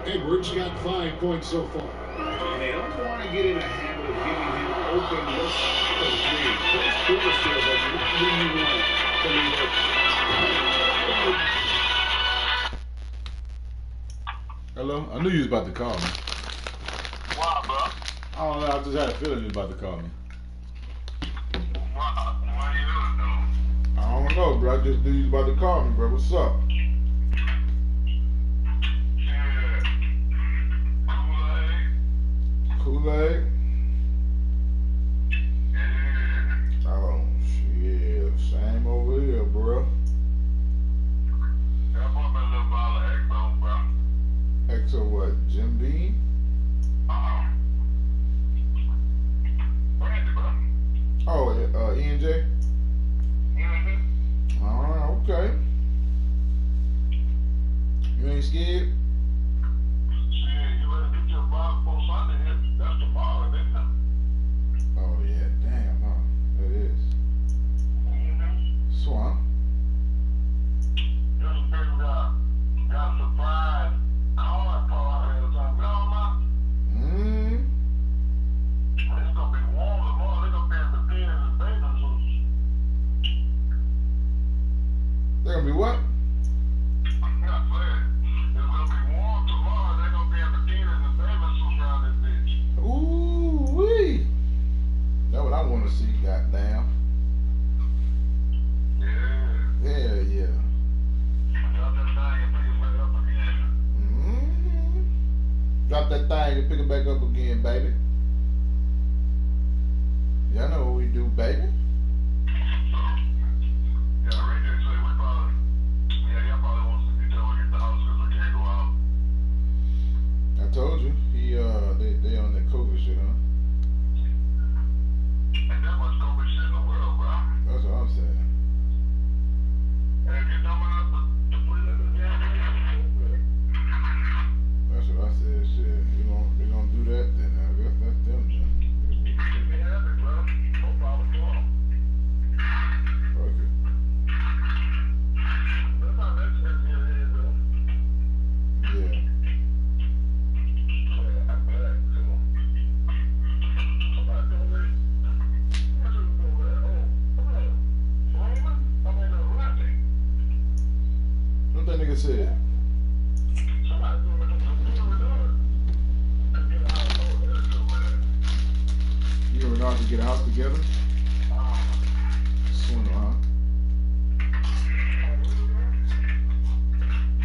Edwards got 5 points so far. And they don't want to get in a habit of giving him open looks for three. Those quarter skills are not where you want to leave open. Hello? I knew you was about to call me. Why, bro? I don't know. I just had a feeling you was about to call me. Why you doing, though? I don't know, bro. I just knew you was about to call me, bro. What's up? Kool-Aid? Oh, shit. Same over here, bro. I bought me a little bottle of Exo, bro. Exo what? Jim Beam? Brandy, bro. Oh, E&J? Mm-hmm. Alright, okay. You ain't scared? Shit, you better get your bottle for Sunday. That's tomorrow, isn't it? Oh, yeah. Damn, huh? That is. Mm-hmm. Swamp. Just people got a surprise corn party or something. You know what? It's gonna be warm tomorrow. They're gonna be in bikinis and bathing suits. They're gonna be what? I said, it's gonna be warm tomorrow. They're gonna be in bikinis and bathing suits around this bitch. Ooh-wee. That's what I want to see, goddamn. Yeah. Hell yeah. Drop that thing and pick it back up again. Drop that thing and pick it back up again, baby. Y'all know what we do, baby. Yeah, Ray J said we probably, y'all probably want to see each other at the house because we can't go out. I told you, they on that COVID shit, huh? And that much gonna be shit. nigga said? You and Renard to get a house together? Swindle, huh?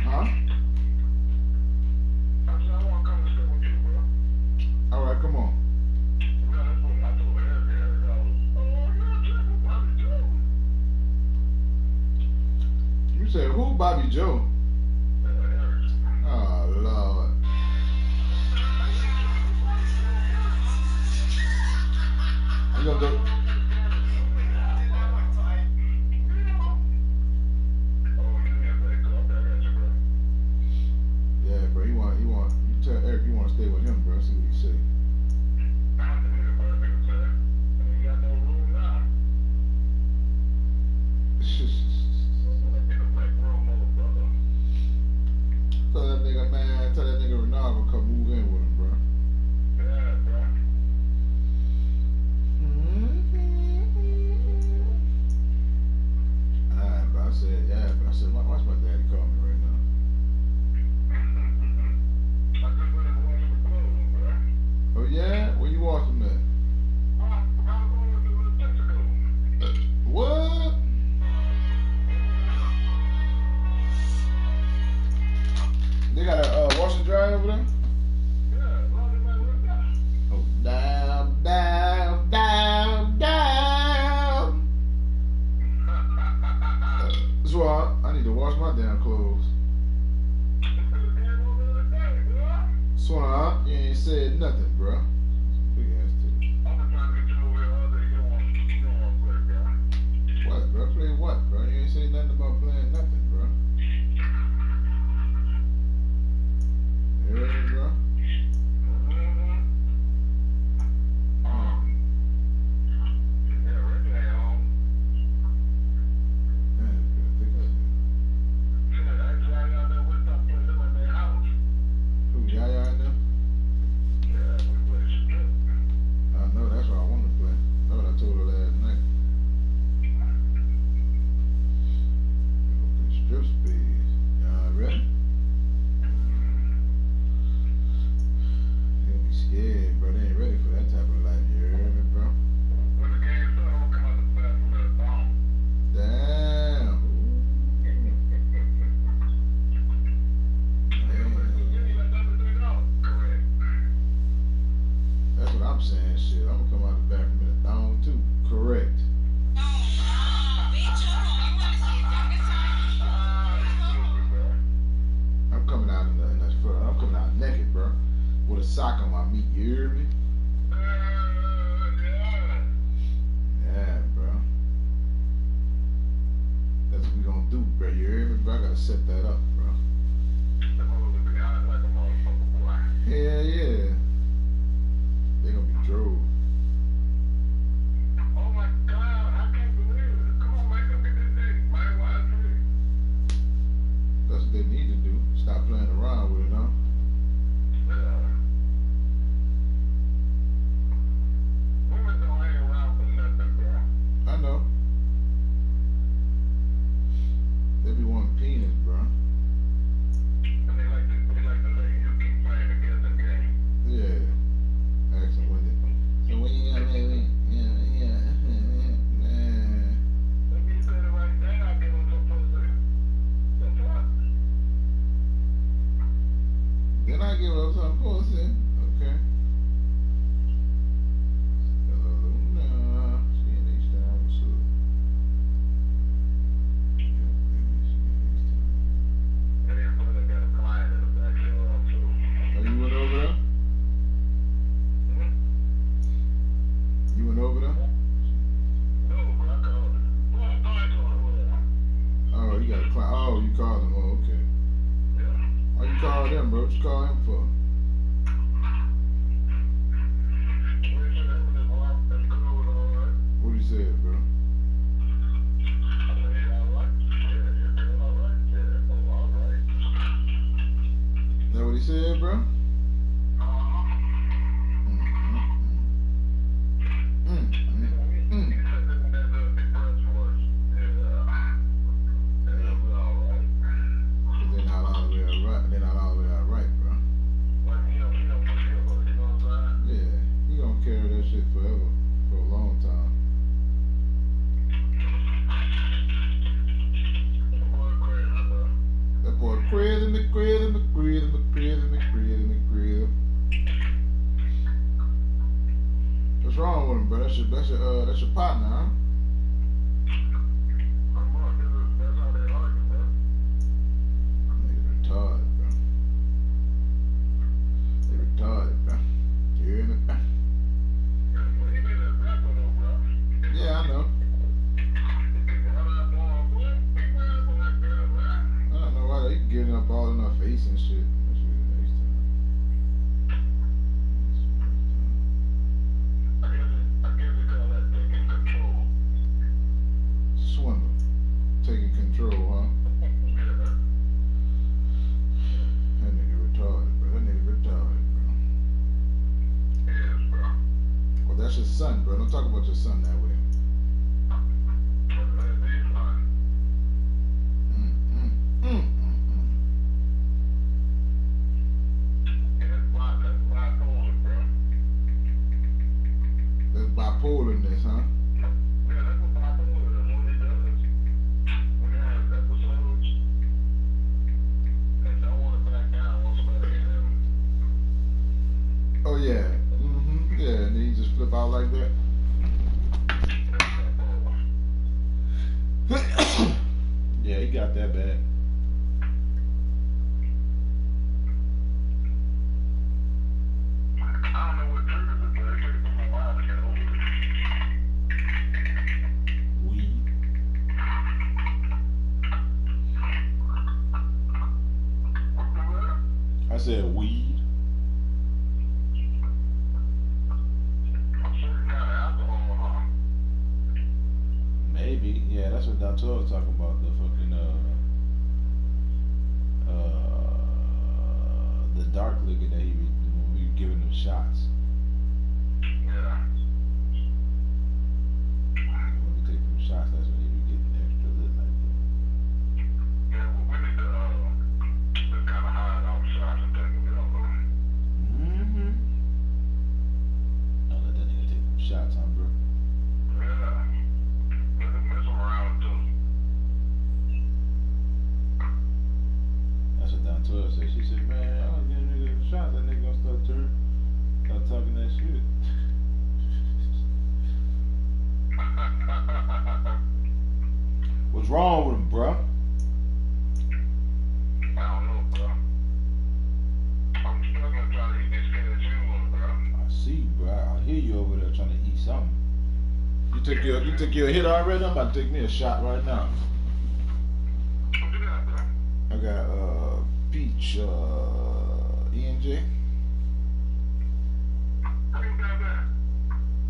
Huh? Alright, come on. You said who? Bobby Joe? Oh, Lord. You gonna go? Yeah, bro. You tell Eric you want to stay with him, bro. See what he say. Tell that nigga, man. Tell that nigga Renard gonna come move in with him, bro. Alright, bro. I said, yeah, but I said, watch my daddy call me right now. Oh yeah? Where you watching that? What? They got a wash and dry over there? Oh, down, down, down, down. That's why I need to wash my damn clothes. Swan, you ain't said nothing, bro. Big ass titty. What, bro? Play what, bro? You ain't say nothing about playing nothing, bro. Yeah, bro. Who, Yaya in there? I know, that's what I want to play. That's what I told her last night. Strip speed. Y'all ready? You'll be scared, bro. They ain't ready for that type of life. You heard me, bro? Damn. That's what I'm saying, shit. I'm gonna come out the bathroom in a thong too. Correct. I'm coming out I'm coming out naked, bro. With a sock on my meat, you hear me? Yeah, bro. That's what we gonna do, bro. You hear me, bro? I gotta set that up, bro. Hell yeah. They gonna be drove. Oh my God, I can't believe it. Come on, man, come get this thing. Man, why is it? That's what they need to do. Stop playing around with it, huh? Women don't hang around for nothing, bro. I know. They be wanting penis, bro. And they like to let you keep playing against the game. Yeah. Ask them when they. So when you gonna let me? Yeah. If you said it right then, I'll give them some pussy. That's what? Then I give up some pussy. Okay. And your brother got a client in the backyard, too. Oh, you went over there? You went over there? No, bro, I called him. Well, I called him over there. Oh, you got a client. Oh, you called him. Oh, okay. Yeah. Why you called him, bro? What you call him for? What he said, bro? That what he said, bro? with him, bro? That's your partner, huh? Nigga retarded, bro. They retarded, bro. You hearing it? Yeah, I know. I don't know why they getting up all in our face and shit. That shit the next time. Swindle. Taking control, huh? That nigga retarded, bro. That nigga retarded, bro. Well, that's your son, bro. Don't talk about your son that way. That's bipolarness, huh? Oh yeah. Yeah, and then you just flip out like that. Yeah, he got that bad. Weed. I said weed. Maybe, yeah, that's what Doctor was talking about, the fucking the dark liquor that he when we giving them shots. Yeah. When we take them shots, that's when he be getting extra lit like that. Yeah, well, we need to kind of hide all the shots and take them, you know. Don't let that nigga take them shots, huh, bro? Yeah. That's what Don Toya said. She said, man, I was giving nigga a shot. That nigga gonna start talking that shit. What's wrong with him, bro? I don't know, bro. I'm struggling trying to eat this cashew, bro. I see, bro. I hear you over there trying to eat something. You took your hit already? I'm about to take me a shot right now. I got peach E&J.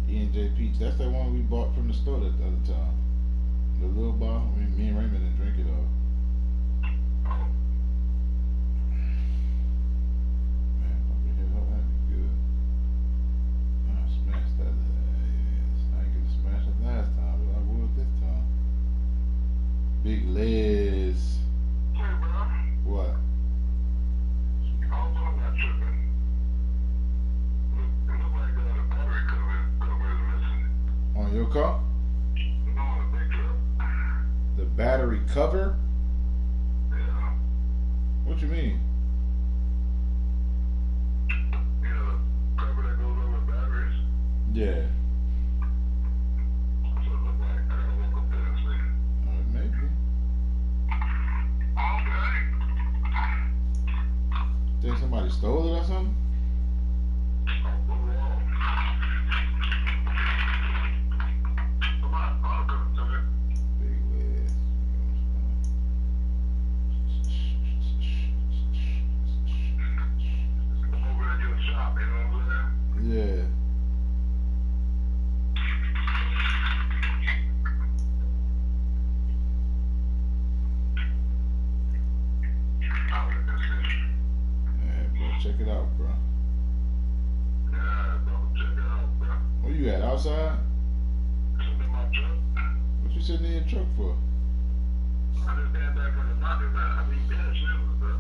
E&J peach. That's that one we bought from the store that the other time. The little bottle. Me and Raymond didn't drink it all. Man, if I could hit her, that'd be good. I smashed that. I ain't get to smash it last time, but I would this time. Big Liz. What? On your car? The battery cover? Yeah. What you mean? Yeah, the cover that goes over batteries. Yeah. Maybe. Think somebody stole it or something? Big Liz. Yeah. Check it out, bro. Yeah, bro, check it out, bro. Where you at? Outside? Sitting in my truck. What you sitting in your truck for? I just came back from the laundry, man. I need cashews, bro.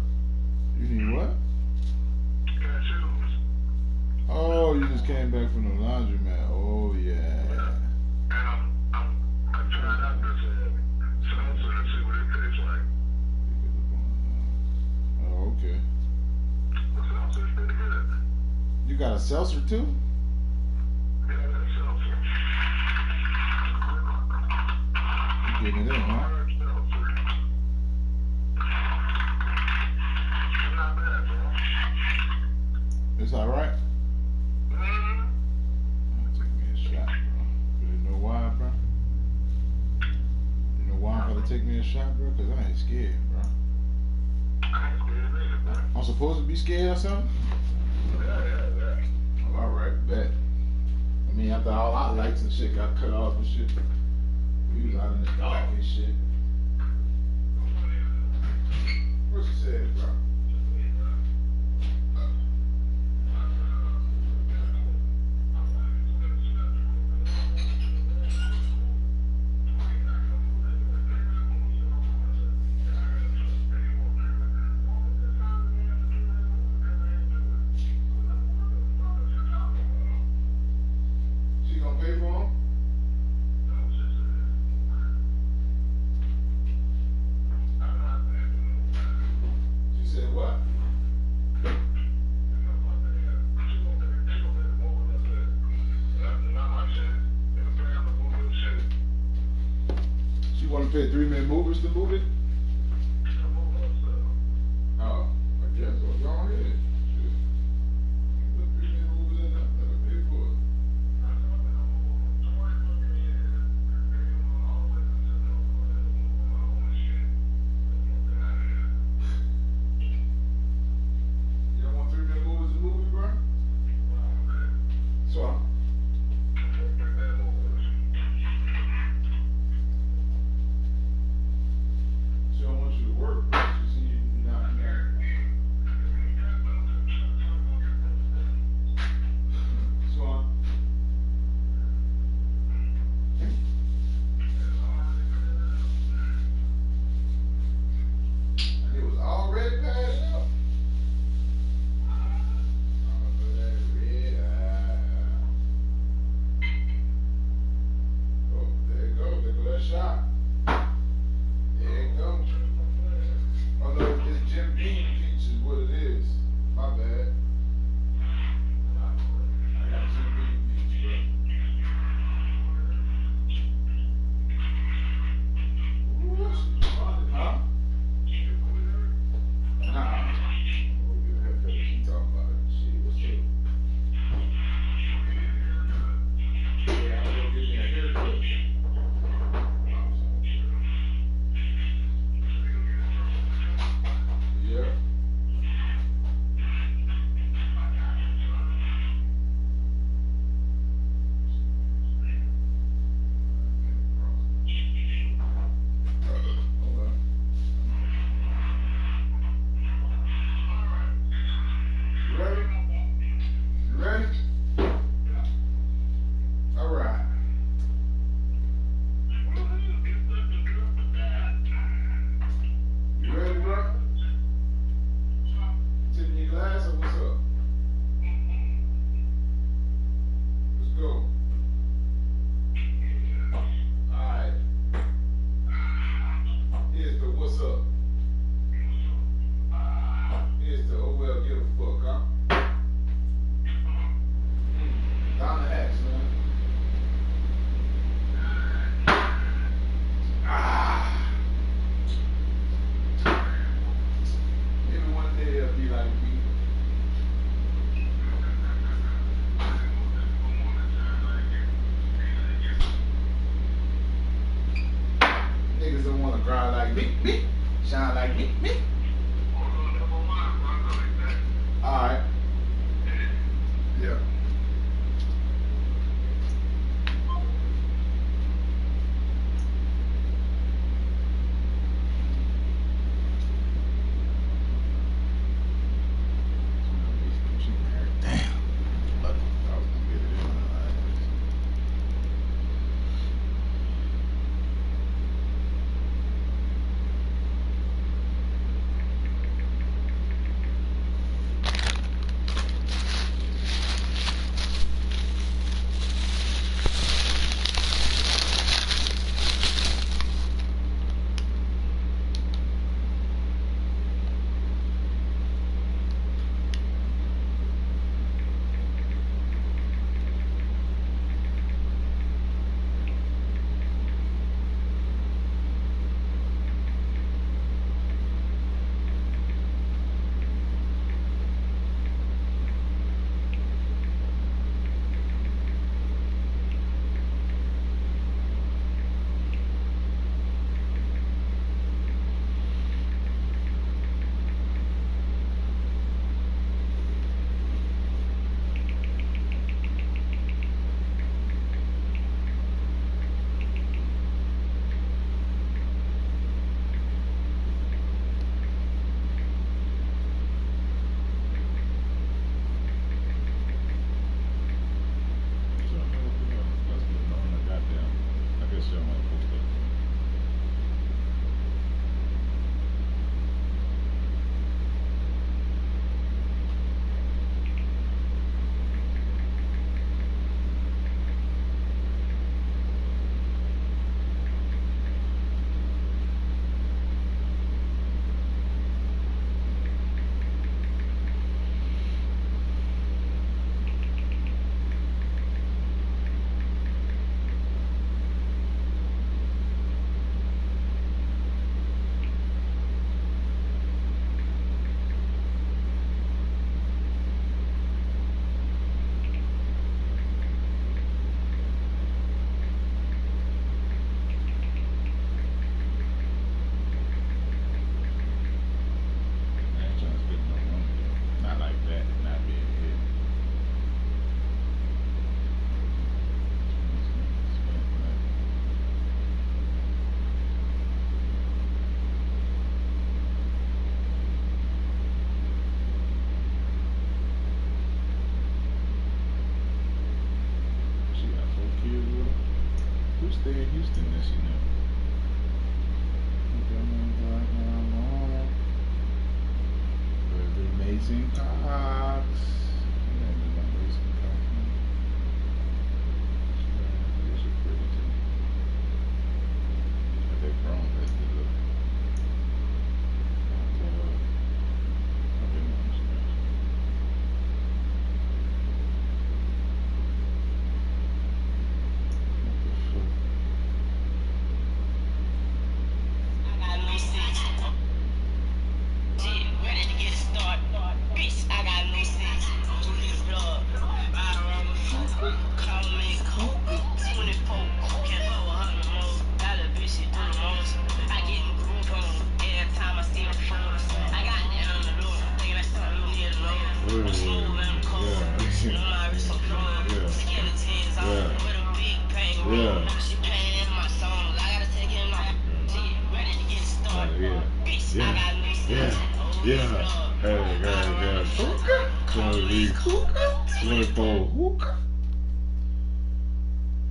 You need what? Cashews. Oh, you just came back from the laundromat. Oh yeah. And I'm trying out this salsa and see what it tastes like. Oh, okay. You got a seltzer too? Yeah, I got a seltzer. Getting it in, huh? It's all right. Take me a shot, bro. You know why, bro? You know why I'm gonna take me a shot, bro? Cause I ain't scared, bro. I'm supposed to be scared or something? Oh, all right, bet. I mean, after all our lights and shit got cut off and shit, we was out in the dark and shit. What you said, bro? She gonna pay for him? She said what? She wanna pay 3-minute movers to move it? Oh, I guess. Well, go ahead. Shit. Put 3-minute movers in there. Let her pay for it. You don't want 3-minute movers to move it, bro? So, she don't want you to work, bro. She see you not. So, and it was already passed up. Oh, there you go. There go that shot. There you go. Oh no, it's Jim Beam Peach is what it is. My bad. I got Jim Beam Peach, bro. Ooh, she's funny, huh? Nah. We'll get a haircut if she talk about it. Shit, what's up? Yeah, I'm gonna give me a haircut. Yeah. You ready? You ready? All right. You ready, bro? Taking your glass or what's up? Let's go. Alright. Here's the what's up. Here's the oh well give a fuck, huh? Down the axe, man. Maybe one day it'll be like me. Niggas don't wanna grind like me, shine like me. Alright. Yeah. Damn. Lucky. I was gonna get it in. Houston that she know. Mason Cox.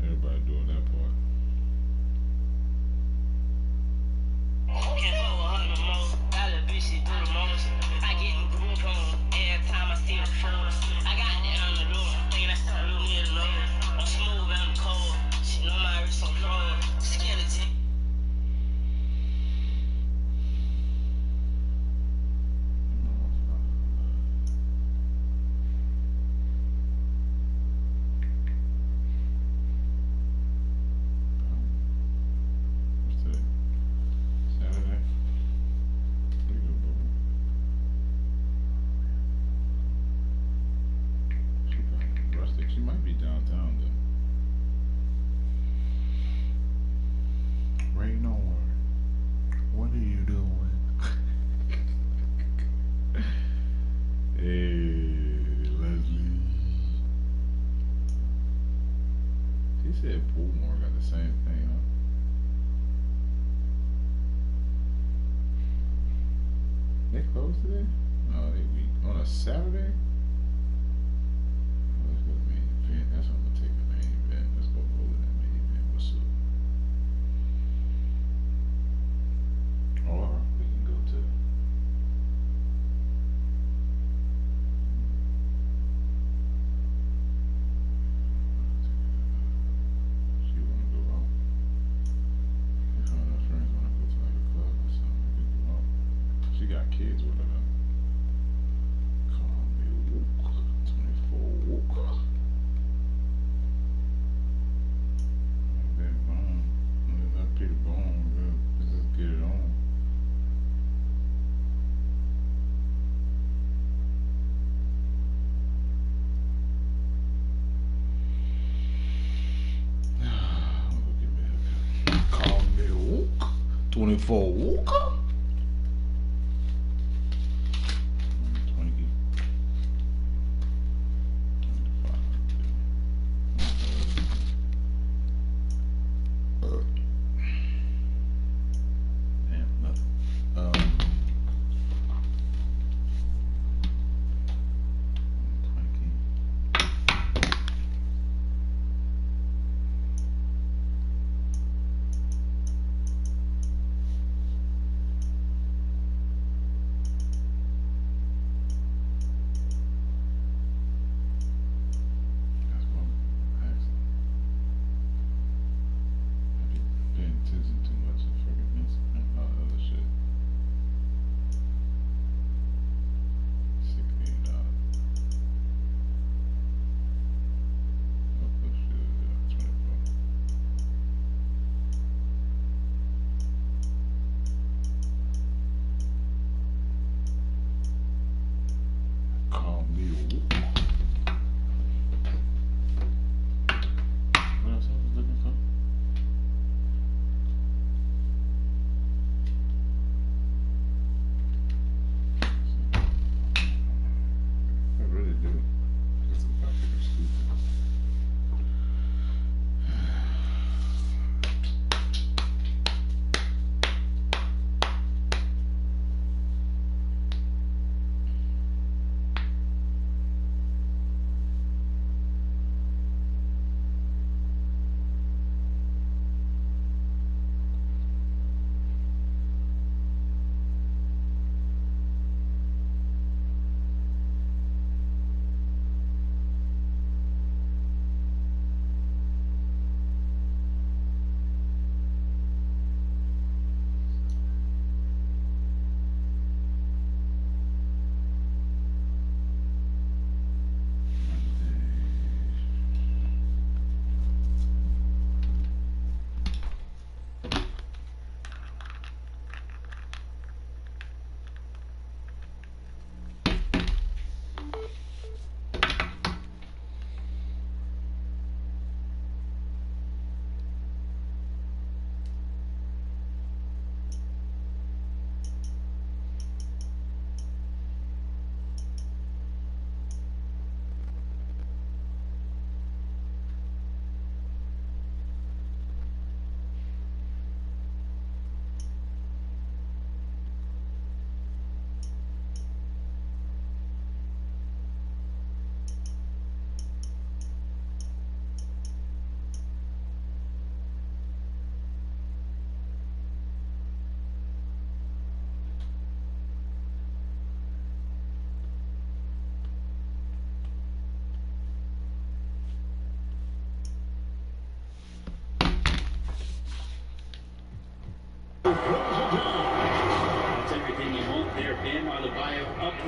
Everybody doing that part. What's today? Saturday? Pretty good, bro. She probably rustic. She might be downtown though. Rain on her. What are you doing? Hey, Leslie. She said Poolmore got the same thing, huh? They closed today? No, they week. On a Saturday? Oh, let's go to main event. That's what I'm gonna take the main event. Let's go over that main event. What's up? Or we can go to she wanna go out. If one of her friends wanna go to like a club or something, we can go out. She got kids with her though. Call me Luke. 24 Luke. That bomb. That Peter Bone. Let's just get it on. I'm gonna go get me a haircut. Call me Luke. 24 Luke. 20. Damn, nothing.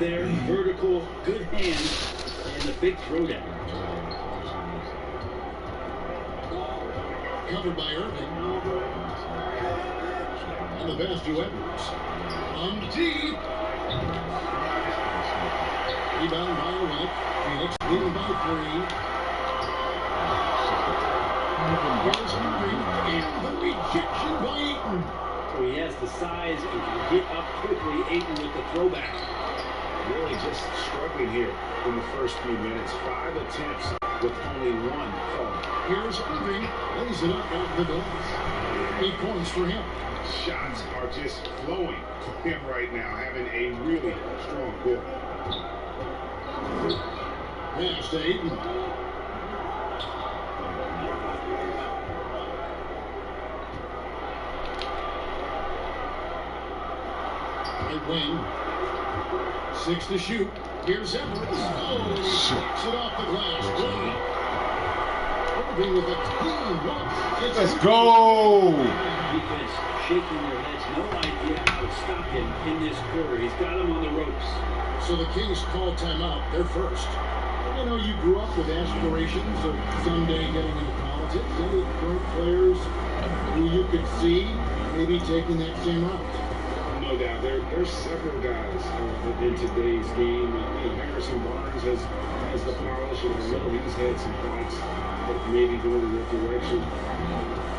there, vertical, good hands, and the big throwdown. Covered by Irving. And the pass to Edwards. On deep. Rebound by Witt. Phoenix leading by 3. Here's Irving. And the rejection by Ayton. So he has the size and can get up quickly. Ayton with the throwback. Really just struggling here in the first few minutes. 5 attempts with only 1 fall. Here's Irving. Lays it up off the glass. 8 points for him. Shots are just flowing for him right now, having a really strong quarter. Pass to Ayton. Right wing. 6 to shoot. Here's Edwards. Oh, and he knocks it off the glass. Great. Irving with a clean look. Let's go! Defense shaking their heads. No idea how to stop him in this quarter. He's got him on the ropes. So the Kings call timeout. They're first. You know, you grew up with aspirations of someday getting into politics. Any current players who you could see maybe taking that same route? No doubt. There's several guys in today's game. Harrison Barnes has the polish, and I know he's had some thoughts of maybe going in that direction.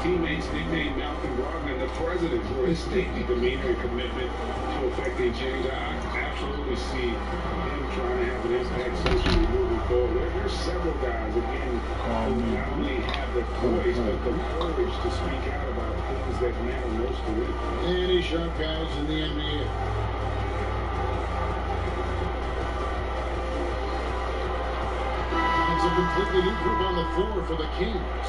Teammates nicknamed Malcolm Brogdon the president for his stately demeanor and commitment to effecting change. I absolutely see him trying to have an impact socially moving forward. There's several guys, again, who not only have the poise, but the courage to speak out about things that matter most to them. Any sharp guys in the NBA. It's a completely new group on the floor for the Kings.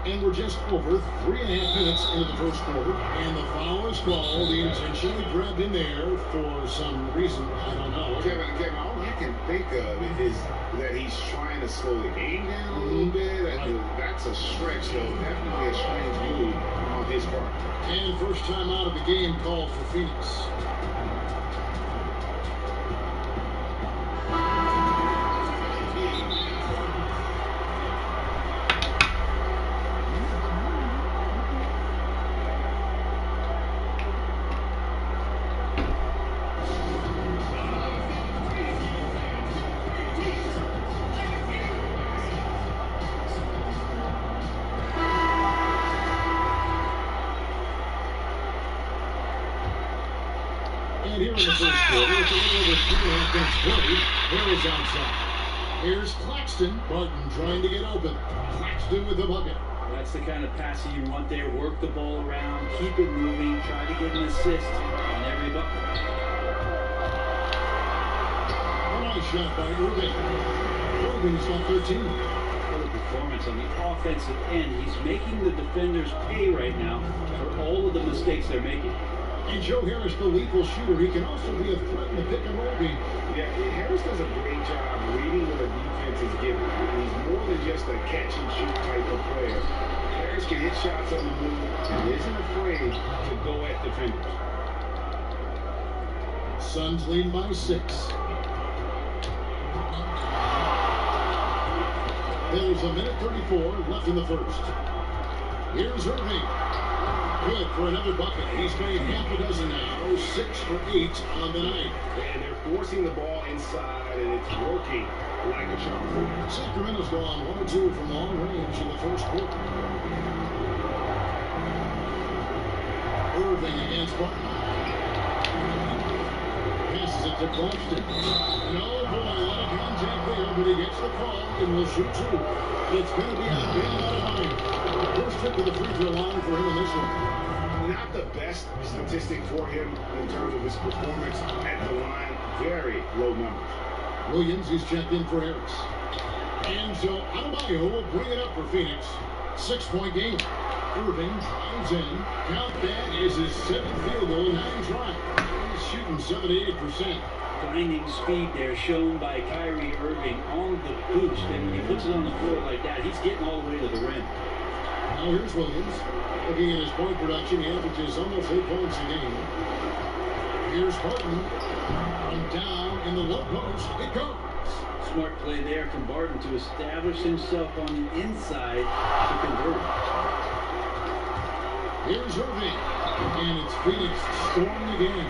And we're just over 3.5 minutes into the first quarter. And the foul is called. He intentionally grabbed in there for some reason. I don't know. Kevin, all I can think of is that he's trying to slow the game down a little bit. That's a stretch, though. Definitely a strange move on his part. And first time out of the game called for Phoenix. And here in the first quarter, it's a little over 3.5 minutes played. Harris outside. Here's Claxton. Barton trying to get open. Claxton with the bucket. That's the kind of passing you want there. Work the ball around, keep it moving, try to get an assist on every bucket. A nice shot by Irving. Irving's got 13. What a performance on the offensive end. He's making the defenders pay right now for all of the mistakes they're making. And Joe Harris, the lethal shooter, he can also be a threat in the pick and roll game. Yeah, Harris does a great job reading what a defense is giving. He's more than just a catch and shoot type of player. Harris can hit shots on the move and isn't afraid to go at defenders. Suns lead by 6. There's a minute 34 left in the first. Here's Irving. Good for another bucket. He's made half a dozen now. 6 for 8 on the night. And they're forcing the ball inside, and it's working like a charm. Sacramento's gone 1 or 2 from long range in the first quarter. Irving against Barton. Passes it to Claxton. No, boy, a lot of contact there, but he gets the call and will shoot 2. It's going to be out of line. First trip to the free throw line for him in this one. Not the best statistic for him in terms of his performance at the line. Very low numbers. Williams is checked in for Harris. And so Adebayo will bring it up for Phoenix. 6-point game. Irving drives in. Count that is his 7th field goal in 9 tries. He's shooting 78%. Blinding speed there shown by Kyrie Irving on the boost. And when he puts it on the floor like that, he's getting all the way to the rim. Now here's Williams. Looking at his point production, he averages almost 8 points a game. Here's Barton. From down in the low post, it goes. Smart play there from Barton to establish himself on the inside to convert. Here's Irving. And it's Phoenix storming again.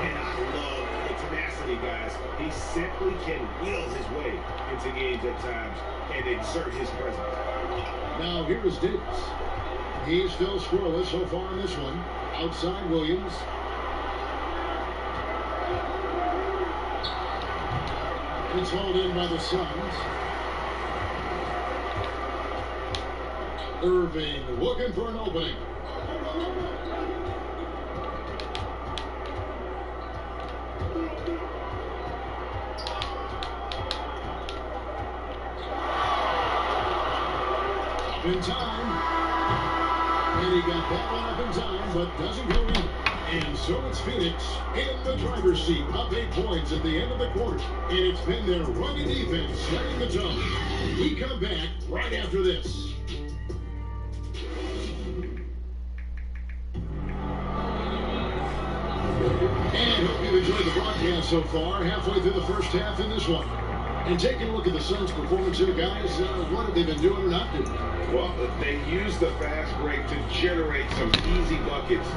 And I love the tenacity, guys. He simply can will his way into games at times and exert his presence. Now here is Davis. He's still scoreless so far in this one. Outside Williams. It's hauled in by the Suns. Irving looking for an opening. Up in time. And he got that one up in time, but doesn't go in. And so it's Phoenix in the driver's seat, up 8 points at the end of the quarter. And it's been their rugged defense setting the tone. We come back right after this. And hope you've enjoyed the broadcast so far, halfway through the first half in this one. And taking a look at the Suns' performance here, guys, what have they been doing or not doing? Well, they used the fast break to generate some easy buckets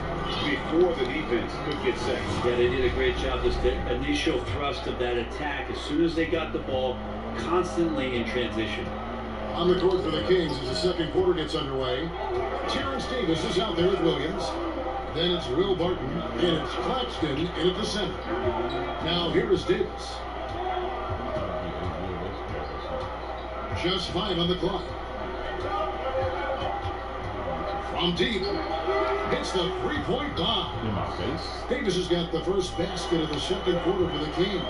before the defense could get set. Yeah, they did a great job. Just the initial thrust of that attack, as soon as they got the ball, constantly in transition. On the court for the Kings as the second quarter gets underway. Terrence Davis is out there with Williams. Then it's Will Barton, and it's Claxton in at the center. Now here is Davis. Just 5 on the clock. From deep, hits the three-point bomb. In my face. Davis has got the first basket of the second quarter for the Kings.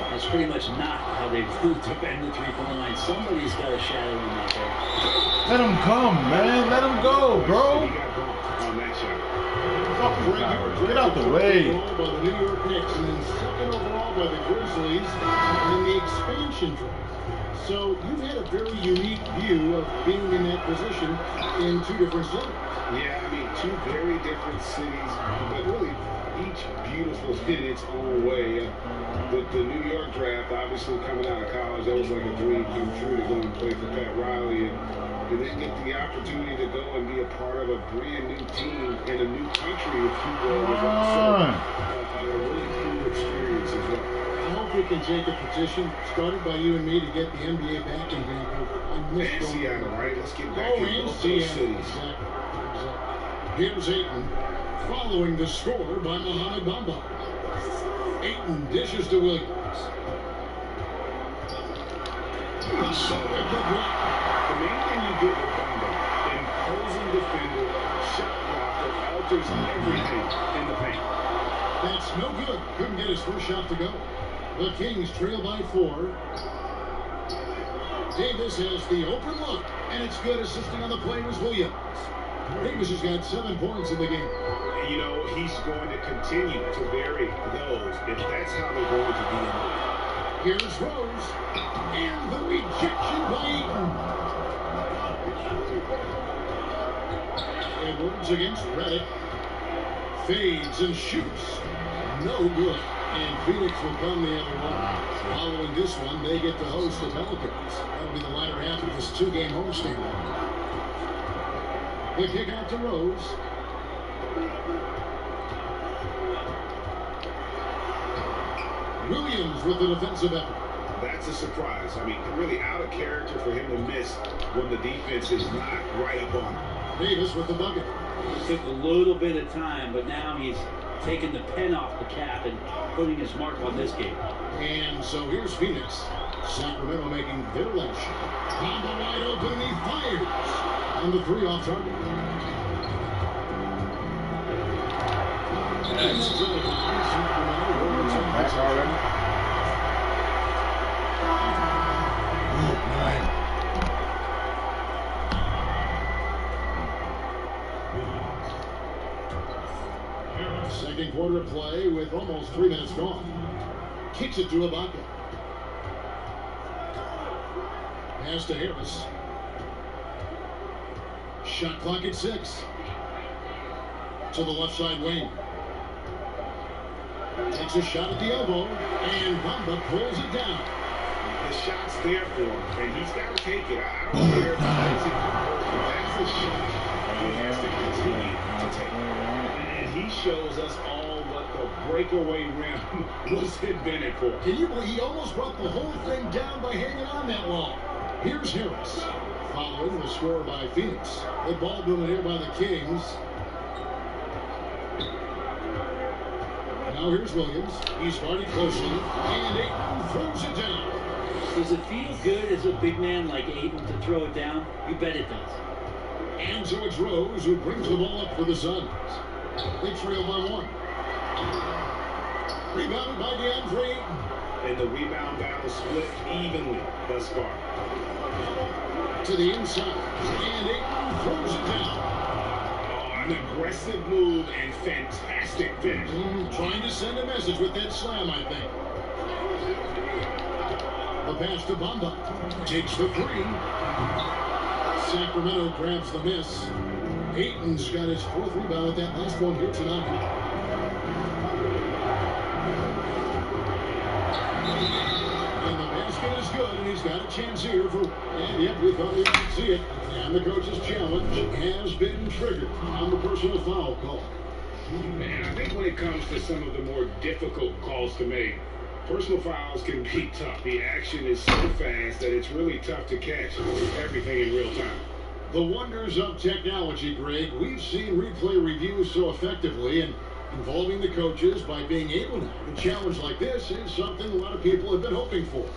That's pretty much not how they moved to bend the three-point line. Somebody's got a shadow in out there. Let him come, man. Let him go, bro. He got bumped on that shot. Get out the way. By the New York Knicks, and then second overall by the Grizzlies in the expansion draft. So you've had a very unique view of being in that position in 2 different cities. Yeah, I mean, 2 very different cities, but really each beautiful in its own way. The New York draft, obviously coming out of college, that was like a dream come true to go and play for Pat Riley. And then get the opportunity to go and be a part of a brand new team in a new country, if you will, was also a really cool experience as well. I hope we can take a petition started by you and me to get the NBA back in Vancouver. I miss And going Seattle, there. right? Let's get back in and both Seattle. those cities. Exactly. Here's Ayton, following the score by Mohamed Bamba. Ayton dishes to Williams. So a good block. The main thing you get with Bamba, imposing defender, shot blocker, alters everything in the paint. That's no good. Couldn't get his first shot to go. The Kings trail by 4. Davis has the open look, and it's good. Assisting on the play was Williams. Davis has got 7 points in the game. You know, he's going to continue to vary those if that's how they're going to be. Here's Rose, and the rejection by Ayton. Edwards against Redick. Fades and shoots. No good. And Phoenix will come the other way. Following this one, they get to host the Pelicans. That'll be the latter half of this 2-game homestand. The kick out to Rose. Williams with the defensive effort. That's a surprise. I mean, really out of character for him to miss when the defense is not right up on him. Davis with the bucket. It took a little bit of time, but now he's taking the pen off the cap and putting his mark on this game. And so here's Phoenix. Sacramento making their last shot. Bamba wide open, and he fires on the 3 off target. And that's all. Sacramento overtime. Back already. Second quarter play with almost 3 minutes gone. Kicks it to Ibaka. Pass to Harris. Shot clock at 6. To the left side wing. Takes a shot at the elbow, and Bamba pulls it down. The shot's there for him, and he's got to take it. I don't care if he makes it convert, but that's a shot he has to continue to take. And he shows us all what the breakaway rim was invented for. Can you believe he almost brought the whole thing down by hanging on that long? Here's Harris. Following the score by Phoenix. The ball moving here by the Kings. Now here's Williams. He's guarded closely, and Ayton throws it down. Does it feel good as a big man like Ayton to throw it down? You bet it does. And so it's Rose who brings the ball up for the Suns. They trail by 1. Rebounded by DeAndre Ayton. And the rebound battle split evenly thus far. To the inside, and Ayton throws it down. An aggressive move and fantastic finish. Trying to send a message with that slam, I think. The pass to Bamba. Takes the 3. Sacramento grabs the miss. Ayton's got his 4th rebound with that last one here tonight. And the basket is good, and he's got a chance here for... And yep, we thought we didn't see it. And the coach's challenge has been triggered on the personal foul call. Man, I think when it comes to some of the more difficult calls to make, personal fouls can be tough. The action is so fast that it's really tough to catch everything in real time. The wonders of technology, Greg. We've seen replay reviews so effectively, and involving the coaches by being able to have a challenge like this is something a lot of people have been hoping for.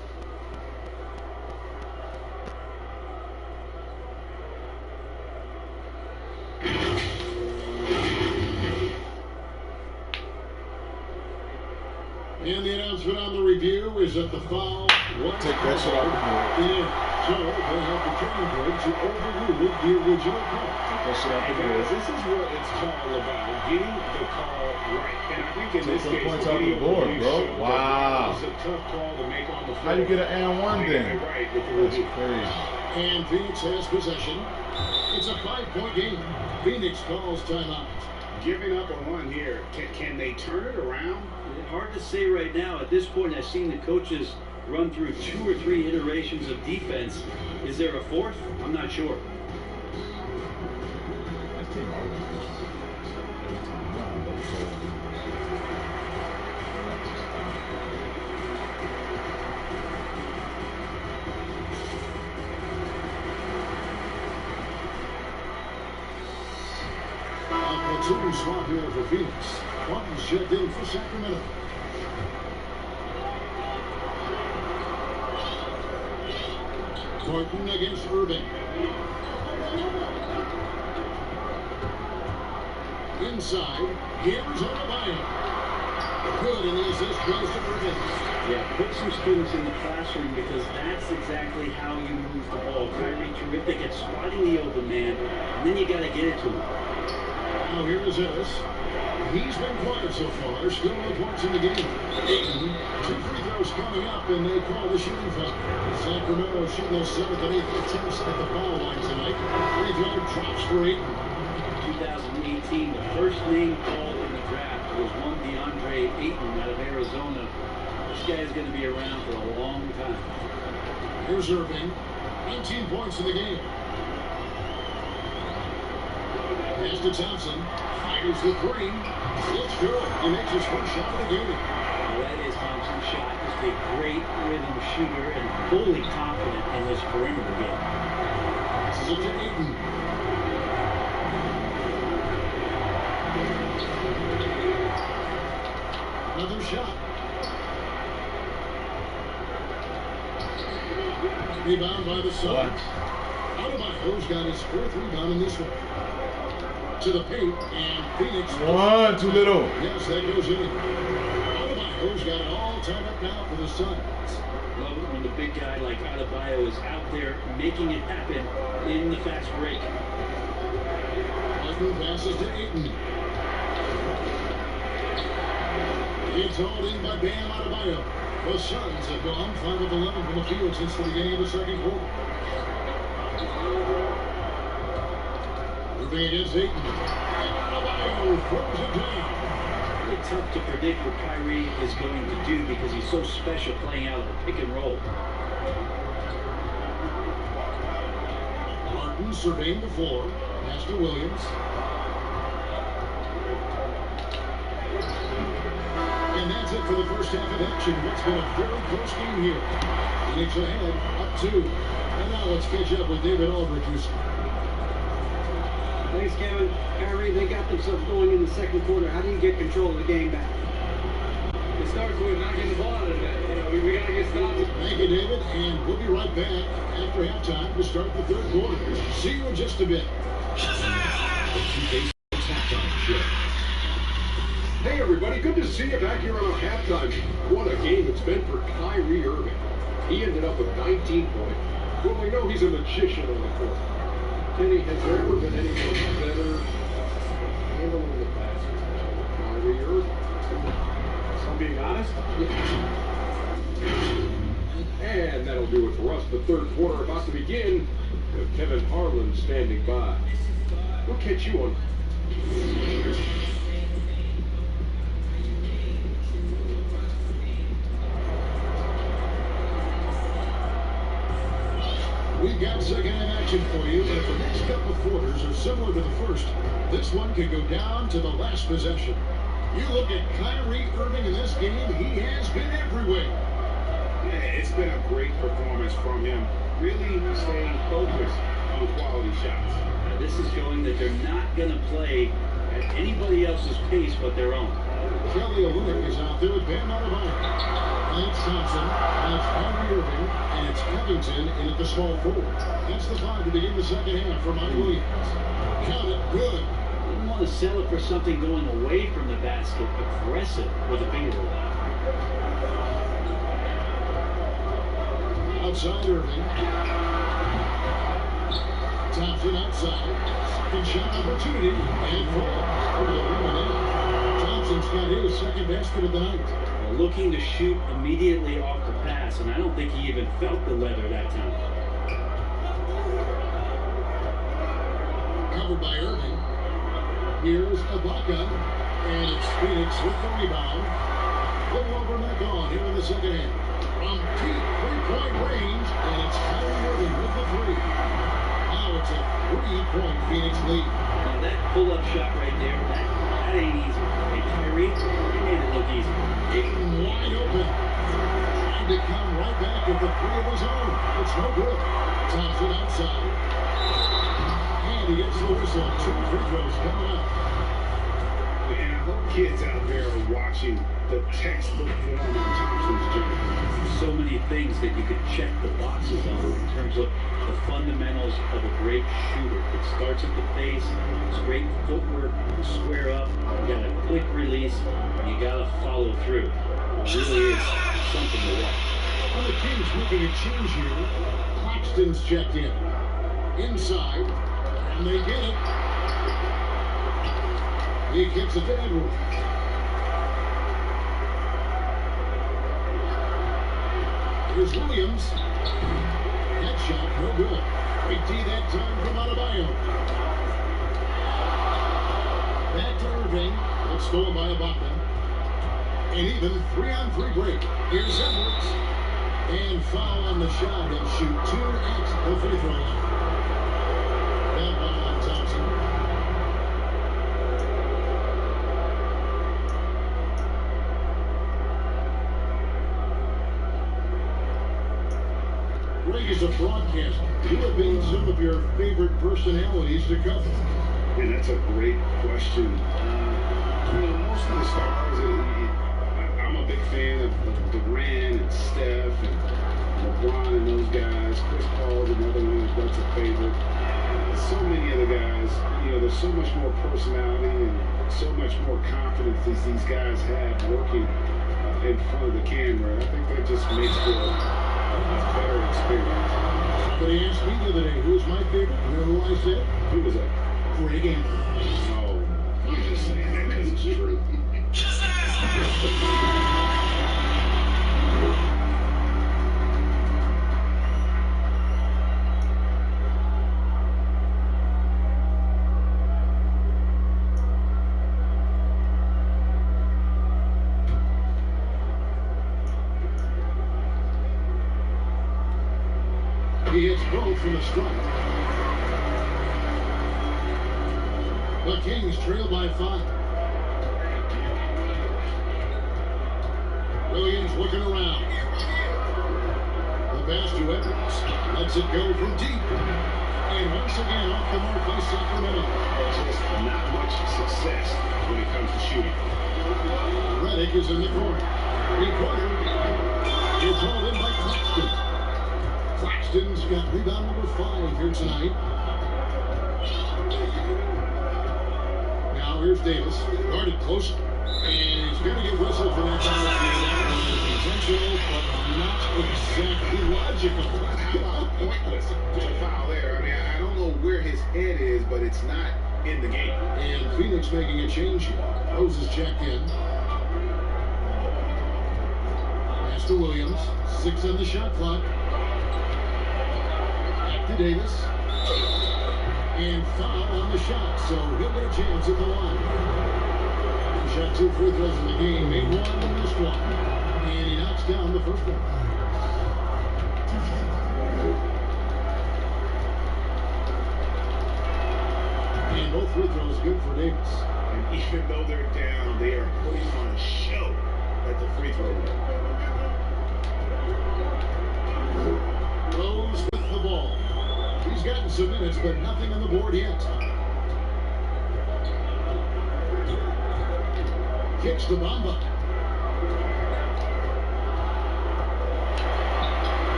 And the announcement on the review is that the foul was... Take that shit off the board. Yeah. So they have the turning board to overrule the original call. Take that shit off the board. This is what it's all about, getting the call right. And I think in Take this some case, points off the board, bro. Wow. It's a tough call to make on the floor. How you get an and 1 then? Right with the That's review. crazy. And Phoenix has possession. It's a 5-point game. Phoenix calls timeout. Giving up a run here, can they turn it around? Hard to say right now. At this point, I've seen the coaches run through 2 or 3 iterations of defense. Is there a 4th? I'm not sure. Platoon swap here for Phoenix. Buttons checked in for Sacramento. Thornton against Irving. Inside, here's Adebayo. Good, and the assist goes to Irving. Yeah, put some students in the classroom because that's exactly how you move the ball. Kyrie terrific at spotting the open man, and then you got to get it to him. Now here is Ellis. He's been quiet so far. Still no points in the game. Ayton, 2 free throws coming up, and they call the shooting foul. Sacramento shooting their 7th and 8th attempts at the foul line tonight. Free throw drops for Ayton. 2018, the first name called in the draft was one DeAndre Ayton out of Arizona. This guy is going to be around for a long time. Here's Irving. 19 points in the game. Pass to Thompson. Fires the 3. It's good. He makes his first shot of the game. Well, that is Thompson's shot. Just a great rhythm shooter and fully confident in his perimeter game. This is it to Ayton. Another shot. Rebound by the Suns. Adebayo's got his 4th rebound in this one. To the paint, and Phoenix. 1, too little. Yes, that goes in. Adebayo's got it all tied up now for the Suns. Love it when the big guy like Adebayo is out there making it happen in the fast break. Osman passes to Ayton. It's hauled in by Bam Adebayo. The Suns have gone 5 of 11 from the field since the beginning of the second quarter. Irving against Ayton. And Adebayo throws it down. It's tough to predict what Kyrie is going to do because he's so special playing out of the pick and roll. Martin surveying the floor. Pass to Williams. And that's it for the first half of action. It's been a very close game here. Phoenix ahead, up 2. And now let's catch up with David Aldridge. Thanks, Kevin. Kyrie, they got themselves going in the second quarter. How do you get control of the game back? It starts with not getting the ball out of that. We got to get stopped. Thank you, David. And we'll be right back after halftime to start the third quarter. See you in just a bit. The 2K Sports Halftime Show. Hey everybody, good to see you back here on our halftime. What a game it's been for Kyrie Irving. He ended up with 19 points. Well, we know he's a magician on the court. Kenny, has there ever been anyone better handling the passes? Kyrie Irving. So I'm being honest? And that'll do it for us. The third quarter about to begin with Kevin Harlan standing by. We'll catch you on. We've got second half action for you, but if the next couple of quarters are similar to the first, this one could go down to the last possession. You look at Kyrie Irving in this game, he has been everywhere. Yeah, it's been a great performance from him. Really staying focused on quality shots. Now, this is showing that they're not going to play at anybody else's pace but their own. Kelly Olynyk is out there with Bam Adebayo. Lance Thompson, that's Kyrie Irving, and it's Covington in at the small forward. That's the 5 to begin the second half for Monty Williams. Count it, good. You want to settle for something going away from the basket, aggressive with a finger roll. Outside Irving. Thompson outside. Second shot opportunity, and falls over the rim and in. Thompson's got his second basket of the night. Looking to shoot immediately off the pass, and I don't think he even felt the leather that time. Covered by Irving. Here's Ibaka, and it's Phoenix with the rebound. Little over and back on here in the second half. From deep three-point range, and it's Kyrie Irving with the 3. Now it's a 3-point Phoenix lead. Now that pull-up shot right there, that ain't easy. Hey, Kyrie, he made it look easy. Ayton wide open. Trying to come right back with the 3 of his own. It's no good. Thompson outside. And he gets the whistle. 2 free throws coming up. And I hope kids out there are watching the textbook form of Thompson's journey. So many things that you could check the boxes on in terms of the fundamentals of a great shooter. It starts at the base, it's great footwork, you square up, you got a quick release, and you got to follow through. It really is something to watch. Well, the Kings making a change here. Claxton's checked in. Inside, and they get it. He kicks it to Edwards. Here's Williams. That shot, no good. Great D that time from Adebayo. Back to Irving. That's stolen by Ibaka. And even 3-on-3 break. Here's Edwards. And foul on the shot. He'll shoot 2 at the free throw line. That foul on Thompson. Greg is a broadcaster. Who have been some of your favorite personalities to cover? And that's a great question. Most of the stars, I'm a big fan of Durant and Steph and LeBron and those guys. Chris Paul's another one that's a favorite. So many other guys, there's so much more personality and so much more confidence as these guys have working in front of the camera. I think that just makes for a better experience. Somebody asked me the other day, who's my favorite? You know who I said? Who was that? Greg Andrews. Oh, you're just saying that because it's true. He hits both from the strike. The Kings trail by 5. Williams looking around. The pass to Edwards. Lets it go from deep. And once again off the mark by Sacramento. Just not much success when it comes to shooting. Redick is in the corner. Three-pointer. It's hauled in by Claxton. Claxton's got rebound number 5 here tonight. Now here's Davis. Guarded close. And he's going to get whistled for that foul. That was intentional, but not exactly logical. How about pointless to foul there? I mean, I don't know where his head is, but it's not in the game. And Phoenix making a change here. Rose is checked in. Pass to Williams. 6 on the shot clock. Back to Davis. And foul on the shot, so he'll get a chance at the line. He shot 2 free throws in the game, made 1 and missed 1. And he knocks down the first one. And both free throws good for Davis. And even though they're down, they are putting on a show at the free throw line. Rose with the ball. He's gotten some minutes, but nothing on the board yet. Kicks to Bamba.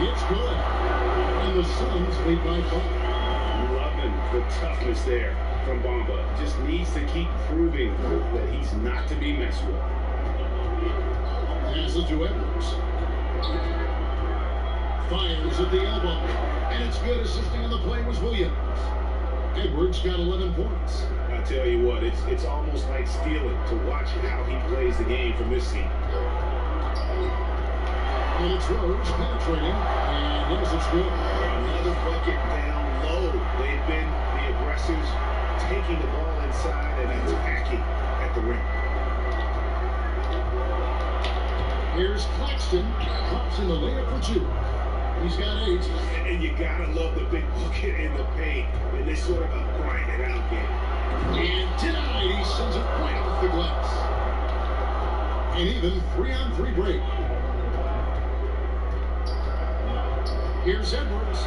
It's good. And the Suns lead by 5. Loving the toughness there from Bamba. Just needs to keep proving that he's not to be messed with. Passes to Edwards. Fires at the elbow. And it's good. Assisting on the play was Williams. Edwards got 11 points. I tell you what, it's almost like stealing to watch how he plays the game from this scene. And it's Rose penetrating. And yes, it's good. Another bucket down low. They've been the aggressors, taking the ball inside and attacking at the rim. Here's Claxton. Drops in the layup for 2. He's got 8. And you gotta love the big bucket in the paint in this sort of a grind it out game. And tonight he sends it right off the glass. And even 3-on-3 break. Here's Edwards.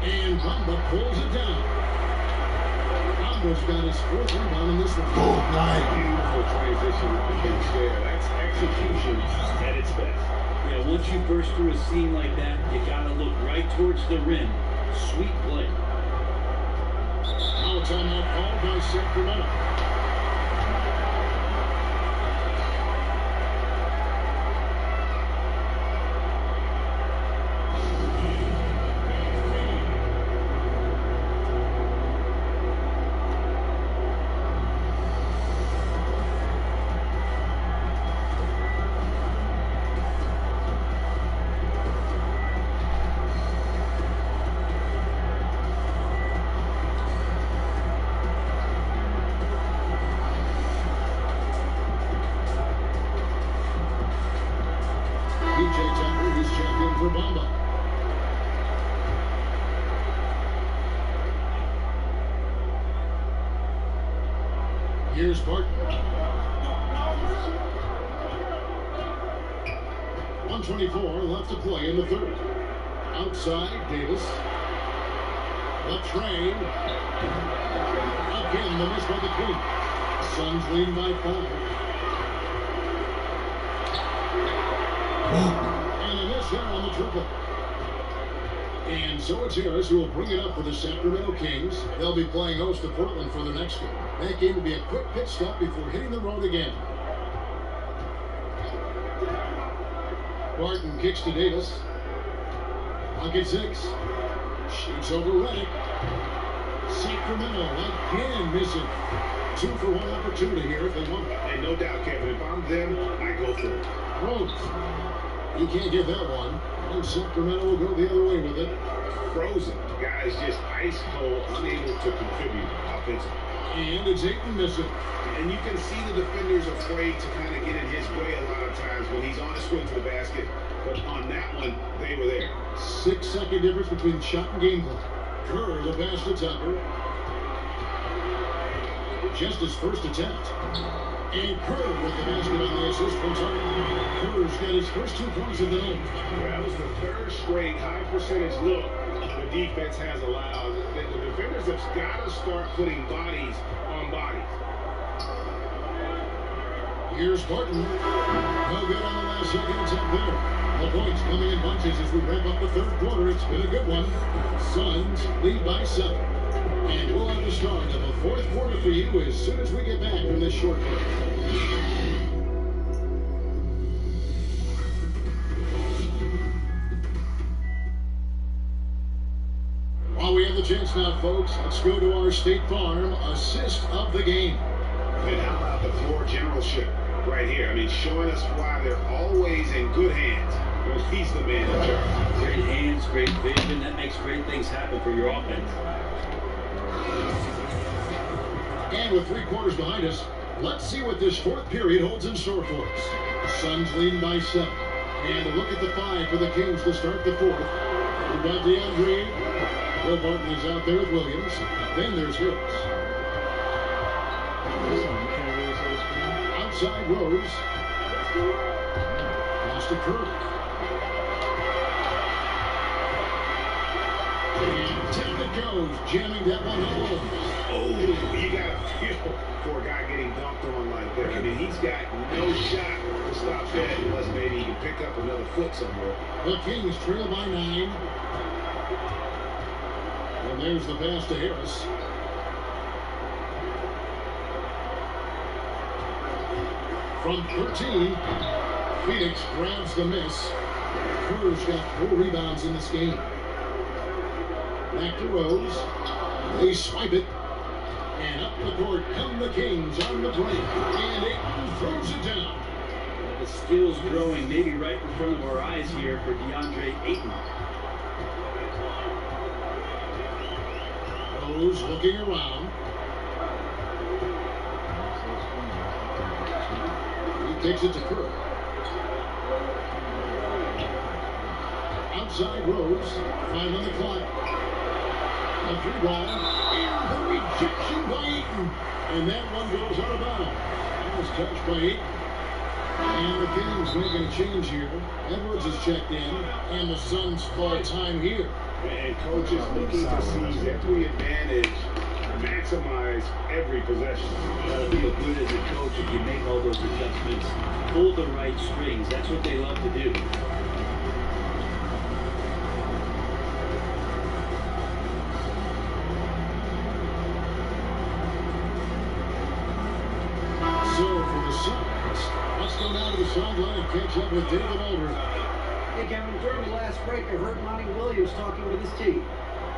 And Bamba pulls it down. Bamba's got his 4th rebound in this one. Oh, nice. Beautiful transition with the bench there. That's execution at its best. Yeah, once you burst through a seam like that, you gotta look right towards the rim. Sweet play. Now a timeout called by Sacramento. Here's Barton. 124 left to play in the 3rd. Outside, Davis. Latrey. Again, the miss by the King. Suns lead by 5. And a miss there on the triple. And so it's Harris who will bring it up for the Sacramento Kings. They'll be playing host to Portland for the next game. That game will be a quick pit stop before hitting the road again. Barton kicks to Davis. Pocket 6. Shoots over Redick. Sacramento again missing. 2-for-1 opportunity here if they want it. And no doubt, Kevin, if I'm them, I go for it. Rose. You can't get that one. And Sacramento will go the other way with it. Frozen. Guys just ice cold, unable to contribute offensively. And it's Ayton missing. And you can see the defenders afraid to kind of get in his way a lot of times when he's on the swing to the basket. but on that one, they were there. 6-second difference between shot and game clock. Kerr, the pass to Tucker. Just his first attempt. And Kerr with the basket on the assist from Tucker. Kerr's got his first 2 points of the night. Well, that was the third straight high percentage look the defense has allowed. The defenders have got to start putting bodies on bodies. Here's Barton. No good on the last second attempt there. The points coming in bunches as we wrap up the third quarter. It's been a good one. Suns lead by 7. And we'll have the start of a fourth quarter for you as soon as we get back from this short break. While we have the chance now, folks, let's go to our State Farm assist of the game. And how about the floor generalship right here? I mean, showing us why they're always in good hands when he's the man in charge. Great hands, great vision. That makes great things happen for your offense. And with 3 quarters behind us, let's see what this fourth period holds in store for us. Suns leading by 7. And a look at the 5 for the Kings to start the fourth. We've got DeAndre. Will Barton is out there with Williams. Then there's Hills. Outside Rose. Pass to Kerr. And down it goes, jamming that one home. Oh, you got to feel for a guy getting dunked on like that. I mean, he's got no shot to stop that unless maybe he can pick up another foot somewhere. The Kings trail by 9. And there's the pass to Harris. From 13, Phoenix grabs the miss. Kerr's got 4 rebounds in this game. Back to Rose. They swipe it. And up the court come the Kings on the break. And Ayton throws it down. The skills growing maybe right in front of our eyes here for DeAndre Ayton. Rose looking around. He takes it to Kerr. Outside Rose. 5 on the clock. A 3-ball. And the rejection by Ayton. And that one goes out of bounds. That was touched by Ayton. And the Kings making a change here. Edwards is checked in. And the Suns fall time here. And coaches looking to seize every advantage, maximize every possession. That'll feel good as a coach if you make all those adjustments, pull the right strings. That's what they love to do. So for the Suns, let's go down to the sideline and catch up with David Aldridge. Hey, Kevin, during the last break, I heard Monty Williams talking with his team.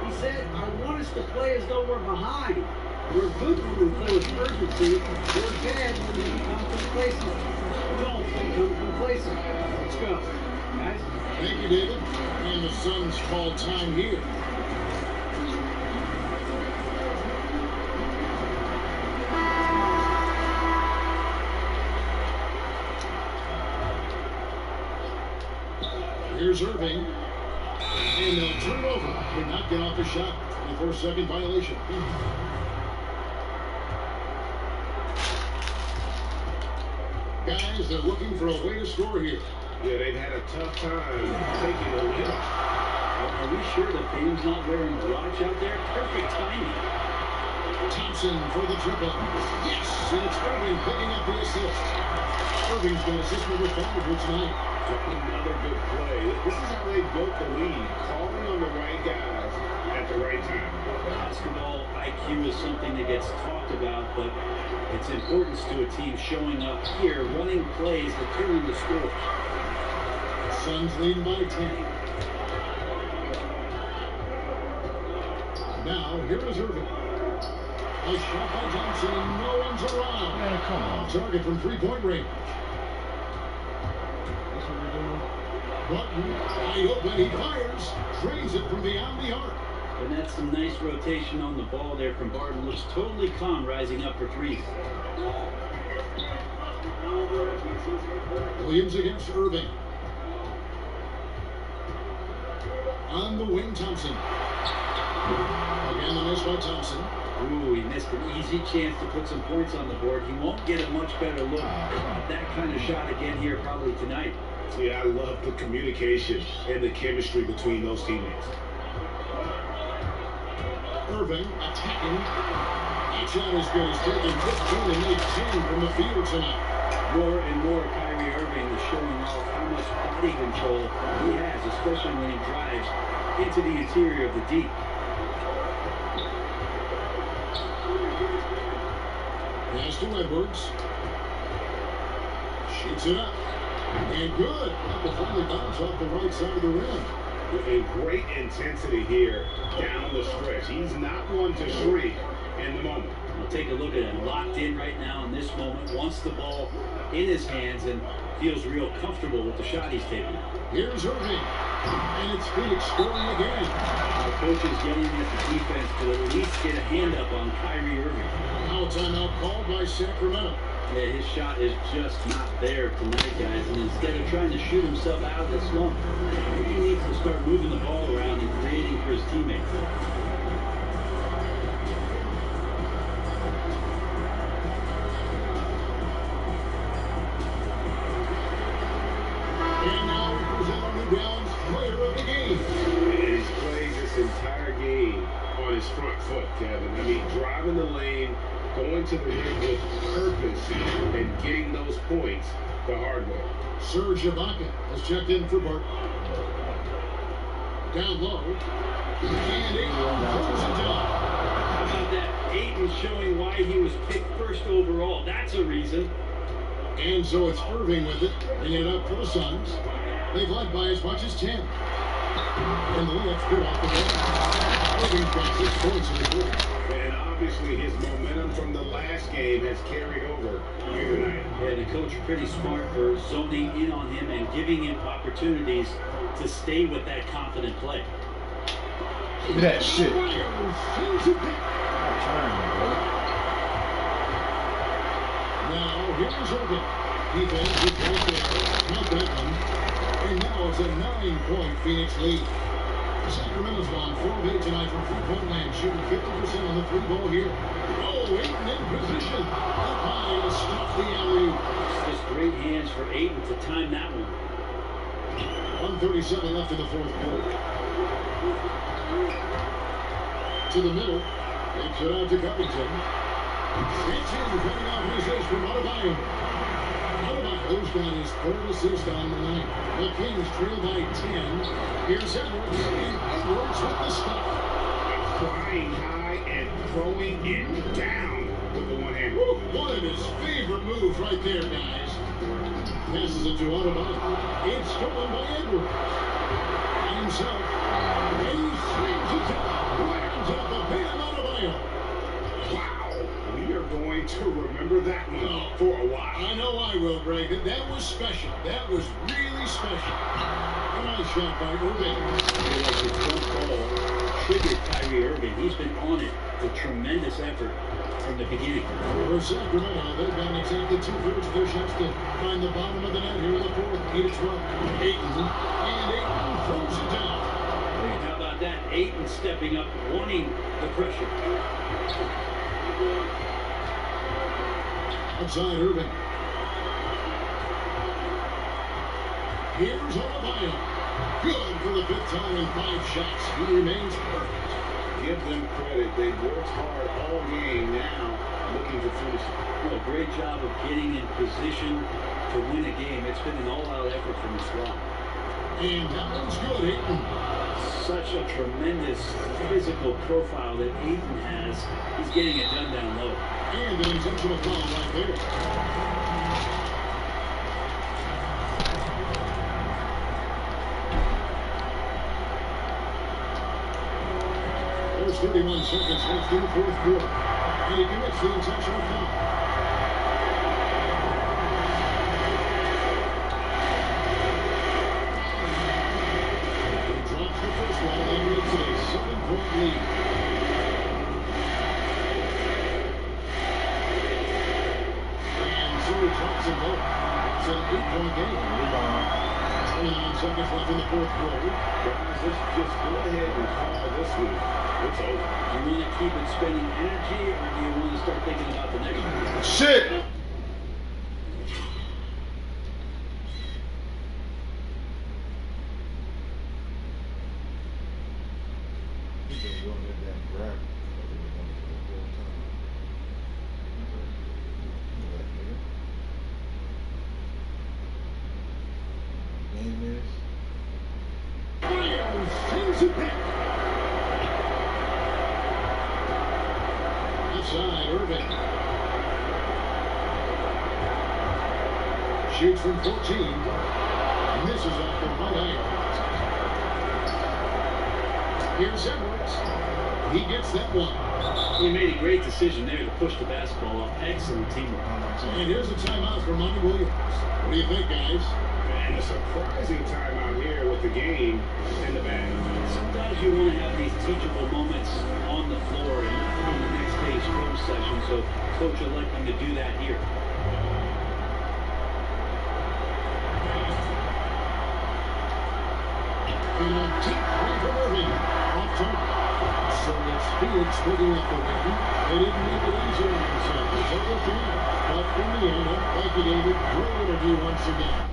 He said, I want us to play as though we're behind. We're good when we play with urgency. We're bad when we become complacent. Don't become complacent. Let's go. Guys? Thank you, David. And the Suns fall time here. Here's Irving. And they'll turn it over. Could not get off the shot. 24-second violation. Guys, they're looking for a way to score here. Yeah, they've had a tough time taking the lead. Are we sure that Bame's not wearing garage out there? Perfect timing. Thompson for the triple. Yes! And it's Irving picking up the assist. Irving's got assist number 5 for tonight. Another good play. This is how they built the lead. Calling on the right guys at the right time. Basketball IQ is something that gets talked about, but its importance to a team showing up here, running plays that turn the score. The Suns lead by 10. Now, here is Irving. A shot by Johnson, and no one's around. Man, come on. Target from 3-point range. Button, wide open, he fires, drains it from beyond the arc. And that's some nice rotation on the ball there from Barton. Looks totally calm rising up for threes. Williams against Irving. On the wing, Thompson. Again, the miss by Thompson. Ooh, he missed an easy chance to put some points on the board. He won't get a much better look at that kind of shot again here probably tonight. Yeah, I love the communication and the chemistry between those teammates. Irving attacking. That shot is good. He's taking 15 and made 10 from the field tonight. More and more, Kyrie Irving is showing off how much body control he has, especially when he drives into the interior of the deep. Pass to Edwards. Shoots it up. And good. That will finally bounce off the right side of the rim. A great intensity here down the stretch. He's not one to shriek in the moment. We'll take a look at him. Locked in right now in this moment. Wants the ball in his hands and feels real comfortable with the shot he's taking. Here's Irving. And it's Phoenix scoring again. The coach is yelling at the defense to at least get a hand up on Kyrie Irving. Now a timeout called by Sacramento. Yeah, his shot is just not there tonight, guys. And instead of trying to shoot himself out of the slump, he needs to start moving the ball around and creating for his teammates. And now we present our New Balance player of the game. And he's played this entire game on his front foot, Kevin. I mean, driving the lane, going to the rim with purpose, and getting those points the hard way. Serge Ibaka has checked in for Bart. Down low. And Ayton throws it down. How about that? Ayton showing why he was picked first overall. That's a reason. And so it's Irving with it, bringing it up for the Suns. They've led by as much as 10. And the layup's good off the ball. Irving's got 6 points in the quarter. And obviously his momentum from the last game has carried over here tonight. Yeah, the coach pretty smart for zoning in on him and giving him opportunities to stay with that confident play. Look at that shit. Now, here's Irving. Defense is right there. Count that one. And now it's a 9-point Phoenix lead. Sacramento's gone 4 of 8 tonight from three-point land, shooting 50% on the three ball here. Oh, Ayton in position. Up high to stop the alley. Just great hands for Ayton to time that one. 1:37 left in the fourth quarter. To the middle. Takes it out to Covington. Gets in, coming off his ace from Adebayo. Adebayo's got his 3rd assist on the night. The Kings trail by 10. Here's Edwards, and Edwards with the stop. Flying high and throwing it down with the one-hand. One of his favorite moves right there, guys. Passes it to Adebayo. It's stolen by Edwards. By himself. And he swings it up. Lands off the pin of Adebayo. Wow. We are going to remember that one for a while. I know I will, Greg. That was special. That was really special. Nice shot by Irving. The jump ball triggered Kyrie Irving. He's been on it with tremendous effort from the beginning. For Sacramento, they've gotten exactly 2/3 of their shots to find the bottom of the net here in the fourth. 8-12. Ayton. And Ayton throws it down. How about that? Ayton stepping up, wanting the pressure. Outside Irving. Here's Adebayo. Good for the 5th time in 5 shots. He remains perfect. Give them credit. They worked hard all game now, looking to finish it. Well, a great job of getting in position to win a game. It's been an all-out effort from the squad. And that one's good, Ayton. Such a tremendous physical profile that Ayton has. He's getting it done down low. And an intentional foul right there. There's 31 seconds left in the fourth quarter. And he commits the intentional foul. He drops the first one and makes it a 7-point lead. And so Thompson goes. It's an 8-point game. 29 seconds minutes left in the fourth quarter. Guys, let's just go ahead and call this one. It's over. Do you want to keep it spending energy, or do you want to start thinking about the next one? Shit! He's been doing that damn grab. Game is. Williams sends it back. Outside, Irving. Shoots from 14. Misses off the right iron. Here's Edwards. He gets that one. He made a great decision there to push the basketball up. Excellent teamwork. And here's a timeout for Monty Williams. What do you think, guys? And a surprising timeout here with the game in the bag. Sometimes you want to have these teachable moments on the floor and not on the next day's film session, so coach will like them to do that here. And a deep three from Irving. Off target. So it's Felix picking up the win. They didn't make it easier on themselves. Over 3. But Indiana, thank you, David. Great interview once again.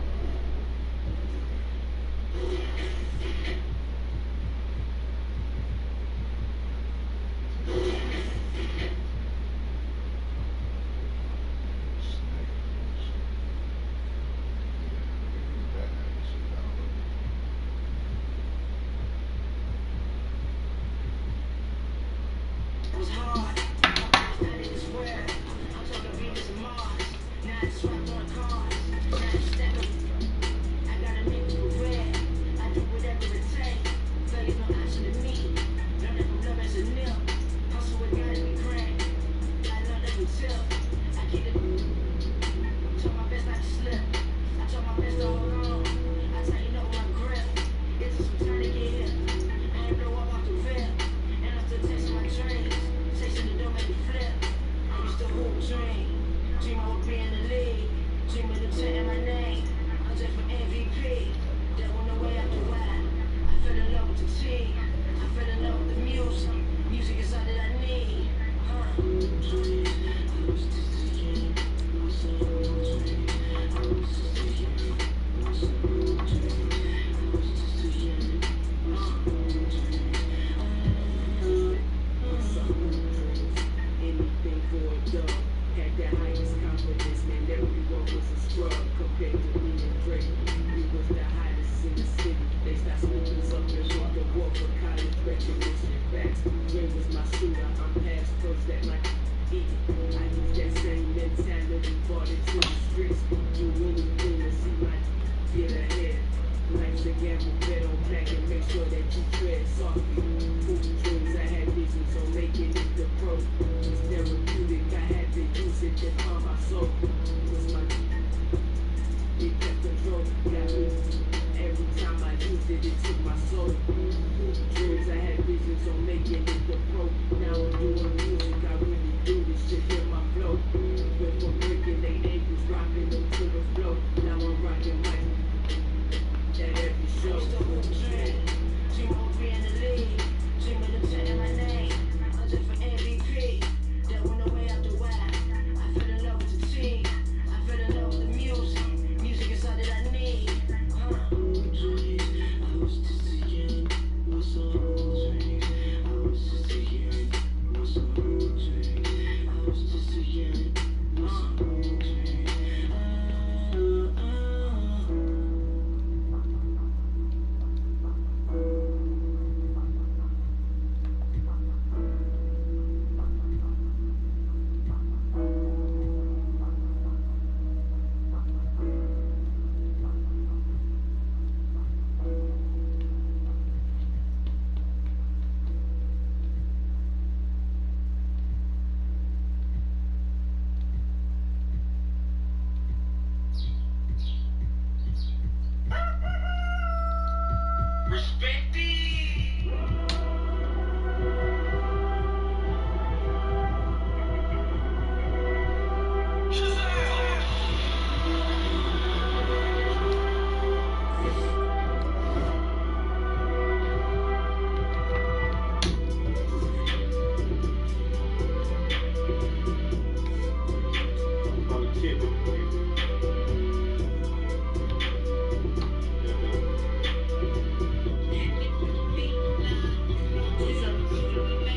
That went away out the whack. I fell in love with the team.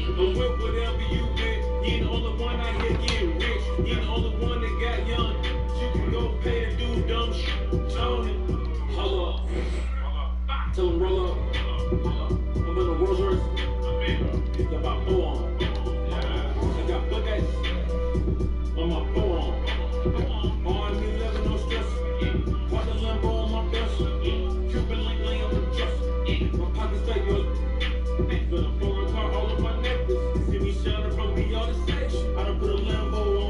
I'm with whatever you with. You ain't the only one out here getting rich. You ain't the only one that got young. You can go pay to do dumb shit. Tony, hold up. Tell him roll up. I'm in a Rolls Royce. Got my bow on. I got buckets on my bow on. On me, living no stress. Put the Lambo on my best. Cuban link lay on the dress. My pockets take yours. Been a foreign car all of my necklace. See me shining from me all the section. I done put a Lambo on